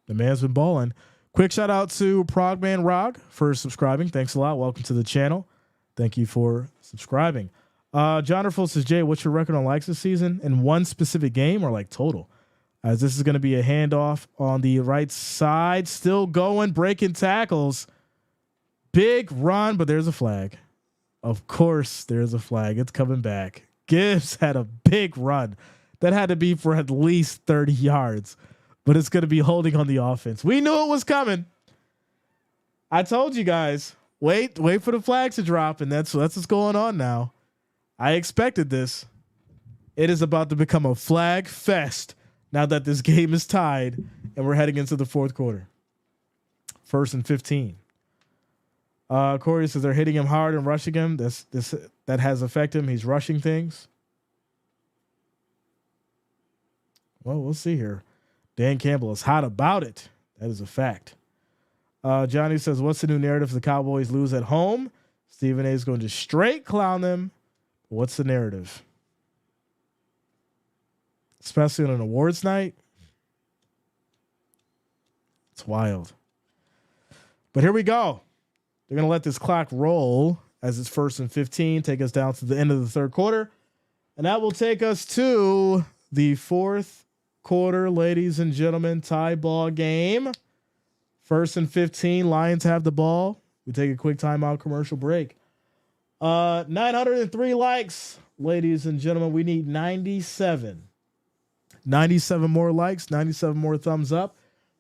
The man's been balling. Quick shout out to Progman Rog for subscribing. Thanks a lot. Welcome to the channel. Thank you for subscribing. Jonathan says, Jay, what's your record on likes this season in one specific game or like total? As this is going to be a handoff on the right side. Still going, breaking tackles. Big run, but there's a flag. Of course, there's a flag. It's coming back. Gibbs had a big run. That had to be for at least 30 yards. But it's going to be holding on the offense. We knew it was coming. I told you guys, wait for the flags to drop, and that's what's going on now. I expected this. It is about to become a flag fest now that this game is tied and we're heading into the 4th quarter. 1st and 15. Corey says they're hitting him hard and rushing him. That has affected him. He's rushing things. Well, we'll see here. Dan Campbell is hot about it. That is a fact. Johnny says, what's the new narrative if the Cowboys lose at home? Stephen A is going to straight clown them. What's the narrative? Especially on an awards night. It's wild. But here we go. They're going to let this clock roll as it's 1st and 15, take us down to the end of the 3rd quarter. And that will take us to the 4th quarter, ladies and gentlemen, tie ball game. 1st and 15, Lions have the ball. We take a quick timeout commercial break. 903 likes, ladies and gentlemen. We need 97 more likes, 97 more thumbs up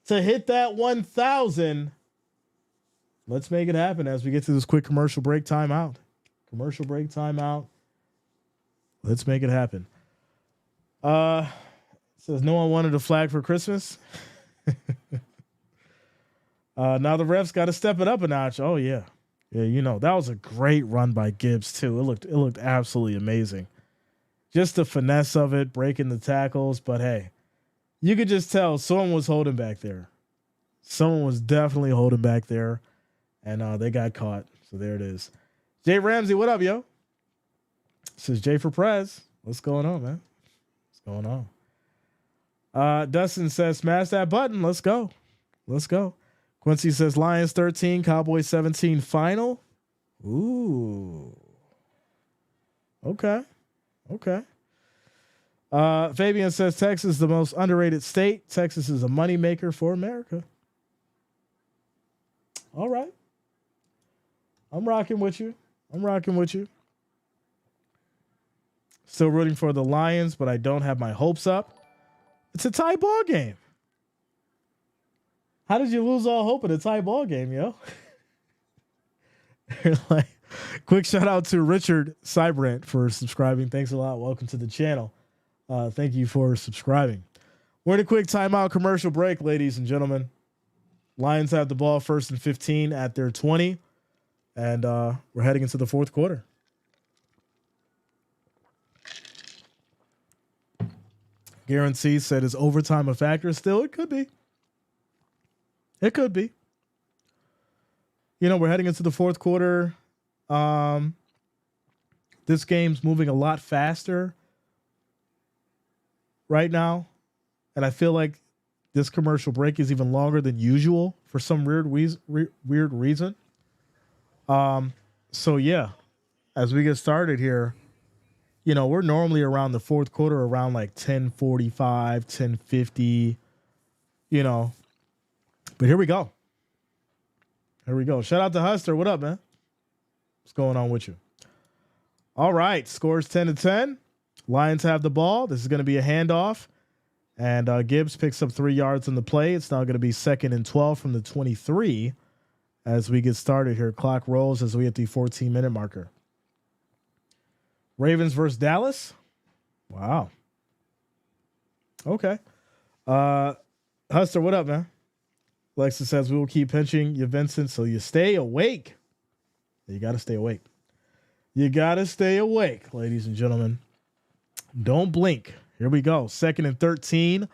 to hit that 1,000. Let's make it happen as we get to this quick commercial break timeout. Let's make it happen. Says no one wanted a flag for Christmas. Now the refs got to step it up a notch. Oh yeah. Yeah, you know, that was a great run by Gibbs too. It looked absolutely amazing. Just the finesse of it, breaking the tackles, but hey, you could just tell someone was holding back there. Someone was definitely holding back there, and they got caught. So there it is. Jay Ramsey, what up, yo? This is Jay for Prez. What's going on, man? What's going on? Dustin says, smash that button. Let's go. Quincy says Lions 13, Cowboys 17 final. Ooh. Okay. Fabian says Texas is the most underrated state. Texas is a moneymaker for America. All right. I'm rocking with you. Still rooting for the Lions, but I don't have my hopes up. It's a tie ball game. How did you lose all hope in a tie ball game, yo? Quick shout out to Richard Cybrant for subscribing. Thanks a lot. Welcome to the channel. Thank you for subscribing. We're in a quick timeout commercial break, ladies and gentlemen. Lions have the ball 1st and 15 at their 20. And we're heading into the 4th quarter. Guarantee said, is overtime a factor still? It could be. You know, we're heading into the 4th quarter. This game's moving a lot faster right now. And I feel like this commercial break is even longer than usual for some weird reason. So yeah, as we get started here, you know, we're normally around the 4th quarter, around like 10:45, 10:50, you know, but here we go. Shout out to Huster. What up, man? What's going on with you? All right. Scores 10-10. Lions have the ball. This is going to be a handoff. And Gibbs picks up 3 yards on the play. It's now going to be 2nd and 12 from the 23 as we get started here. Clock rolls as we hit the 14-minute marker. Ravens versus Dallas. Wow. Okay. Huster, what up, man? Alexa says we will keep pinching you, Vincent, so you stay awake. You got to stay awake. You got to stay awake, ladies and gentlemen. Don't blink. Here we go. 2nd and 13.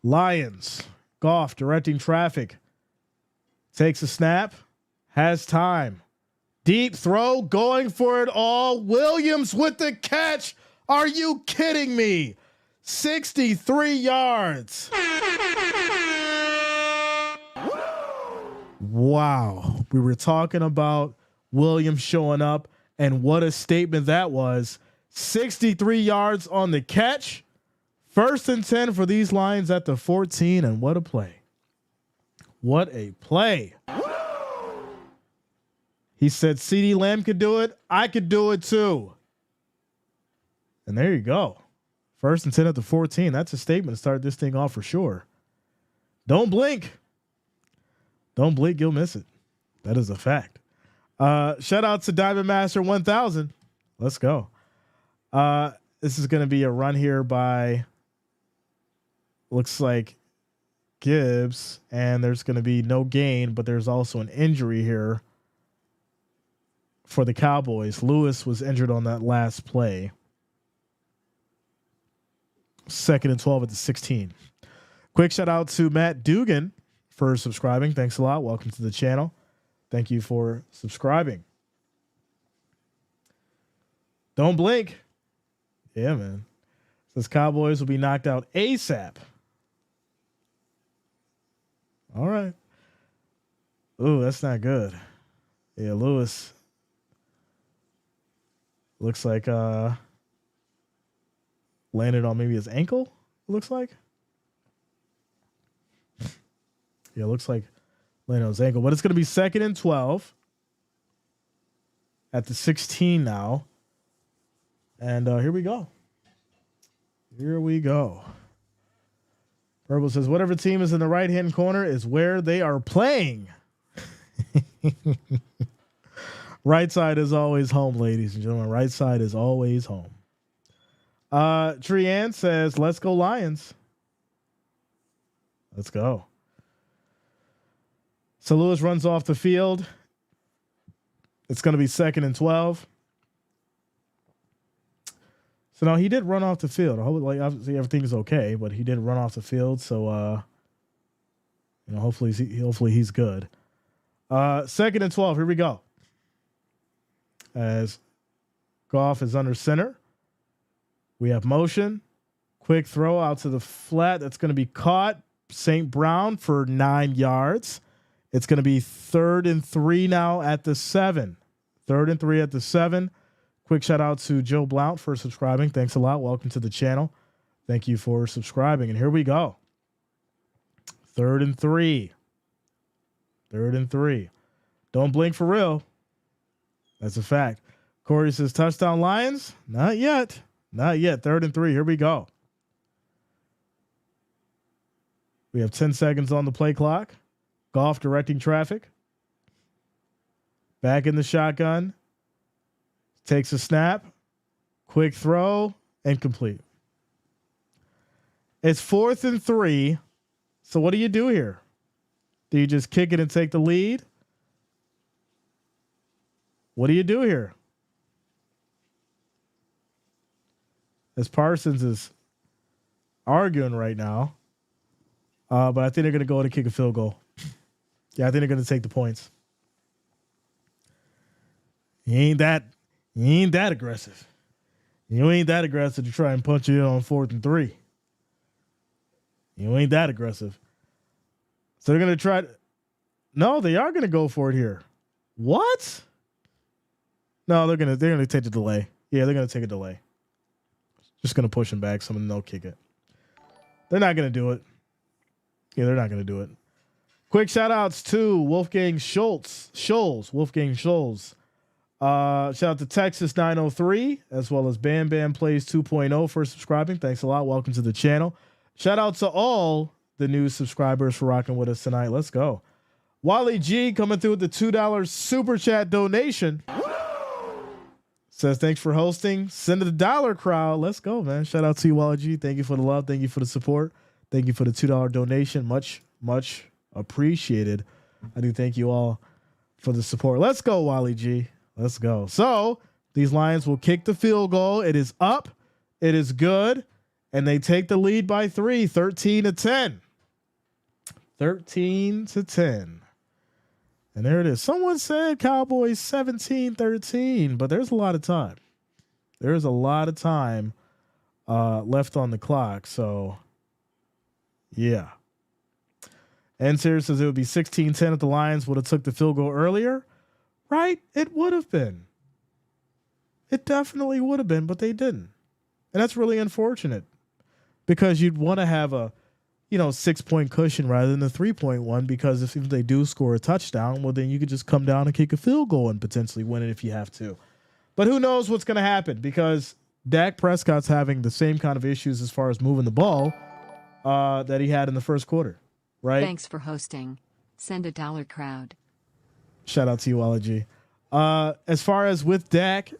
Lions. Goff directing traffic. Takes a snap. Has time. Deep throw. Going for it all. Williams with the catch. Are you kidding me? 63 yards. Wow. We were talking about Williams showing up, and what a statement that was. 63 yards on the catch. 1st and 10 for these Lions at the 14, and what a play. What a play. He said CeeDee Lamb could do it. I could do it too. And there you go. 1st and 10 at the 14. That's a statement to start this thing off for sure. Don't blink. Don't blink, you'll miss it. That is a fact. Shout out to Diamond Master 1000. Let's go. This is going to be a run here by, looks like, Gibbs, and there's going to be no gain, but there's also an injury here for the Cowboys. Lewis was injured on that last play. 2nd and 12 at the 16. Quick shout out to Matt Dugan for subscribing. Thanks a lot. Welcome to the channel. Thank you for subscribing. Don't blink. Yeah, man. Says Cowboys will be knocked out ASAP. All right. Ooh, that's not good. Yeah, Lewis looks like landed on maybe his ankle, it looks like. Yeah, it looks like landed on his ankle. But it's going to be 2nd and 12 at the 16 now. And here we go. Here we go. Purple says, whatever team is in the right-hand corner is where they are playing. Right side is always home, ladies and gentlemen. Right side is always home. Trianne says, let's go Lions. Let's go. So Lewis runs off the field. It's going to be 2nd and 12. So now he did run off the field. I hope, like, obviously everything's okay, but he did run off the field. So, hopefully he's good. 2nd and 12. Here we go. As Goff is under center, we have motion, quick throw out to the flat. That's going to be caught. St. Brown for 9 yards. It's going to be 3rd and 3 now at the 7. 3rd and 3 at the 7. Quick shout out to Joe Blount for subscribing. Thanks a lot. Welcome to the channel. Thank you for subscribing. And here we go. 3rd and 3. 3rd and 3. Don't blink for real. That's a fact. Corey says touchdown Lions. Not yet. Not yet. 3rd and 3. Here we go. We have 10 seconds on the play clock. Goff directing traffic. Back in the shotgun. Takes a snap. Quick throw. And complete. It's 4th and 3. So what do you do here? Do you just kick it and take the lead? What do you do here? As Parsons is arguing right now. But I think they're going to go in and kick a field goal. Yeah, I think they're going to take the points. You ain't that aggressive. You ain't that aggressive to try and punch it in on 4th and 3. You ain't that aggressive. So they're going to try. No, they are going to go for it here. What? No, they're going to take the delay. Yeah, they're going to take a delay. Just going to push him back. Someone they'll kick it. They're not going to do it. Yeah, they're not going to do it. Quick shout outs to Wolfgang Schultz. Wolfgang Schultz. Shout out to Texas 903 as well as Bam Bam Plays 2.0 for subscribing. Thanks a lot. Welcome to the channel. Shout out to all the new subscribers for rocking with us tonight. Let's go. Wally G coming through with the $2 super chat donation. Says thanks for hosting. Send it a dollar crowd. Let's go, man. Shout out to you, Wally G. Thank you for the love. Thank you for the support. Thank you for the $2 donation. Much, much appreciated. I do thank you all for the support. Let's go, Wally G. Let's go. So these Lions will kick the field goal. It is up. It is good. And they take the lead by 3, 13-10. 13-10. And there it is. Someone said Cowboys 17-13, but there's a lot of time. There's a lot of time left on the clock. So, yeah. And Sirius says it would be 16-10 if the Lions would have took the field goal earlier. Right? It would have been. It definitely would have been, but they didn't. And that's really unfortunate because you'd want to have a 6-point cushion rather than the 3-point one, because if they do score a touchdown, well, then you could just come down and kick a field goal and potentially win it if you have to. But who knows what's going to happen, because Dak Prescott's having the same kind of issues as far as moving the ball that he had in the first quarter, right? Thanks for hosting. Send a dollar crowd. Shout out to you, Wally G. As far as with Dak,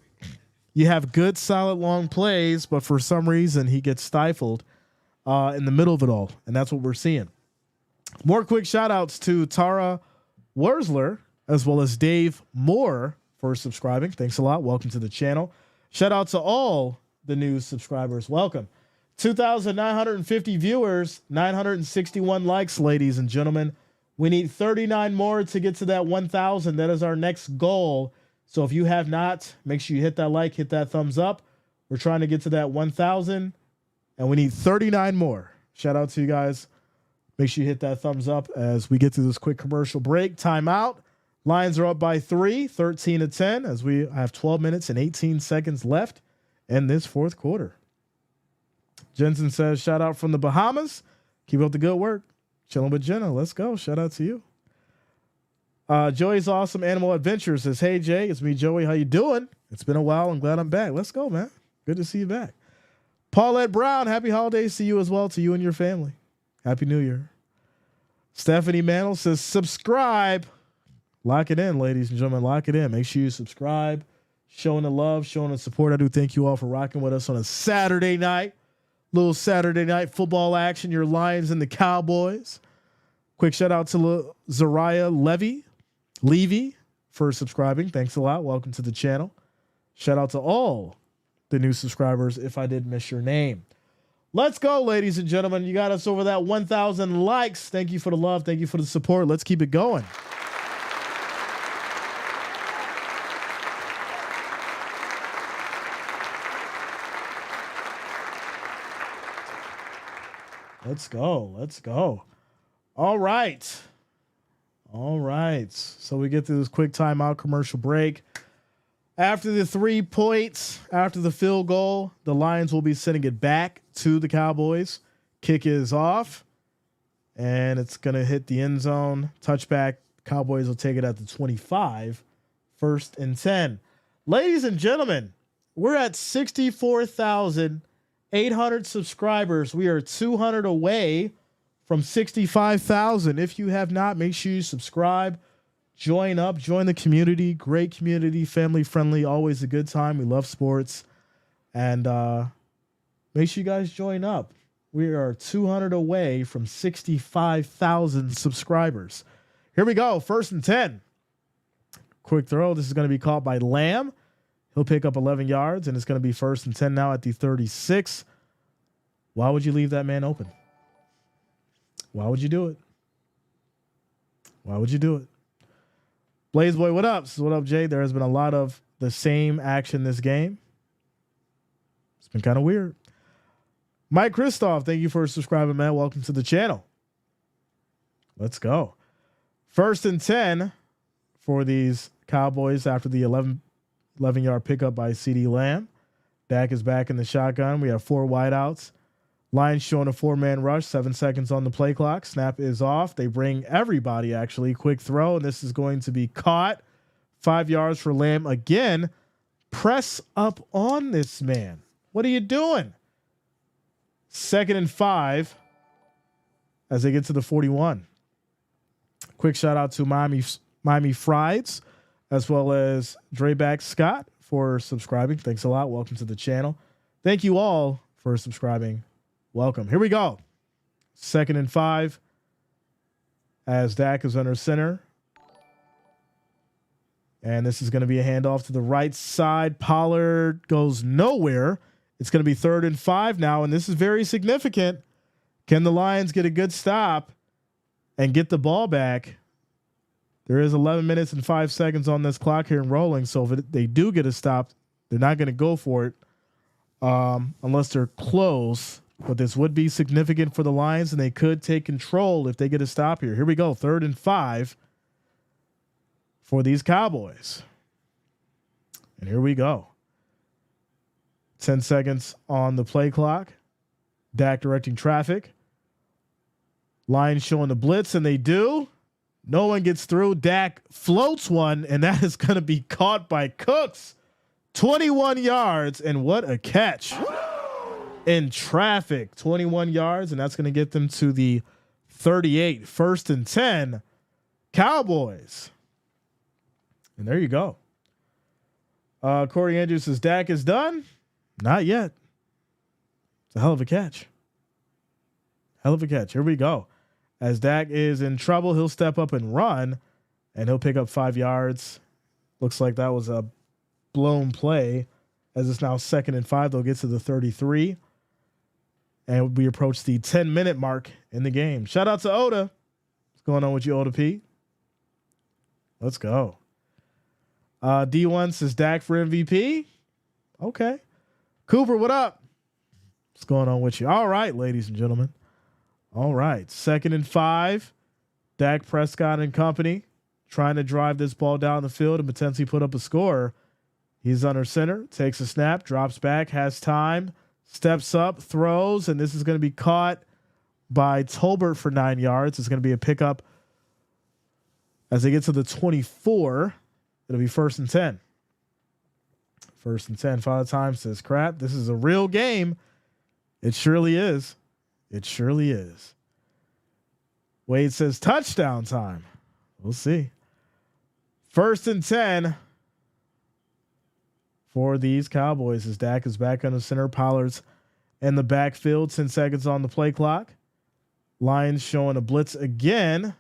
you have good, solid, long plays, but for some reason he gets stifled in the middle of it all, and that's what we're seeing. More quick shout-outs to Tara Wurzler as well as Dave Moore for subscribing. Thanks a lot. Welcome to the channel. Shout out to all the new subscribers. Welcome. 2,950 viewers, 961 likes, ladies and gentlemen. We need 39 more to get to that 1,000. That is our next goal. So if you have not, make sure you hit that like, hit that thumbs up. We're trying to get to that 1,000. And we need 39 more. Shout out to you guys. Make sure you hit that thumbs up as we get through this quick commercial break. Timeout. Lions are up by 3, 13-10, as we have 12 minutes and 18 seconds left in this fourth quarter. Jensen says, shout out from the Bahamas. Keep up the good work. Chilling with Jenna. Let's go. Shout out to you. Joey's Awesome Animal Adventures says, hey, Jay, it's me, Joey. How you doing? It's been a while. I'm glad I'm back. Let's go, man. Good to see you back. Paulette Brown, happy holidays to you as well, to you and your family. Happy New Year. Stephanie Mantle says, subscribe. Lock it in, ladies and gentlemen. Lock it in. Make sure you subscribe. Showing the love, showing the support. I do thank you all for rocking with us on a Saturday night. Little Saturday night football action. Your Lions and the Cowboys. Quick shout out to Zariah Levy for subscribing. Thanks a lot. Welcome to the channel. Shout out to all the new subscribers if I did miss your name. Let's go, ladies and gentlemen. You got us over that 1,000 likes. Thank you for the love. Thank you for the support. Let's keep it going. Let's go. Let's go. All right. All right. So we get through this quick timeout commercial break. After the 3 points, after the field goal, the Lions will be sending it back to the Cowboys. Kick is off, and it's going to hit the end zone. Touchback. Cowboys will take it at the 25. 1st and 10. Ladies and gentlemen, we're at 64,800 subscribers. We are 200 away from 65,000. If you have not, make sure you subscribe. Join up, join the community. Great community, family friendly, always a good time. We love sports. And make sure you guys join up. We are 200 away from 65,000 subscribers. Here we go. 1st and 10. Quick throw. This is going to be caught by Lamb. He'll pick up 11 yards, and it's going to be 1st and 10 now at the 36. Why would you leave that man open? Why would you do it? Why would you do it? Blaze Boy, what up? So what up, Jay? There has been a lot of the same action this game. It's been kind of weird. Mike Kristoff, thank you for subscribing, man. Welcome to the channel. Let's go. 1st and 10 for these Cowboys after the 11-yard pickup by CeeDee Lamb. Dak is back in the shotgun. We have 4 wideouts. Lions showing a 4-man rush, 7 seconds on the play clock. Snap is off. They bring everybody, actually. Quick throw, and this is going to be caught 5 yards for Lamb again. Press up on this man. What are you doing? 2nd and 5 as they get to the 41. Quick shout out to Miami Frieds as well as Dreback Scott for subscribing. Thanks a lot. Welcome to the channel. Thank you all for subscribing. Welcome. Here we go. 2nd and 5 as Dak is under center. And this is going to be a handoff to the right side. Pollard goes nowhere. It's going to be 3rd and 5 now, and this is very significant. Can the Lions get a good stop and get the ball back? There is 11 minutes and 5 seconds on this clock here and rolling, so if they do get a stop, they're not going to go for it unless they're close. But this would be significant for the Lions, and they could take control if they get a stop here. Here we go, 3rd and 5 for these Cowboys. And here we go. 10 seconds on the play clock. Dak directing traffic. Lions showing the blitz, and they do. No one gets through. Dak floats one, and that is going to be caught by Cooks. 21 yards, and what a catch. In traffic, 21 yards, and that's going to get them to the 38. 1st and 10. Cowboys. And there you go. Corey Andrews says Dak is done. Not yet. It's a hell of a catch. Hell of a catch. Here we go. As Dak is in trouble, he'll step up and run, and he'll pick up 5 yards. Looks like that was a blown play, as it's now 2nd and 5. They'll get to the 33. And we approach the 10-minute mark in the game. Shout out to Oda. What's going on with you, Oda P? Let's go. D1 says Dak for MVP. Okay. Cooper, what up? What's going on with you? All right, ladies and gentlemen. All right. 2nd and 5. Dak Prescott and company trying to drive this ball down the field and potentially put up a score. He's under center, takes a snap, drops back, has time, steps up, throws, and this is going to be caught by Tolbert for 9 yards. It's going to be a pickup as they get to the 24. It'll be 1st and 10. 1st and 10. Father Time says, crap, this is a real game. It surely is. It surely is. Wade says touchdown time. We'll see. 1st and 10 for these Cowboys as Dak is back under center. Pollard's in the backfield. 10 seconds on the play clock. Lions showing a blitz again.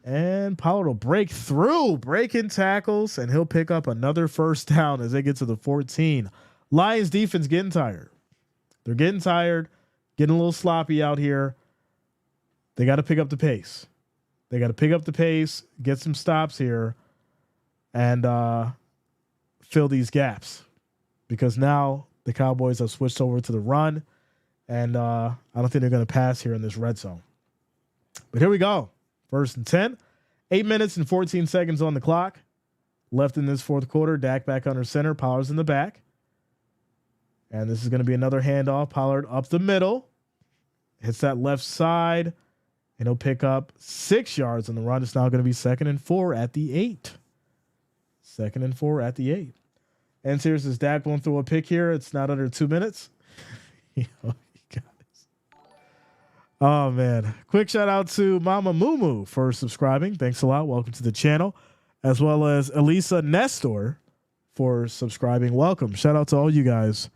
And Pollard will break through, breaking tackles, and he'll pick up another 1st down as they get to the 14. Lions defense getting tired. They're getting tired, getting a little sloppy out here. They got to pick up the pace. They got to pick up the pace, get some stops here, and fill these gaps. Because now the Cowboys have switched over to the run, and I don't think they're going to pass here in this red zone. But here we go. 1st and 10. 8 minutes and 14 seconds on the clock left in this 4th quarter. Dak back under center. Pollard's in the back. And this is going to be another handoff. Pollard up the middle. Hits that left side. And he'll pick up 6 yards on the run. It's now going to be 2nd and 4 at the 8. 2nd and 4 at the 8. And serious, is Dak going through a pick here? It's not under 2 minutes. Oh, man. Quick shout out to Mama Moo for subscribing. Thanks a lot. Welcome to the channel. As well as Elisa Nestor for subscribing. Welcome. Shout out to all you guys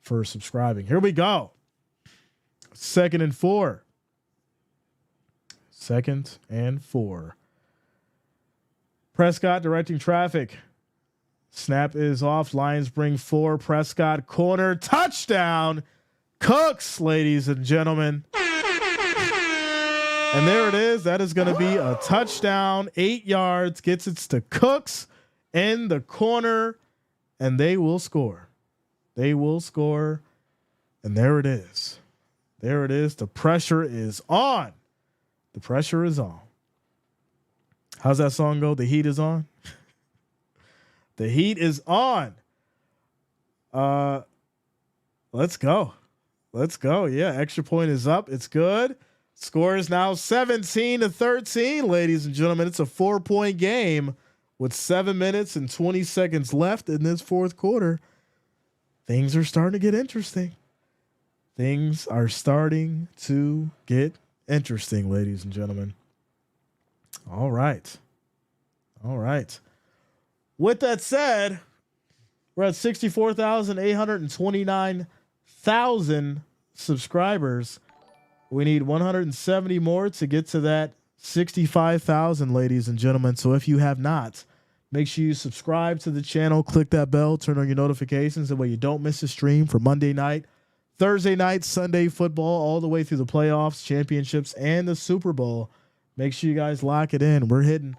for subscribing. Here we go. 2nd and 4. 2nd and 4. Prescott directing traffic. Snap is off. Lions bring 4. Prescott corner. Touchdown. Cooks, ladies and gentlemen. And there it is. That is going to be a touchdown. 8 yards. Gets it to Cooks in the corner. And they will score. They will score. And there it is. There it is. The pressure is on. The pressure is on. How's that song go? The heat is on. The heat is on. Let's go. Let's go. Yeah, extra point is up. It's good. Score is now 17-13, ladies and gentlemen. It's a 4-point game with 7 minutes and 20 seconds left in this fourth quarter, things are starting to get interesting. Things are starting to get interesting, ladies and gentlemen. All right. All right. With that said, we're at 64,829,000 subscribers. We need 170 more to get to that 65,000, ladies and gentlemen. So if you have not, make sure you subscribe to the channel, click that bell, turn on your notifications. That way you don't miss a stream for Monday night, Thursday night, Sunday football, all the way through the playoffs, championships, and the Super Bowl. Make sure you guys lock it in. We're hitting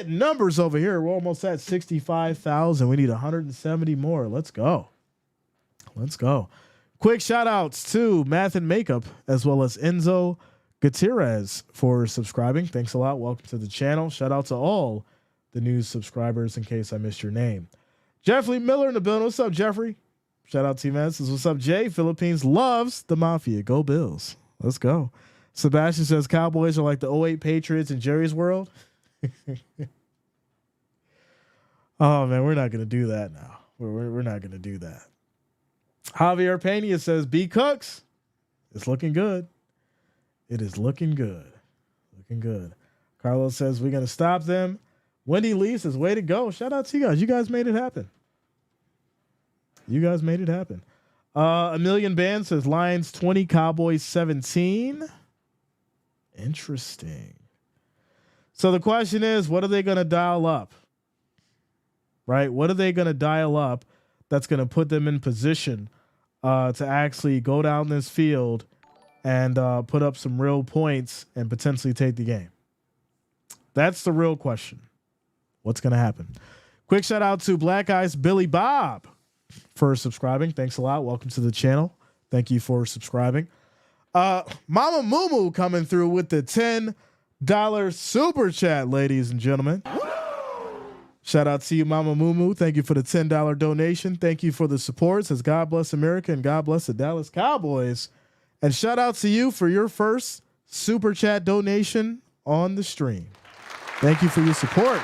numbers over here. We're almost at 65,000. We need 170 more. Let's go. Let's go. Quick shout outs to Math and Makeup as well as Enzo Gutierrez for subscribing. Thanks a lot. Welcome to the channel. Shout out to all the new subscribers in case I missed your name. Jeffrey Miller in the building. What's up, Jeffrey? Shout out to you, man. Says, what's up, Jay? Philippines loves the Mafia. Go Bills. Let's go. Sebastian says Cowboys are like the '08 Patriots in Jerry's world. Oh, man, we're not going to do that now. We're not going to do that. Javier Pena says B Cooks. It's looking good. It is looking good. Looking good. Carlos says we're going to stop them. Wendy Lee says, way to go. Shout out to you guys. You guys made it happen. You guys made it happen. A Million Band says Lions 20, Cowboys 17. Interesting. So the question is, what are they going to dial up? Right? What are they going to dial up that's going to put them in position to actually go down this field and put up some real points and potentially take the game? That's the real question. What's going to happen? Quick shout out to Black Eyes Billy Bob for subscribing. Thanks a lot. Welcome to the channel. Thank you for subscribing. Mama Moo coming through with the $10 super chat, ladies and gentlemen. Shout out to you, Mama Moo. Thank you for the $10 donation. Thank you for the support. Says God bless America and God bless the Dallas Cowboys. And shout out to you for your first super chat donation on the stream. Thank you for your support.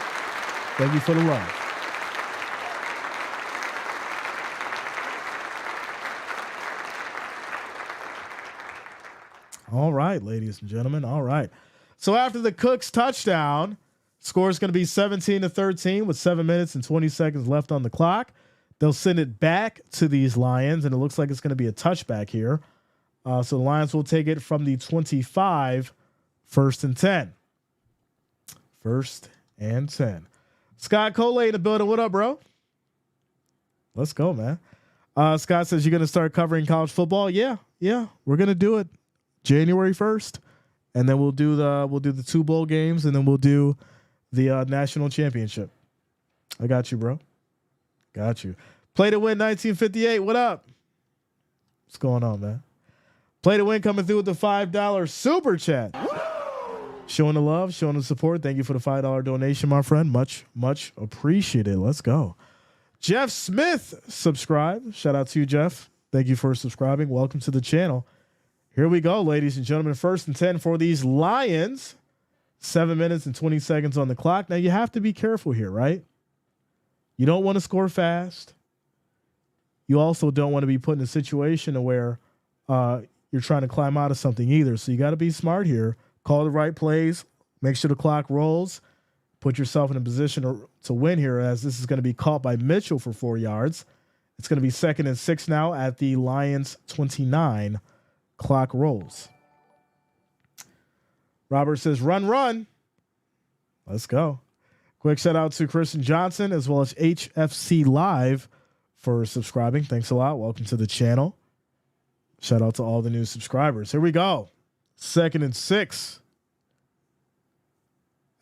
Thank you for the love. All right, ladies and gentlemen. All right. So after the Cooks touchdown, score is going to be 17-13 with 7 minutes and 20 seconds left on the clock. They'll send it back to these Lions, and it looks like it's going to be a touchback here. So the Lions will take it from the 25, 1st and 10. 1st and 10. Scott Coley in the building. What up, bro? Let's go, man. Scott says you're going to start covering college football. Yeah. We're going to do it January 1st. And then we'll do the 2 bowl games, and then we'll do the national championship. I got you, bro. Got you. Play to win 1958. What up? What's going on, man? Play to win coming through with the $5 super chat. Showing the love, showing the support. Thank you for the $5 donation, my friend. Much, much appreciated. Let's go. Jeff Smith, subscribe. Shout out to you, Jeff. Thank you for subscribing. Welcome to the channel. Here we go, ladies and gentlemen. 1st and 10 for these Lions. 7 minutes and 20 seconds on the clock. Now, you have to be careful here, right? You don't want to score fast. You also don't want to be put in a situation where you're trying to climb out of something either. So you got to be smart here. Call the right plays. Make sure the clock rolls. Put yourself in a position to win here, as this is going to be caught by Mitchell for 4 yards. It's going to be 2nd and 6 now at the Lions 29. Clock rolls. Robert says, run. Let's go. Quick shout out to Christian Johnson as well as HFC Live for subscribing. Thanks a lot. Welcome to the channel. Shout out to all the new subscribers. Here we go. 2nd and 6.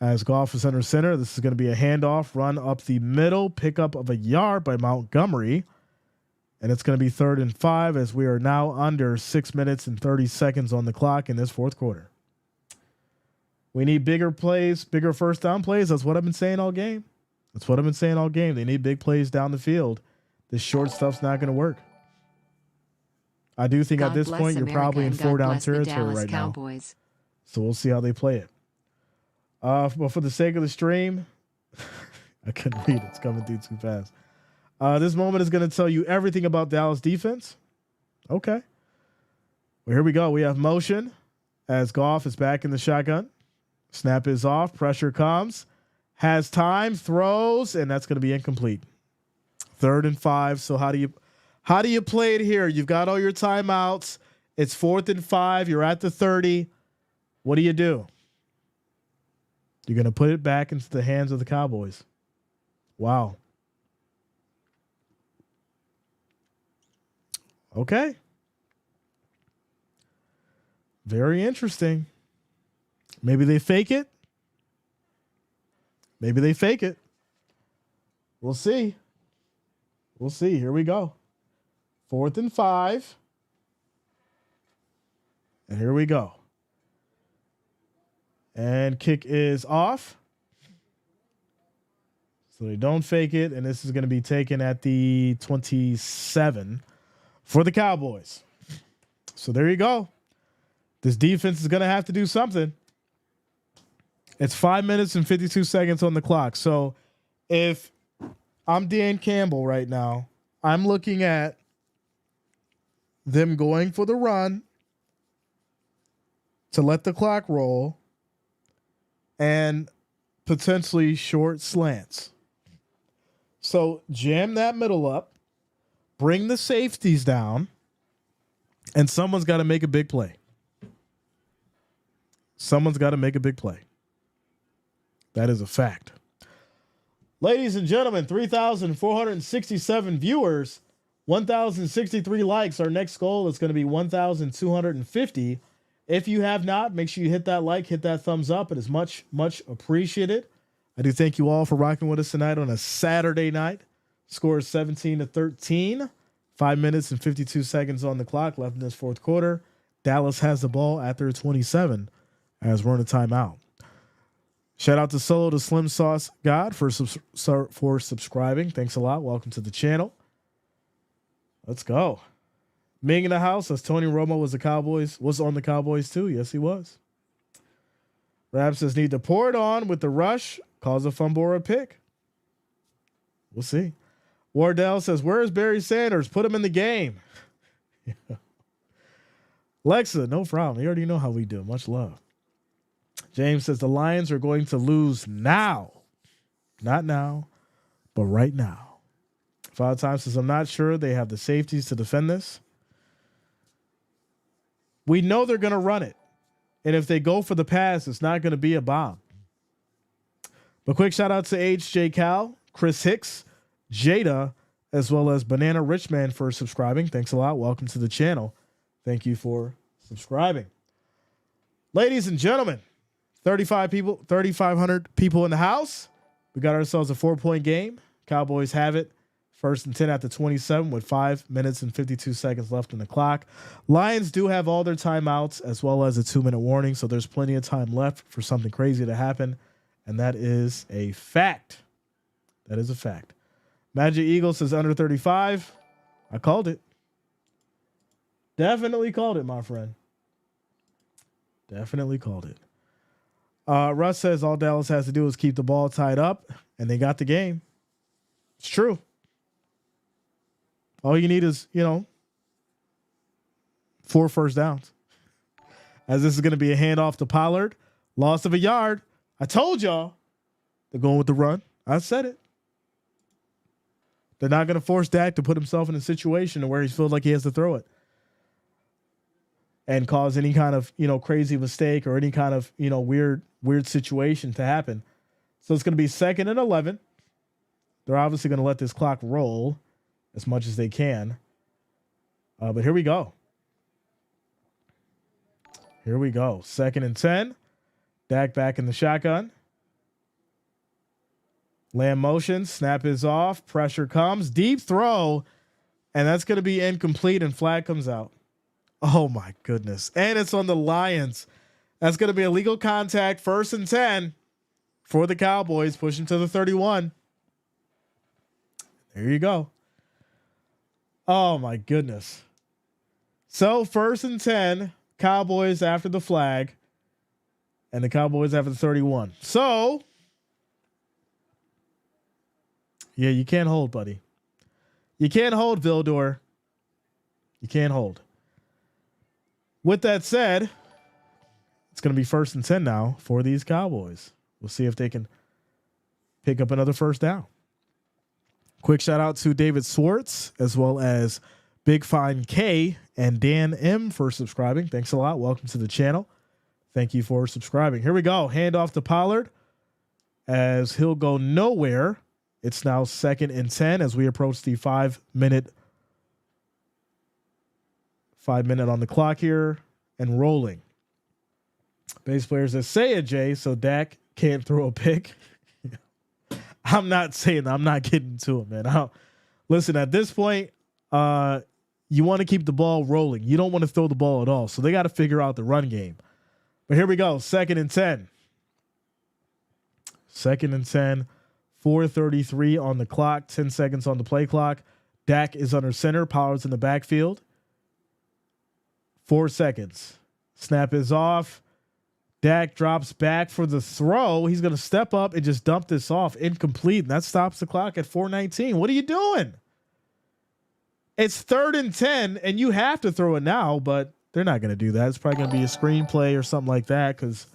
As Goff is under center, this is going to be a handoff, run up the middle, pickup of a yard by Montgomery. And it's going to be 3rd and 5 as we are now under 6 minutes and 30 seconds on the clock in this fourth quarter. We need bigger plays, bigger first down plays. That's what I've been saying all game. They need big plays down the field. This short stuff's not going to work. I do think at this point you're probably in 4-down territory right now. So we'll see how they play it. But for the sake of the stream, I couldn't read it. It's coming through too fast. This moment is going to tell you everything about Dallas defense. Okay. Well, here we go. We have motion as Goff is back in the shotgun. Snap is off. Pressure comes. Has time. Throws. And that's going to be incomplete. 3rd and 5. So how do you play it here? You've got all your timeouts. It's 4th and 5. You're at the 30. What do? You're going to put it back into the hands of the Cowboys. Wow. Okay. Very interesting. Maybe they fake it. Maybe they fake it. We'll see. We'll see. Here we go. 4th and 5. And here we go. And kick is off. So they don't fake it. And this is going to be taken at the 27 for the Cowboys. So there you go. This defense is going to have to do something. It's 5 minutes and 52 seconds on the clock. So if I'm Dan Campbell right now, I'm looking at them going for the run to let the clock roll and potentially short slants. So jam that middle up, bring the safeties down, and someone's got to make a big play. Someone's got to make a big play. That is a fact. Ladies and gentlemen, 3,467 viewers, 1,063 likes. Our next goal is going to be 1,250. If you have not, make sure you hit that like, hit that thumbs up. It is much, much appreciated. I do thank you all for rocking with us tonight on a Saturday night. Score is 17-13. 5 minutes and 52 seconds on the clock left in this fourth quarter. Dallas has the ball at their 27 as we're in a timeout. Shout out to Solo, the Slim Sauce God, for subscribing. Thanks a lot. Welcome to the channel. Let's go. Ming in the house, as Tony Romo was on the Cowboys too. Yes, he was. Rab says need to pour it on with the rush, cause a fumble or a pick. We'll see. Wardell says, where's Barry Sanders? Put him in the game. Yeah. Lexa, no problem. You already know how we do. Much love. James says the Lions are going to lose now. Not now, but right now. 5 times says I'm not sure they have the safeties to defend this. We know they're going to run it. And if they go for the pass, it's not going to be a bomb. But quick shout out to HJ Cal, Chris Hicks, Jada, as well as Banana Richman for subscribing. Thanks a lot. Welcome to the channel. Thank you for subscribing. Ladies and gentlemen, 3,500 people in the house. We got ourselves a 4-point game. Cowboys have it. 1st and 10 at the 27 with 5 minutes and 52 seconds left on the clock. Lions do have all their timeouts as well as a 2-minute warning, so there's plenty of time left for something crazy to happen, and that is a fact. That is a fact. Magic Eagle says under 35. I called it. Definitely called it, my friend. Definitely called it. Russ says all Dallas has to do is keep the ball tied up, and they got the game. It's true. All you need is, 4 first downs. As this is going to be a handoff to Pollard. Loss of a yard. I told y'all they're going with the run. I said it. They're not going to force Dak to put himself in a situation where he feels like he has to throw it and cause any kind of, crazy mistake or any kind of, weird situation to happen. So it's going to be 2nd and 11. They're obviously going to let this clock roll as much as they can. But here we go. Here we go. 2nd and 10. Dak back in the shotgun. Land motion. Snap is off. Pressure comes. Deep throw. And that's going to be incomplete, and flag comes out. Oh, my goodness. And it's on the Lions. That's going to be illegal contact. 1st and 10 for the Cowboys, pushing to the 31. There you go. Oh, my goodness. So 1st and 10, Cowboys after the flag, and the Cowboys after the 31. So Yeah, you can't hold, buddy. You can't hold, Vildor. You can't hold. With that said, it's going to be 1st and 10 now for these Cowboys. We'll see if they can pick up another first down. Quick shout out to David Swartz as well as Big Fine K and Dan M for subscribing. Thanks a lot. Welcome to the channel. Thank you for subscribing. Here we go. Hand off to Pollard as he'll go nowhere. It's now 2nd and 10 as we approach the 5 minute on the clock here and rolling. Base players that say it, Jay, so Dak can't throw a pick. I'm not saying that. I'm not getting to it, man. Listen, at this point, you want to keep the ball rolling. You don't want to throw the ball at all. So they got to figure out the run game. But here we go. 2nd and 10. 2nd and 10. 4:33 on the clock. 10 seconds on the play clock. Dak is under center. Pollard's in the backfield. 4 seconds. Snap is off. Dak drops back for the throw. He's going to step up and just dump this off. Incomplete. And that stops the clock at 4:19. What are you doing? It's 3rd and 10, and you have to throw it now, but they're not going to do that. It's probably going to be a screenplay or something like that because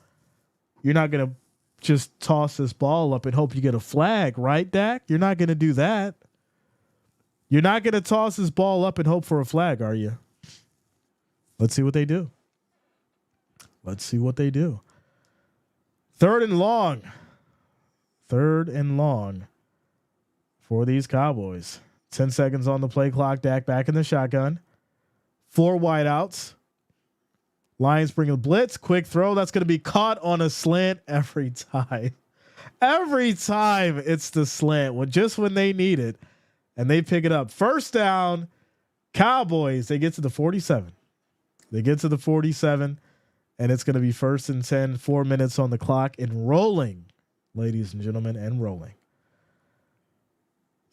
you're not going to just toss this ball up and hope you get a flag, right, Dak? You're not going to do that. You're not going to toss this ball up and hope for a flag, are you? Let's see what they do. Let's see what they do. 3rd and long. 3rd and long for these Cowboys. 10 seconds on the play clock. Dak back in the shotgun. 4 wideouts. Lions bring a blitz. Quick throw. That's going to be caught on a slant every time. Every time it's the slant. Well, just when they need it. And they pick it up. 1st down. Cowboys. They get to the 47. They get to the 47. And it's going to be 1st and 10. 4 minutes on the clock. And rolling. Ladies and gentlemen. And rolling.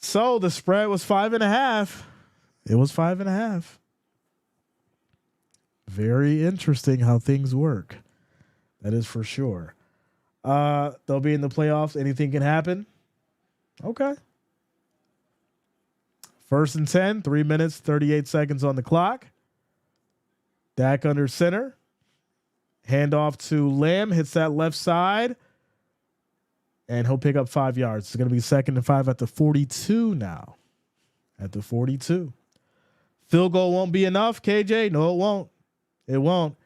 So the spread was 5.5. It was 5.5. Very interesting how things work. That is for sure. They'll be in the playoffs. Anything can happen. Okay. 1st and 10. 3 minutes, 38 seconds on the clock. Dak under center. Handoff to Lamb. Hits that left side. And he'll pick up 5 yards. It's going to be 2nd and 5 at the 42 now. At the 42. Field goal won't be enough, KJ. No, it won't. It won't.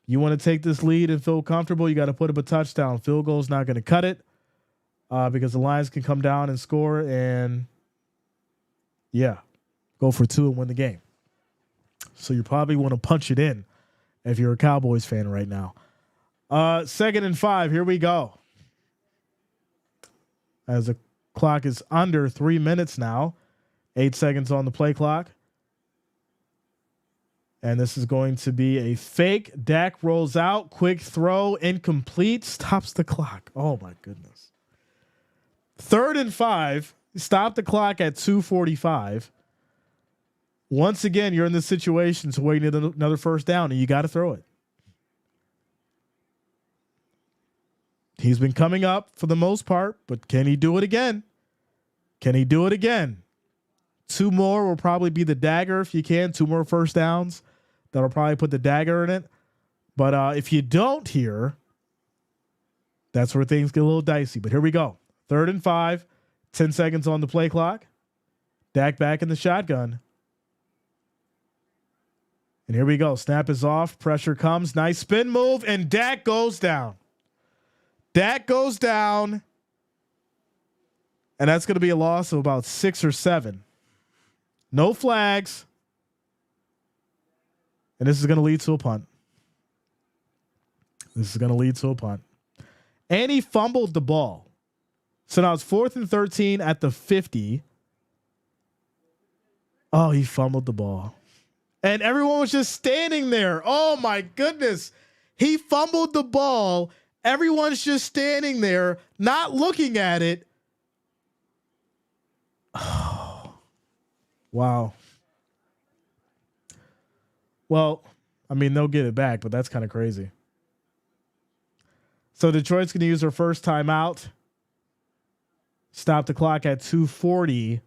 You want to take this lead and feel comfortable, you got to put up a touchdown. Field goal is not going to cut it because the Lions can come down and score and, yeah, go for 2 and win the game. So you probably want to punch it in if you're a Cowboys fan right now. 2nd and 5. Here we go. As the clock is under 3 minutes now. 8 seconds on the play clock. And this is going to be a fake. Dak rolls out. Quick throw. Incomplete. Stops the clock. Oh, my goodness. 3rd and 5. Stop the clock at 2:45. Once again, you're in this situation to where you need another 1st down, and you got to throw it. He's been coming up for the most part, but can he do it again? Can he do it again? 2 more will probably be the dagger if you can. 2 more 1st downs. That'll probably put the dagger in it. But if you don't here, that's where things get a little dicey. But here we go. 3rd and 5. 10 seconds on the play clock. Dak back in the shotgun. And here we go. Snap is off. Pressure comes. Nice spin move. And Dak goes down. Dak goes down. And that's going to be a loss of about 6 or 7. No flags. And this is going to lead to a punt. This is going to lead to a punt. And he fumbled the ball. So now it's 4th and 13 at the 50. Oh, he fumbled the ball. And everyone was just standing there. Oh, my goodness. He fumbled the ball. Everyone's just standing there, not looking at it. Oh, wow. Well, I mean, they'll get it back, but that's kind of crazy. So Detroit's going to use their first timeout. Stop the clock at 2:40.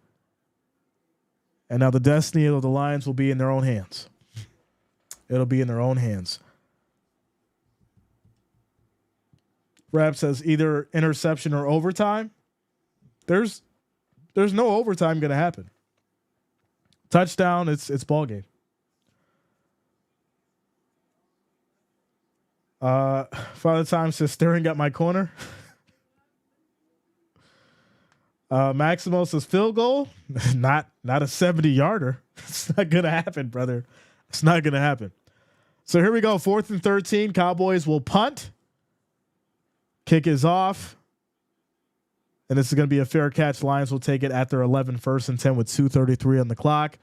And now the destiny of the Lions will be in their own hands. It'll be in their own hands. Rap says either interception or overtime. There's no overtime going to happen. Touchdown, it's ball game. Father Time says staring at my corner. Maximo says field goal. not a 70-yarder. It's not gonna happen, brother. It's not gonna happen. So here we go. 4th and 13. Cowboys will punt. Kick is off. And this is going to be a fair catch. Lions will take it at their 11, 1st and 10 with 2:33 on the clock.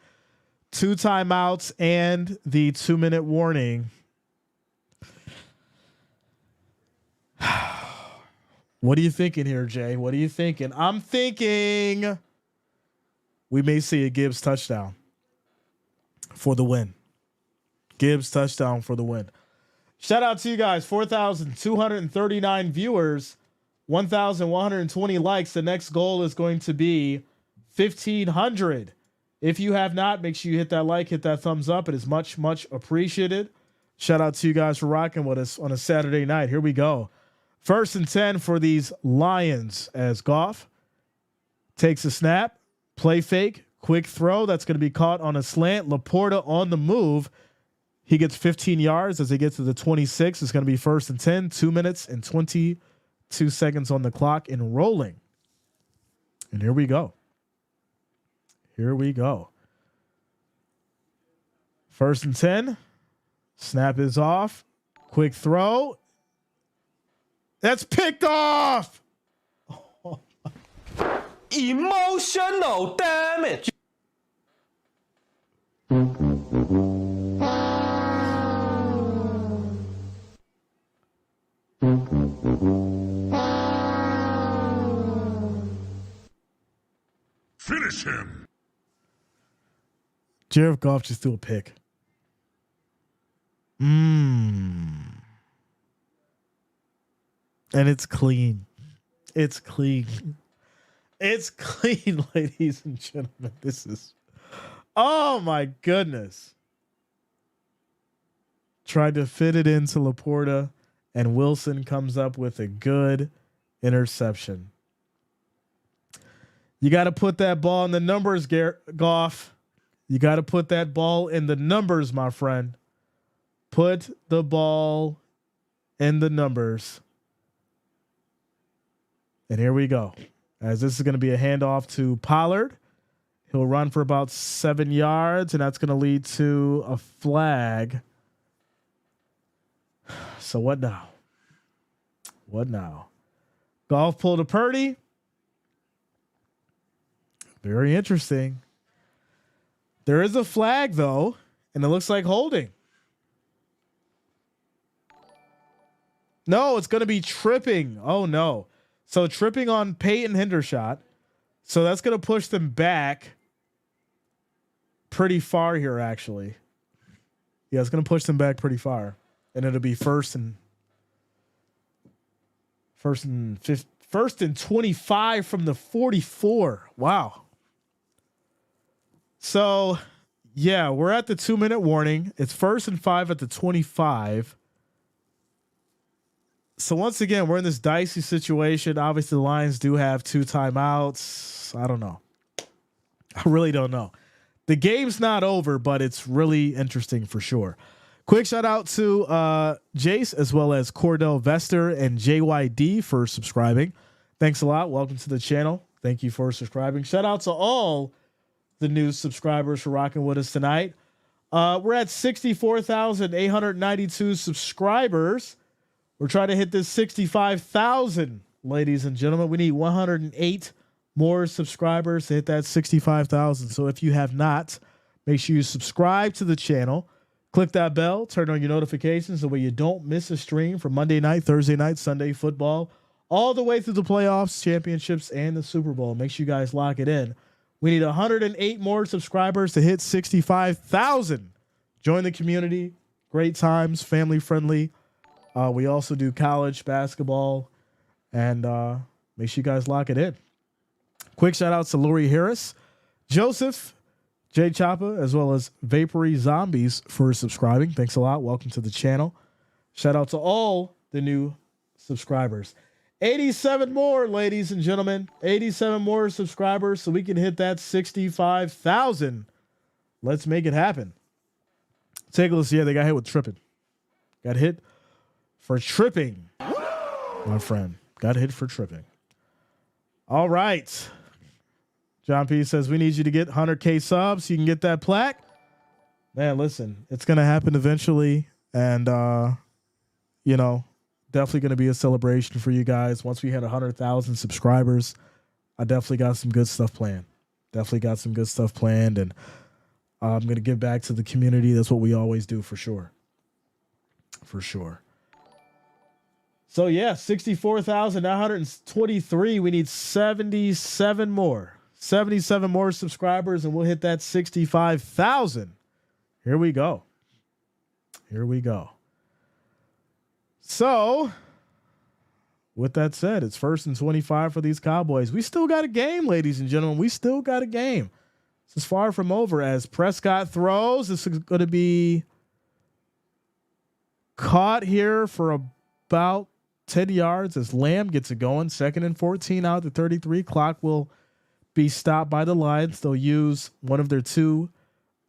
2 timeouts and the 2-minute warning. What are you thinking here, Jay? What are you thinking? I'm thinking we may see a Gibbs touchdown for the win. Gibbs touchdown for the win. Shout out to you guys. 4,239 viewers, 1,120 likes. The next goal is going to be 1,500. If you have not, make sure you hit that like, hit that thumbs up. It is much, much appreciated. Shout out to you guys for rocking with us on a Saturday night. Here we go. 1st and 10 for these Lions as Goff takes a snap, play fake, quick throw. That's going to be caught on a slant. Laporta on the move. He gets 15 yards as he gets to the 26. It's going to be 1st and 10, 2 minutes and 22 seconds on the clock and rolling. And here we go. Here we go. 1st and 10. Snap is off. Quick throw. That's picked off. Emotional damage. Finish him. Jared Goff just threw a pick. And it's clean. It's clean. It's clean, ladies and gentlemen. This is, oh my goodness. Tried to fit it into Laporta, and Wilson comes up with a good interception. You got to put that ball in the numbers, Goff. You got to put that ball in the numbers, my friend. Put the ball in the numbers. And here we go. As this is going to be a handoff to Pollard. He'll run for about 7 yards, and that's going to lead to a flag. So what now? What now? Goff pulled a Purdy. Very interesting. There is a flag, though, and it looks like holding. No, it's going to be tripping. Oh, no. So tripping on Peyton Hendershot. So that's going to push them back pretty far here, actually. Yeah, it's going to push them back pretty far. And it'll be first and 25 from the 44. Wow. So, yeah, we're at the 2-minute warning. It's 1st and 5 at the 25. So once again, we're in this dicey situation. Obviously, the Lions do have 2 timeouts. I don't know. I really don't know. The game's not over, but it's really interesting for sure. Quick shout out to Jace as well as Cordell Vester and JYD for subscribing. Thanks a lot. Welcome to the channel. Thank you for subscribing. Shout out to all the new subscribers for rocking with us tonight. We're at 64,892 subscribers. We're trying to hit this 65,000, ladies and gentlemen. We need 108 more subscribers to hit that 65,000. So if you have not, make sure you subscribe to the channel. Click that bell, turn on your notifications so way you don't miss a stream for Monday night, Thursday night, Sunday football, all the way through the playoffs, championships, and the Super Bowl. Make sure you guys lock it in. We need 108 more subscribers to hit 65,000. Join the community. Great times, family friendly. We also do college basketball, and make sure you guys lock it in. Quick shout outs to Lori Harris, Joseph, Jay Choppa, as well as Vapory Zombies for subscribing. Thanks a lot. Welcome to the channel. Shout out to all the new subscribers. 87 more, ladies and gentlemen. 87 more subscribers so we can hit that 65,000. Let's make it happen. Take a look. Yeah, they got hit with tripping. Got hit for tripping, my friend. Got hit for tripping. All right. John P says, we need you to get 100K subs so you can get that plaque. Man, listen, it's going to happen eventually. And, definitely going to be a celebration for you guys. Once we hit 100,000 subscribers, I definitely got some good stuff planned. And I'm going to give back to the community. That's what we always do for sure. So, yeah, 64,923. We need 77 more. 77 more subscribers, and we'll hit that 65,000. Here we go. So, with that said, it's 1st and 25 for these Cowboys. We still got a game, ladies and gentlemen. This is far from over as Prescott throws. This is going to be caught here for about 10 yards as Lamb gets it going. 2nd and 14 out to 33. Clock will be stopped by the Lions. They'll use one of their 2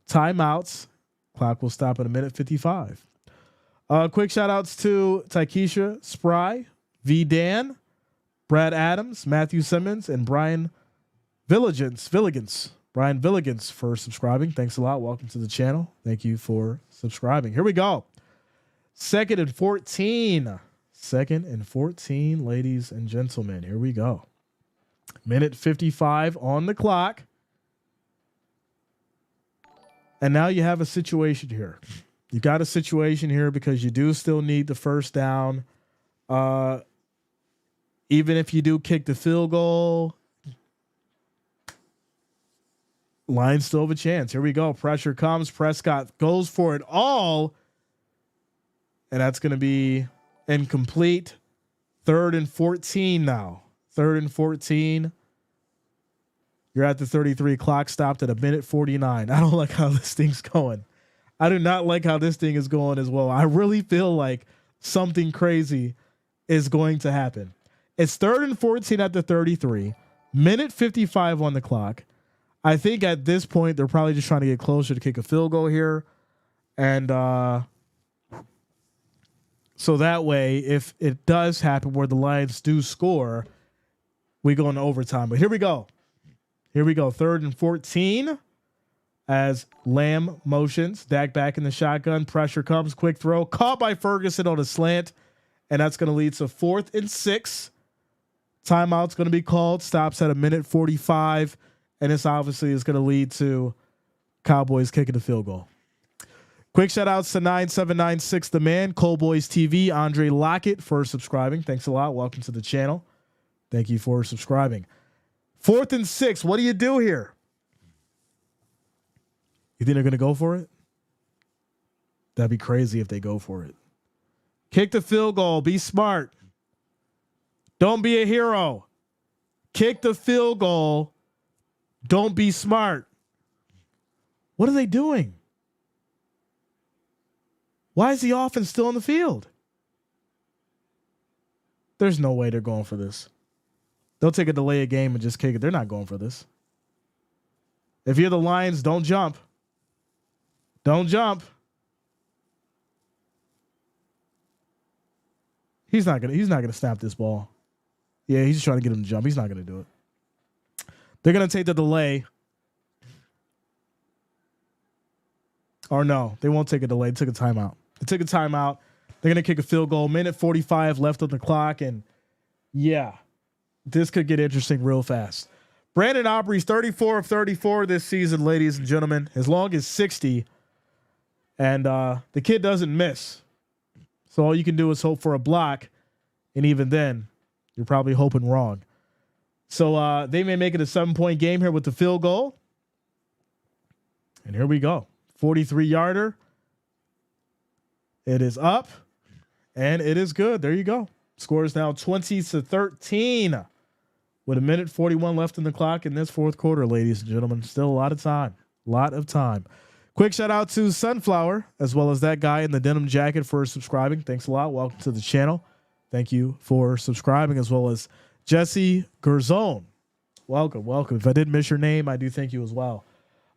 timeouts. Clock will stop at 1:55. Quick shout outs to Tykesha Spry, V. Dan, Brad Adams, Matthew Simmons, and Brian Villigans. Brian Villigans for subscribing. Thanks a lot. Welcome to the channel. Thank you for subscribing. Here we go. 2nd and 14. 2nd and 14, ladies and gentlemen. Here we go. 1:55 on the clock. And now you have a situation here. You got a situation here because you do still need the first down. Even if you do kick the field goal, Lions still have a chance. Here we go. Pressure comes. Prescott goes for it all. And that's going to be incomplete. 3rd and 14 now. 3rd and 14. You're at the 33. Clock stopped at 1:49. I don't like how this thing's going. I do not like how this thing is going as well. I really feel like something crazy is going to happen. It's 3rd and 14 at the 33. 1:55 on the clock. I think at this point, they're probably just trying to get closer to kick a field goal here. And so that way, if it does happen where the Lions do score, we go into overtime. But here we go. 3rd and 14 as Lamb motions. Dak back in the shotgun. Pressure comes. Quick throw. Caught by Ferguson on a slant. And that's going to lead to 4th and 6. Timeout's going to be called. Stops at 1:45. And this obviously is going to lead to Cowboys kicking the field goal. Quick shout outs to 9796 The Man, Cowboys TV, Andre Lockett for subscribing. Thanks a lot. Welcome to the channel. Thank you for subscribing. 4th and 6. What do you do here? You think they're going to go for it? That'd be crazy if they go for it. Kick the field goal. Be smart. Don't be a hero. Kick the field goal. Don't be smart. What are they doing? Why is the offense still on the field? There's no way they're going for this. They'll take a delay of game and just kick it. They're not going for this. If you're the Lions, don't jump. Don't jump. He's not gonna snap this ball. Yeah, he's just trying to get him to jump. He's not gonna do it. They're gonna take the delay. Or no, they won't take a delay. They took a timeout. They're gonna kick a field goal. 1:45 left on the clock, and yeah, this could get interesting real fast. Brandon Aubrey's 34 of 34 this season, ladies and gentlemen, as long as 60. And the kid doesn't miss. So all you can do is hope for a block. And even then, you're probably hoping wrong. So they may make it a 7-point game here with the field goal. And here we go. 43-yarder. It is up. And it is good. There you go. Score is now 20-13. with 1:41 left in the clock in this fourth quarter, ladies and gentlemen. Still a lot of time. Quick shout out to Sunflower, as well as that guy in the denim jacket for subscribing. Thanks a lot. Welcome to the channel. Thank you for subscribing, as well as Jesse Gerzone. Welcome. If I didn't miss your name, I do thank you as well.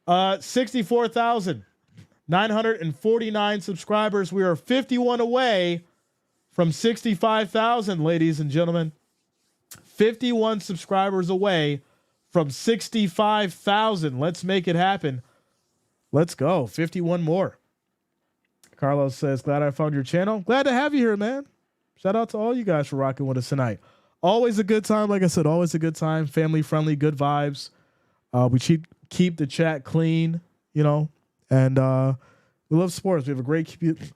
64,949 subscribers. We are 51 away from 65,000, ladies and gentlemen. 51 subscribers away from 65,000. Let's make it happen. Let's go. 51 more. Carlos says, glad I found your channel. Glad to have you here, man. Shout out to all you guys for rocking with us tonight. Always a good time. Like I said, always a good time. Family friendly, good vibes. We keep the chat clean, you know, and we love sports. We have a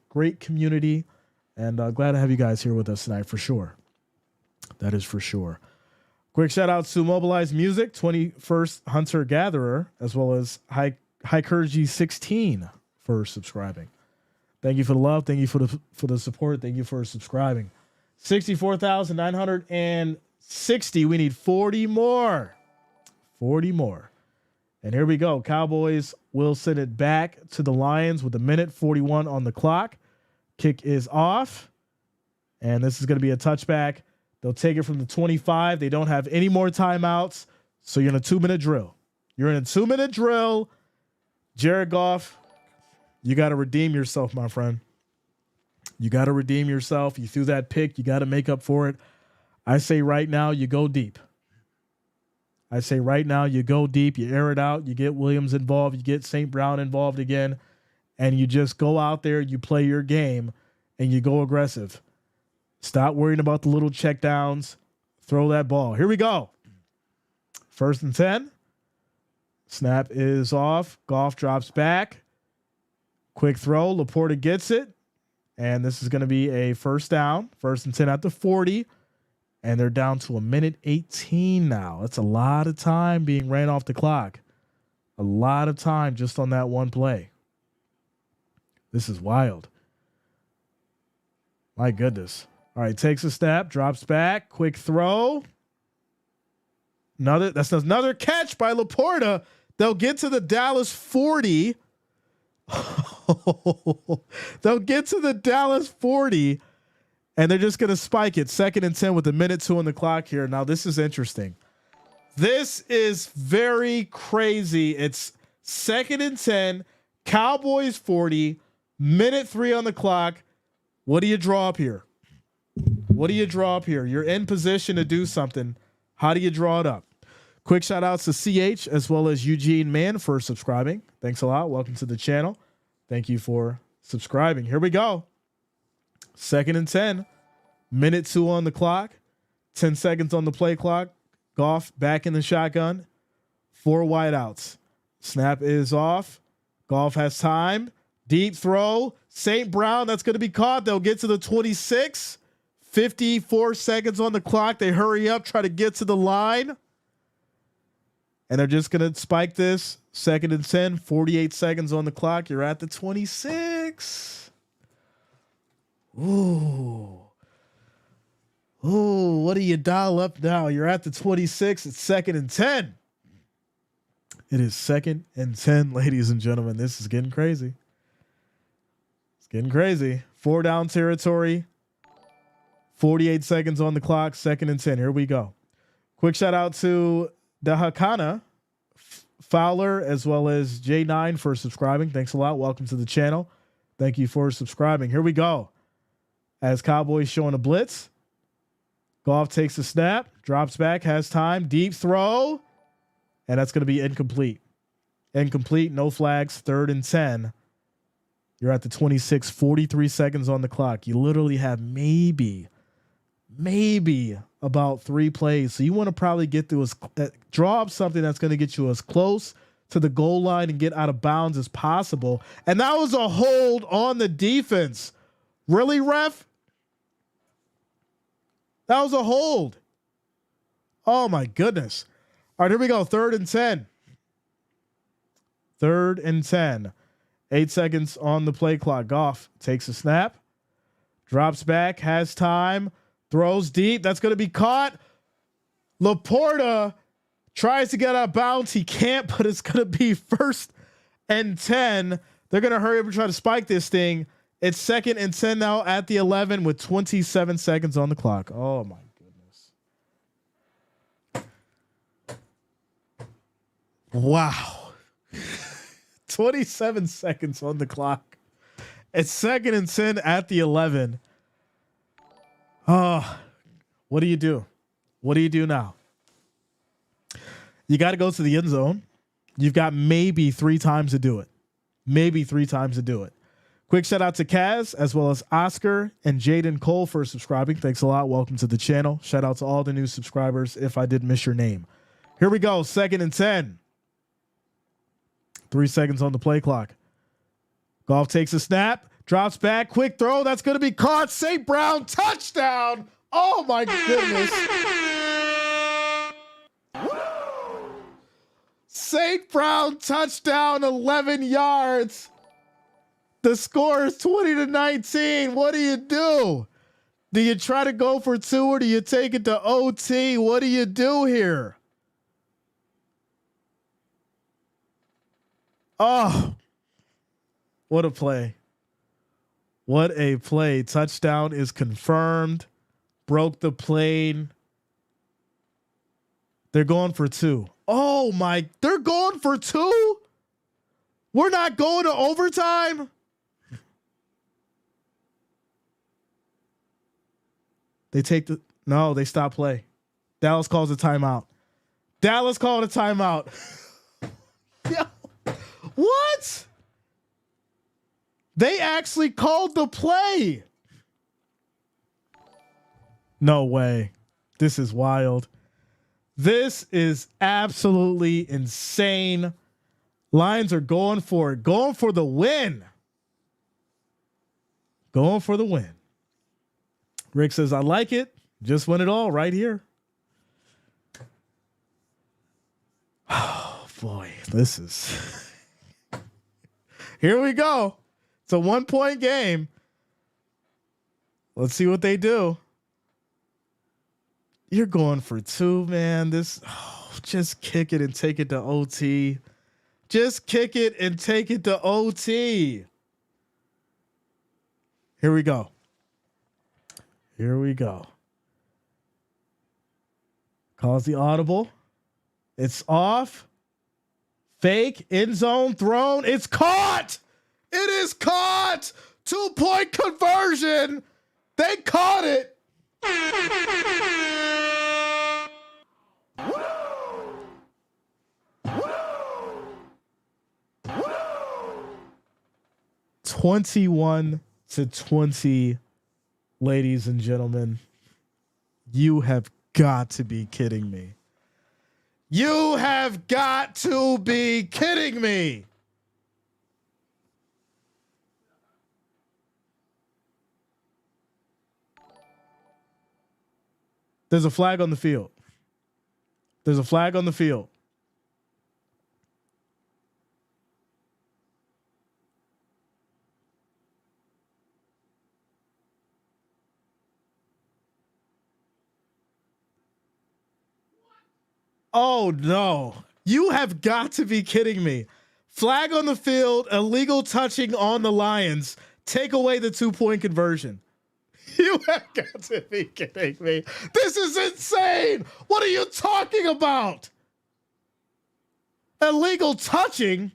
great community, and glad to have you guys here with us tonight for sure. That is for sure. Quick shout out to Mobilize Music, 21st Hunter Gatherer, as well as Hikergy 16 for subscribing. Thank you for the love. Thank you for the support. Thank you for subscribing. 64,960. We need 40 more. 40 more. And here we go. Cowboys will send it back to the Lions with 1:41 on the clock. Kick is off. And this is going to be a touchback. They'll take it from the 25. They don't have any more timeouts. So you're in a 2-minute drill. Jared Goff, you got to redeem yourself, my friend. You got to redeem yourself. You threw that pick. You got to make up for it. I say right now, you go deep. You air it out. You get Williams involved. You get St. Brown involved again. And you just go out there, you play your game, and you go aggressive. Stop worrying about the little check downs. Throw that ball. Here we go. 1st and 10. Snap is off. Goff drops back. Quick throw. Laporta gets it. And this is going to be a first down. 1st and 10 at the 40. And they're down to 1:18 now. That's a lot of time being ran off the clock. A lot of time just on that one play. This is wild. My goodness. All right, takes a snap, drops back, quick throw. That's another catch by Laporta. They'll get to the Dallas 40. They'll get to the Dallas 40, and they're just going to spike it. 2nd and 10 with 1:02 on the clock here. Now, this is interesting. This is very crazy. It's 2nd and 10, Cowboys 40, 1:03 on the clock. What do you draw up here? You're in position to do something. How do you draw it up? Quick shout outs to CH as well as Eugene Mann for subscribing. Thanks a lot. Welcome to the channel. Thank you for subscribing. Here we go. 2nd and 10, 1:02 on the clock, 10 seconds on the play clock. Goff back in the shotgun, 4 wideouts. Snap is off. Goff has time. Deep throw. St. Brown, that's going to be caught. They'll get to the 26. 54 seconds on the clock. They hurry up, try to get to the line. And they're just going to spike this. 2nd and 10, 48 seconds on the clock. You're at the 26. Ooh, what do you dial up now? You're at the 26. It's 2nd and 10. It is 2nd and 10, ladies and gentlemen. This is getting crazy. 4 down territory. 48 seconds on the clock. 2nd and 10. Here we go. Quick shout out to Dahakana, Fowler, as well as J9 for subscribing. Thanks a lot. Welcome to the channel. Thank you for subscribing. Here we go. As Cowboys showing a blitz. Goff takes a snap, drops back, has time, deep throw, and that's going to be incomplete. No flags. 3rd and 10. You're at the 26, 43 seconds on the clock. You literally have maybe about 3 plays. So you want to probably get through draw up something that's going to get you as close to the goal line and get out of bounds as possible. And that was a hold on the defense. Really, ref? That was a hold. Oh my goodness. All right, here we go. 3rd and 10. 3rd and 10. 8 seconds on the play clock. Goff takes a snap, drops back, has time, throws deep. That's going to be caught. Laporta tries to get out of bounds. He can't, but it's going to be 1st and 10. They're going to hurry up and try to spike this thing. It's 2nd and 10 now at the 11 with 27 seconds on the clock. Oh my goodness. Wow. 27 seconds on the clock. It's 2nd and 10 at the 11. Oh, what do you do? What do you do now? You got to go to the end zone. You've got maybe 3 times to do it. Maybe 3 times to do it. Quick shout out to Kaz as well as Oscar and Jaden Cole for subscribing. Thanks a lot. Welcome to the channel. Shout out to all the new subscribers if I did miss your name. Here we go. 2nd and 10. 3 seconds on the play clock. Goff takes a snap, drops back, quick throw. That's going to be caught. St. Brown, touchdown. Oh my goodness. St. Brown touchdown, 11 yards. The score is 20-19. What do you do? Do you try to go for 2 or do you take it to OT? What do you do here? Oh, what a play. What a play. Touchdown is confirmed. Broke the plane. They're going for 2. Oh my, they're going for 2? We're not going to overtime? They take the, no, they stop play. Dallas calls a timeout. Dallas called a timeout. Yeah. What? They actually called the play. No way. This is wild. This is absolutely insane. Lions are going for it. Going for the win. Going for the win. Rick says, I like it. Just win it all right here. Oh, boy. This is... Here we go. It's a 1-point game. Let's see what they do. You're going for 2, man. Just kick it and take it to OT. Just kick it and take it to OT. Here we go. Here we go. Calls the audible. It's off. Fake, end zone, thrown. It's caught. It is caught. 2-point conversion. They caught it. Woo! 21-20, ladies and gentlemen. You have got to be kidding me. You have got to be kidding me. There's a flag on the field. There's a flag on the field. Oh no. You have got to be kidding me. Flag on the field, illegal touching on the Lions. Take away the 2-point conversion. You have got to be kidding me. This is insane. What are you talking about? Illegal touching?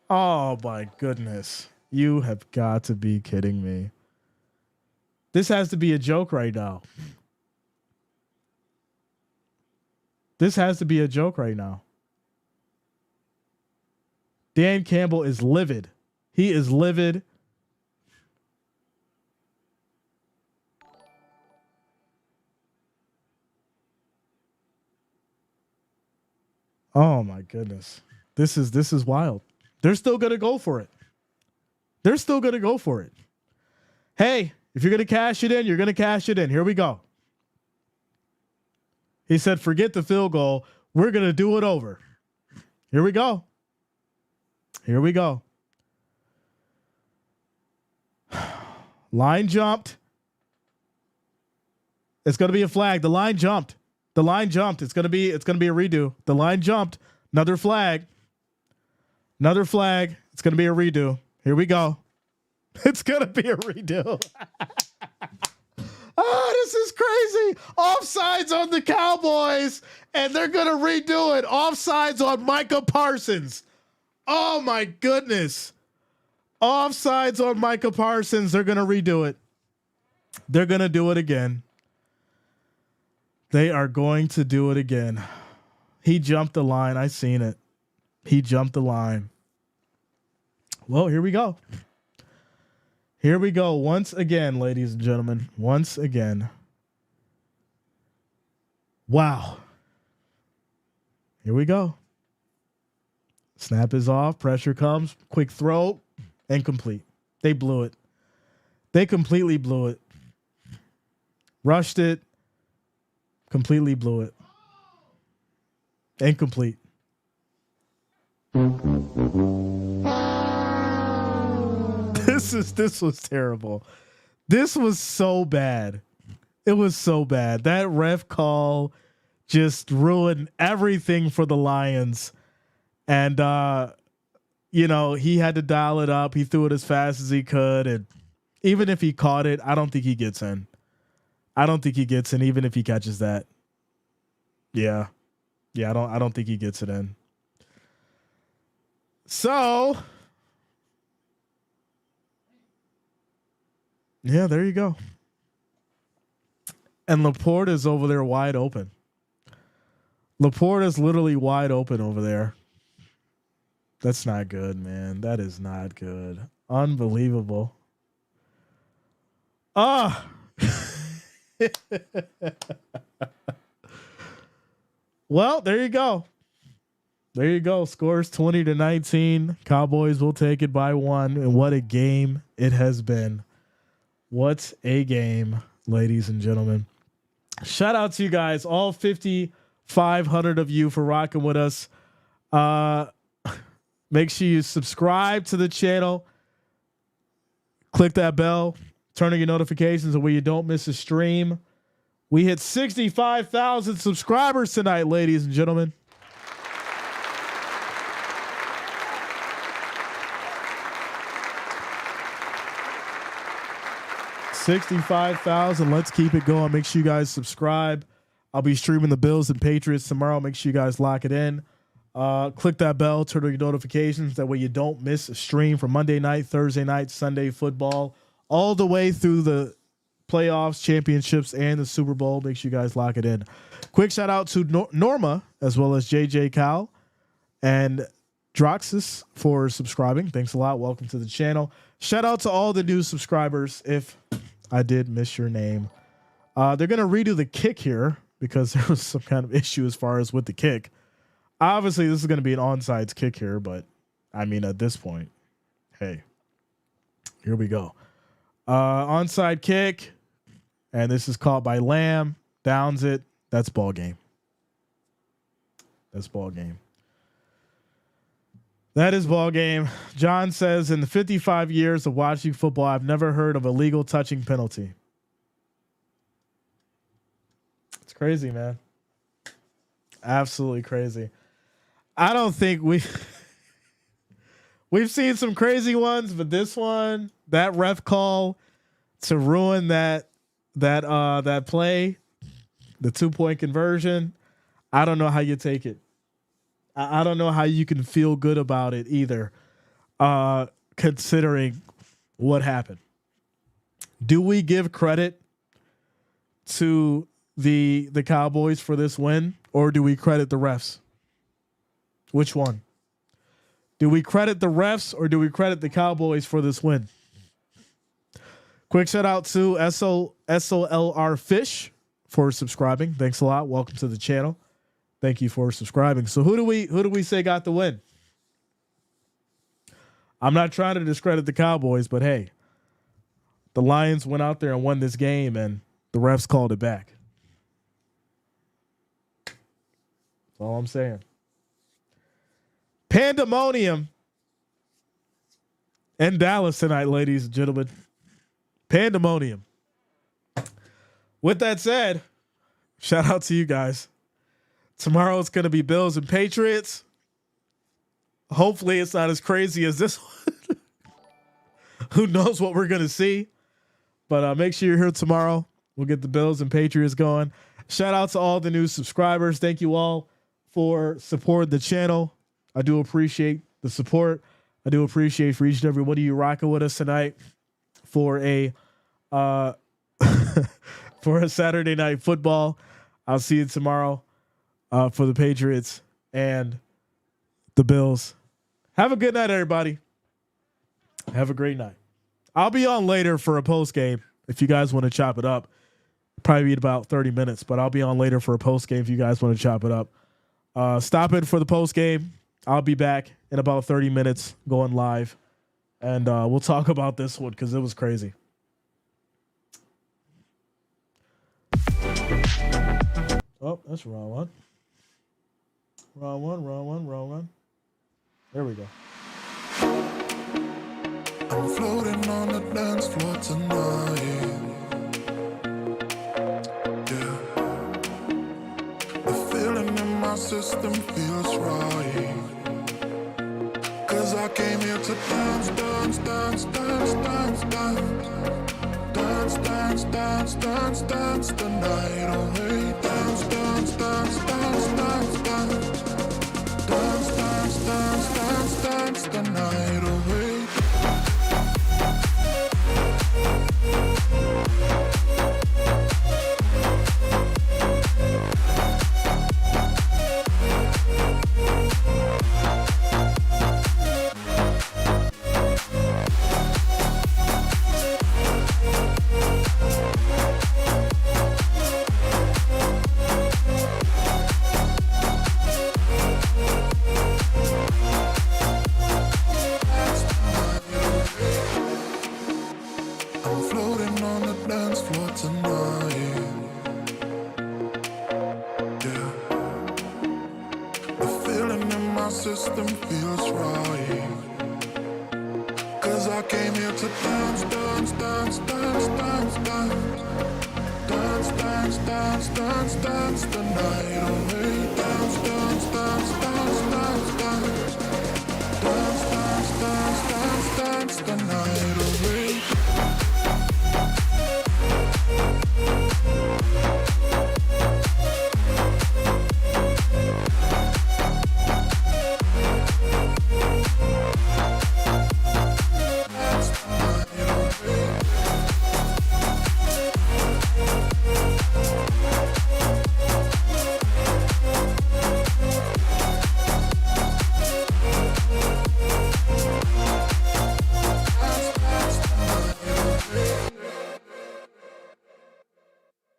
Oh my goodness. You have got to be kidding me. This has to be a joke right now. This has to be a joke right now. Dan Campbell is livid. He is livid. Oh my goodness. This is wild. They're still going to go for it. They're still going to go for it. Hey, if you're going to cash it in, you're going to cash it in. Here we go. He said, forget the field goal. We're going to do it over. Here we go. Here we go. Line jumped. It's going to be a flag. The line jumped. The line jumped. It's going to be a redo. The line jumped. Another flag. Another flag. It's going to be a redo. Here we go. It's going to be a redo. Oh, this is crazy. Offsides on the Cowboys, and they're going to redo it. Offsides on Micah Parsons. Oh, my goodness. Offsides on Micah Parsons. They're going to redo it. They're going to do it again. They are going to do it again. He jumped the line. I seen it. He jumped the line. Well, here we go. Here we go. Once again, ladies and gentlemen. Once again. Wow. Here we go. Snap is off. Pressure comes. Quick throw. Incomplete. They blew it. They completely blew it. Rushed it. Completely blew it. Incomplete. This was terrible. This was so bad. It was so bad. That ref call just ruined everything for the Lions. And he had to dial it up. He threw it as fast as he could. And even if he caught it, I don't think he gets in. I don't think he gets in, even if he catches that. Yeah. I don't think he gets it in. So, yeah, there you go. And Laporte is over there wide open. Laporte is literally wide open over there. That's not good, man. That is not good. Unbelievable. Well, there you go. There you go. Scores 20-19. Cowboys will take it by 1. And what a game it has been. What a game, ladies and gentlemen. Shout out to you guys, all 5,500 of you, for rocking with us. Make sure you subscribe to the channel. Click that bell. Turn on your notifications so where you don't miss a stream. We hit 65,000 subscribers tonight, ladies and gentlemen. $65,000. Let's keep it going. Make sure you guys subscribe. I'll be streaming the Bills and Patriots tomorrow. Make sure you guys lock it in. Click that bell, turn on your notifications. That way you don't miss a stream for Monday night, Thursday night, Sunday football, all the way through the playoffs, championships, and the Super Bowl. Make sure you guys lock it in. Quick shout out to Norma, as well as JJ Cal and Droxus for subscribing. Thanks a lot. Welcome to the channel. Shout out to all the new subscribers. If I did miss your name, they're going to redo the kick here because there was some kind of issue as far as with the kick. Obviously, this is going to be an onside kick here, but I mean, at this point, hey, here we go. Onside kick, and this is caught by Lamb. Downs it. That's ball game. That's ball game. That is ball game. John says, in the 55 years of watching football, I've never heard of a legal touching penalty. It's crazy, man. Absolutely crazy. I don't think we've seen some crazy ones, but this one, that ref call to ruin that play, the 2-point conversion, I don't know how you take it. I don't know how you can feel good about it either, considering what happened. Do we give credit to the Cowboys for this win, or do we credit the refs? Which one? Do we credit the refs, or do we credit the Cowboys for this win? Quick shout out to SOLR Fish for subscribing. Thanks a lot. Welcome to the channel. Thank you for subscribing. So who do we say got the win? I'm not trying to discredit the Cowboys, but hey, the Lions went out there and won this game, and the refs called it back. That's all I'm saying. Pandemonium in Dallas tonight, ladies and gentlemen. Pandemonium. With that said, shout out to you guys. Tomorrow it's going to be Bills and Patriots. Hopefully it's not as crazy as this one. Who knows what we're going to see. But make sure you're here tomorrow. We'll get the Bills and Patriots going. Shout out to all the new subscribers. Thank you all for supporting the channel. I do appreciate the support. I do appreciate for each and every one of you rocking with us tonight for a for a Saturday night football. I'll see you tomorrow for the Patriots and the Bills. Have a good night, everybody. Have a great night. I'll be on later for a post game if you guys want to chop it up. Probably be about 30 minutes, but I'll be on later for a post game if you guys want to chop it up. Stop in for the post game. I'll be back in about 30 minutes going live, and we'll talk about this one because it was crazy. Oh, that's the wrong one. Wrong one. There we go. I'm floating on the dance floor tonight. Yeah. The feeling in my system feels right. 'Cause I came here to dance, dance, dance, dance, dance, dance. Dance, dance, dance, dance, dance the night away. Dance, dance, dance, dance, dance, dance. Dance, dance, dance, dance, dance the night away. I'm floating on the dance floor tonight. Yeah. The feeling in my system feels right. 'Cause I came here to dance, dance, dance, dance, dance, dance. Dance, dance, dance, dance, dance the night away. Dance, dance.